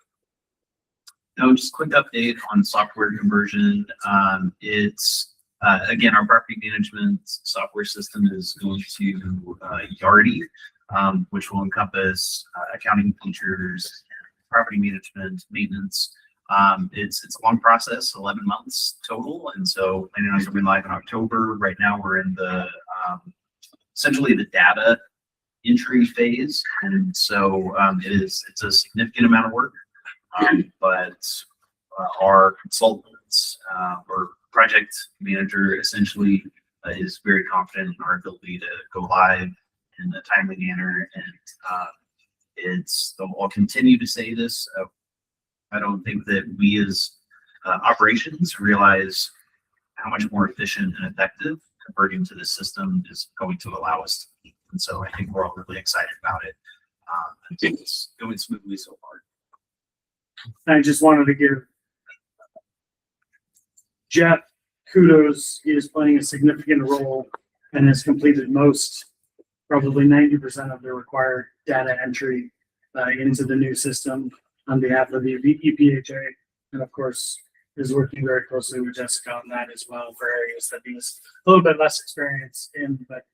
No, just quick update on software conversion. It's again, our property management software system is going to Yardi, which will encompass accounting features, property management, maintenance. It's a long process, 11 months total, and so planning on going live in October. Right now, we're in the essentially the data entry phase, and so it's a significant amount of work. But our consultants or project manager essentially is very confident in our ability to go live in a timely manner, and I'll continue to say this. I don't think that we as operations realize how much more efficient and effective converting to this system is going to allow us to be. And so I think we're all really excited about it. I think it's going smoothly so far. I just wanted to give Jeff kudos. He is playing a significant role and has completed most, probably 90% of the required data entry into the new system on behalf of the EPHA. And of course, is working very closely with Jessica on that as well for areas that he's a little bit less experienced in. But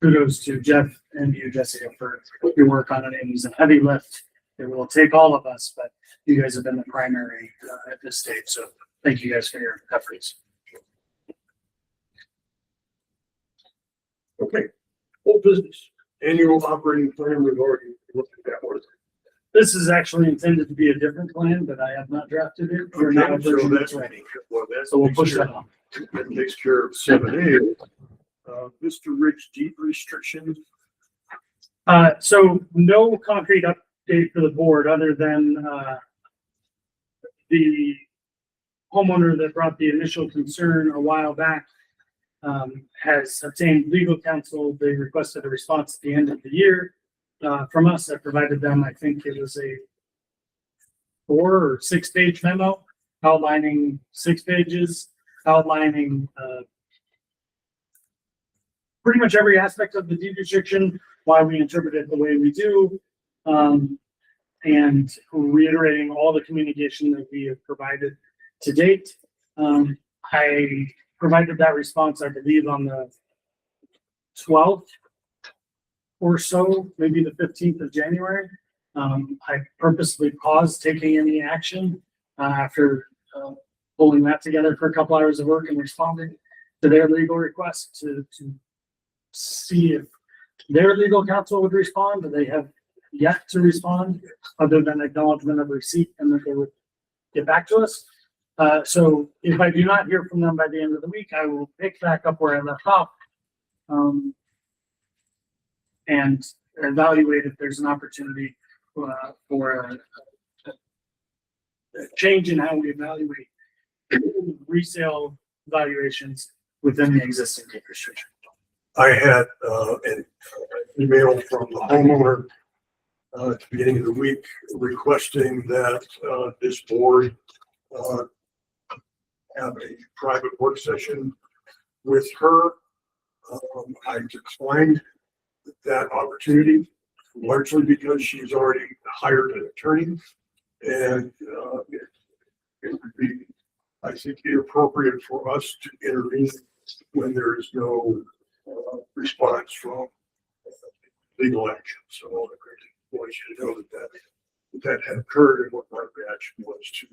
kudos to Jeff and you, Jessica, for your work on it. It was a heavy lift. It will take all of us, but you guys have been the primary at this stage. So thank you guys for your efforts. Okay, whole business, annual operating plan, we've already looked at that one. This is actually intended to be a different plan, but I have not drafted it. We're not Okay, so version that's that's ready. well, that's So we'll push that on. That takes care of 7A. Mr. Rick's deed restrictions. So no concrete update for the board other than the homeowner that brought the initial concern a while back has obtained legal counsel. They requested a response at the end of the year from us. I provided them, I think it was a 4 or 6 page memo outlining 6 pages, outlining pretty much every aspect of the deed restriction, why we interpret it the way we do, and reiterating all the communication that we have provided to date. I provided that response, I believe, on the 12th or so, maybe the 15th of January. I purposely paused taking any action after pulling that together for a couple hours of work and responding to their legal request to see if their legal counsel would respond. They have yet to respond other than acknowledgement of receipt and that they would get back to us. So if I do not hear from them by the end of the week, I will pick back up where I left off and evaluate if there's an opportunity for a change in how we evaluate resale valuations within the existing deed restriction. I had an email from the homeowner at the beginning of the week requesting that this board have a private work session with her. I declined that opportunity largely because she's already hired an attorney, and it would be, I think, inappropriate for us to intervene when there is no response from legal action. So I want you to know that had occurred and what my reaction was to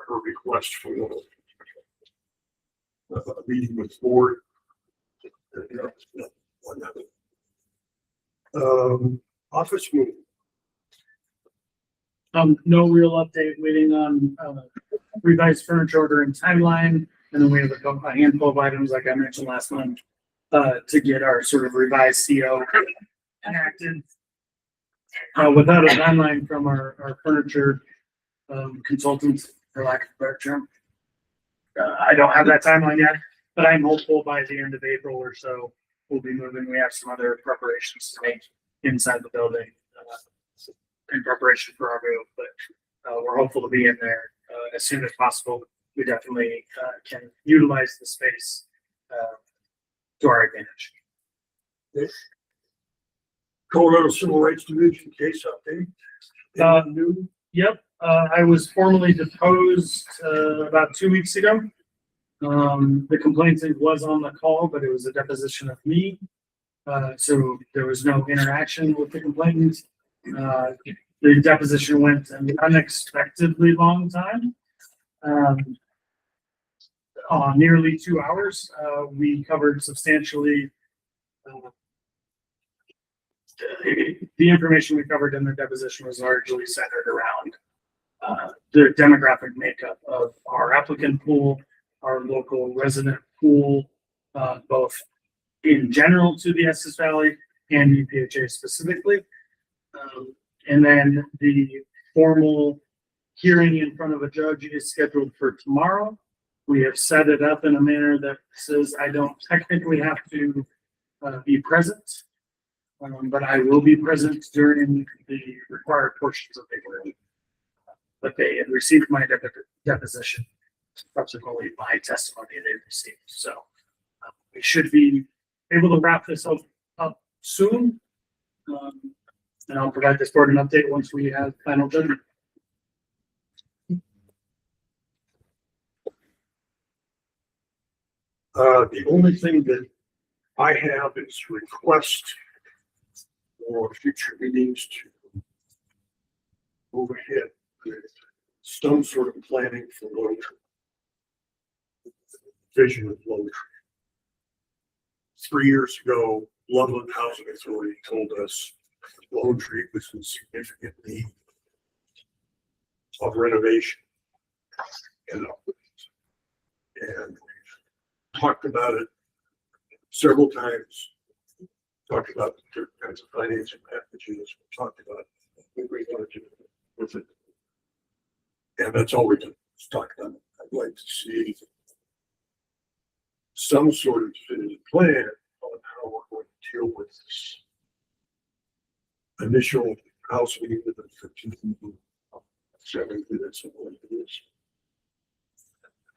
her request for a meeting with the board. Office move. No real update, waiting on revised furniture order and timeline. And then we have a handful of items, like I mentioned last month, to get our sort of revised CO enacted. Without a timeline from our furniture consultant, for lack of a better term. I don't have that timeline yet, but I'm hopeful by the end of April or so, we'll be moving. We have some other preparations to make inside the building in preparation for our move, but we're hopeful to be in there as soon as possible. We definitely can utilize the space to our advantage. Colorado Civil Rights Division case update. New. Yep, I was formally deposed about 2 weeks ago. The complainant was on the call, but it was a deposition of me. So there was no interaction with the complainant. The deposition went an unexpectedly long time. Nearly 2 hours. We covered substantially the information we covered in the deposition was largely centered around the demographic makeup of our applicant pool, our local resident pool, both in general to the Estes Valley and EPHA specifically. And then the formal hearing in front of a judge is scheduled for tomorrow. We have set it up in a manner that says I don't technically have to be present. But I will be present during the required portions of the hearing. But they had received my deposition, subsequently my testimony they received. So we should be able to wrap this up soon. And I'll provide this board an update once we have final judgment. The only thing that I have is request for future meetings to move ahead with some sort of planning for Lone Tree. Vision of Lone Tree. 3 years ago, Loveland Housing Authority told us Lone Tree was in significant need of renovation and upgrades. And we've talked about it several times. Talked about different kinds of financing packages. We talked about what we want to do with it. And that's all we can talk about. I'd like to see some sort of definitive plan on how we're going to deal with this initial house meeting with the 15 7 minutes of what it is.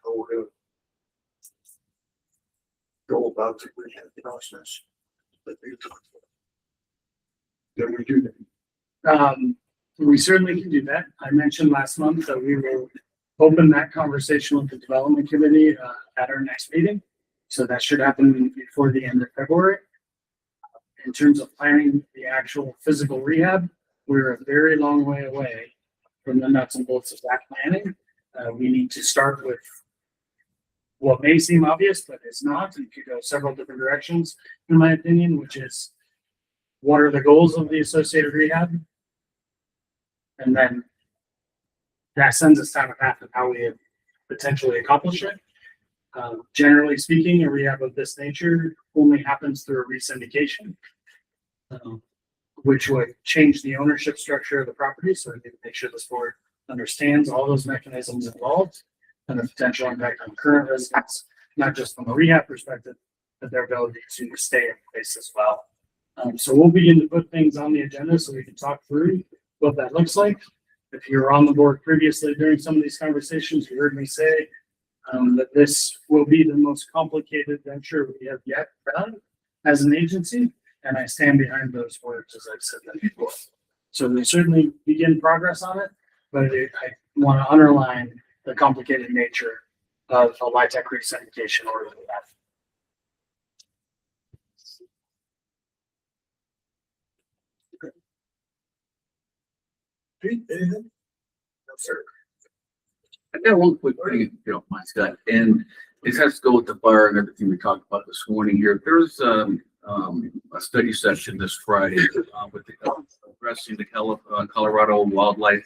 How we're going to go about the rehab process that we talked about. Then we do that. We certainly can do that. I mentioned last month that we will open that conversation with the development committee at our next meeting. So that should happen before the end of February. In terms of planning the actual physical rehab, we're a very long way away from the nuts and bolts of that planning. We need to start with what may seem obvious, but it's not, and could go several different directions, in my opinion, which is what are the goals of the associated rehab? And then that sends us down a path of how we potentially accomplish it. Generally speaking, a rehab of this nature only happens through a re-syndication, which would change the ownership structure of the property. So I need to make sure this board understands all those mechanisms involved and the potential impact on current residents, not just from a rehab perspective, but their ability to stay in place as well. So we'll begin to put things on the agenda so we can talk through what that looks like. If you were on the board previously during some of these conversations, you heard me say that this will be the most complicated venture we have yet done as an agency, and I stand behind those words as I've said that before. So we certainly begin progress on it, but I want to underline the complicated nature of a LIHTC re-syndication order that we have. Pete, anything? No, sir. I got one quick thing, if you don't mind, Scott, and it has to go with the fire and everything we talked about this morning here. There's a study session this Friday with addressing the Colorado Wildlife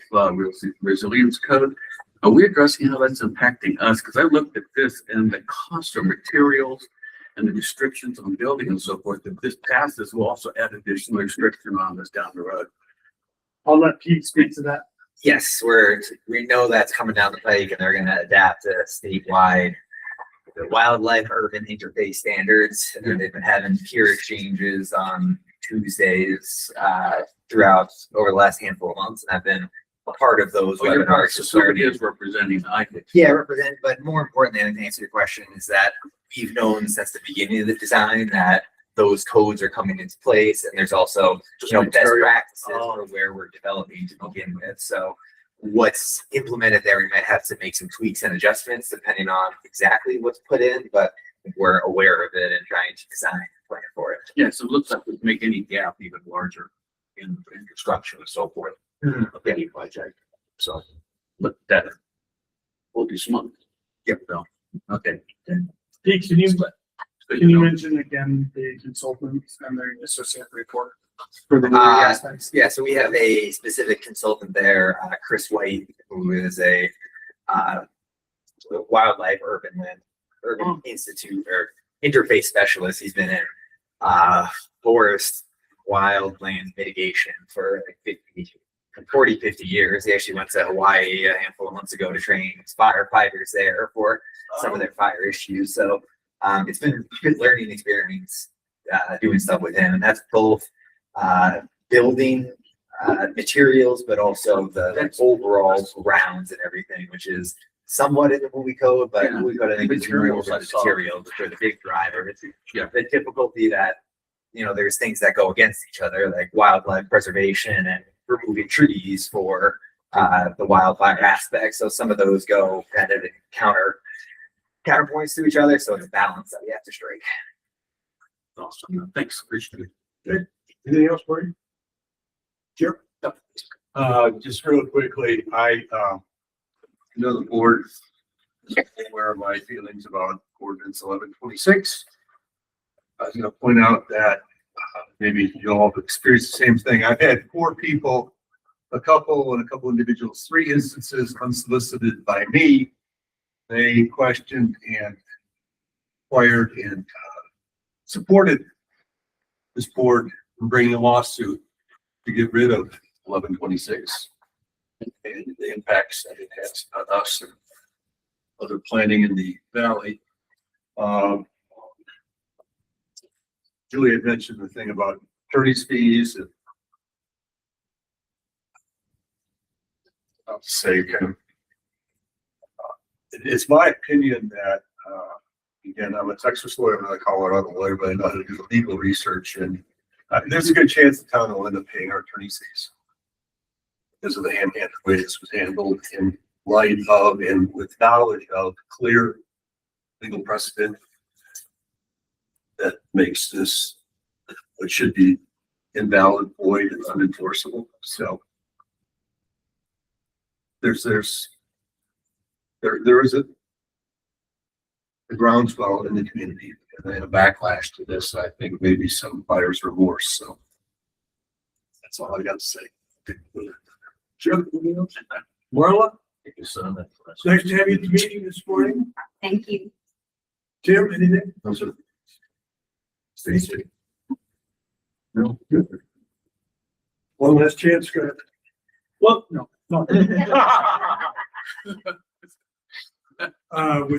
Resilience Code. Are we addressing how that's impacting us? Because I looked at this and the cost of materials and the restrictions on building and so forth. If this passes, we'll also add additional restriction on this down the road. I'll let Pete speak to that. Yes, we know that's coming down the pike and they're gonna adapt to statewide the wildlife urban interface standards. And they've been having peer exchanges on Tuesdays throughout over the last handful of months. And I've been a part of those webinars. So somebody is representing IHIC. Yeah, represent, but more importantly, and to answer your question, is that we've known since the beginning of the design that those codes are coming into place, and there's also best practices for where we're developing to begin with. So what's implemented there, we might have to make some tweaks and adjustments depending on exactly what's put in, but we're aware of it and trying to design a plan for it. Yeah, so it looks like we make any gap even larger in construction and so forth of any project. So, but that will be smooth. Yep. So, okay. Pete, can you mention again the consultants and their associate report for the aspects? Yeah, so we have a specific consultant there, Chris White, who is a wildlife urban institute or interface specialist. He's been in forest wildland mitigation for like 50 40, 50 years. He actually went to Hawaii a handful of months ago to train firefighters there for some of their fire issues. So it's been a good learning experience doing stuff with him. And that's both building materials, but also the overall grounds and everything, which is somewhat in the movie code, but movie code, I think, is more Materials, of I the saw. materials, which are the big driver. Yeah. The difficulty that, you know, there's things that go against each other, like wildlife preservation and removing trees for the wildfire aspect. So some of those go kind of in counterpoints to each other. So it's a balance that we have to strike. Awesome. Thanks, appreciate it. Anything else for you? Sure. Just real quickly, I know the board is aware of my feelings about ordinance 1126. I was gonna point out that maybe you all have experienced the same thing. I've had 4 people, a couple individuals, 3 instances unsolicited by me. They questioned and inquired and supported this board in bringing a lawsuit to get rid of 1126 and the impacts that it has on us and other planning in the valley. Julie had mentioned the thing about attorney's fees and I'll say, it's my opinion that, again, I'm a Texas lawyer, I'm not a Colorado lawyer, but I know how to do the legal research and there's a good chance the town will end up paying our attorney's fees because of the hand-handed way this was handled in light of and with knowledge of clear legal precedent that makes this what should be invalid, void, and unenforceable. So there is a groundswell in the community and then a backlash to this. I think maybe some buyer's remorse. So that's all I got to say. Sure. Marla, Thank you, nice to have you at the meeting this morning. Thank you. Tim, anything? No, sir. Stacy? No, good. One last chance, Scott. Well, no. With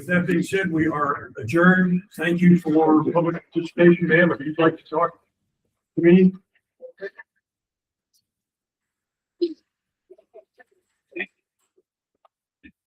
that being said, we are adjourned. Thank you for public participation, ma'am. If you'd like to talk to me,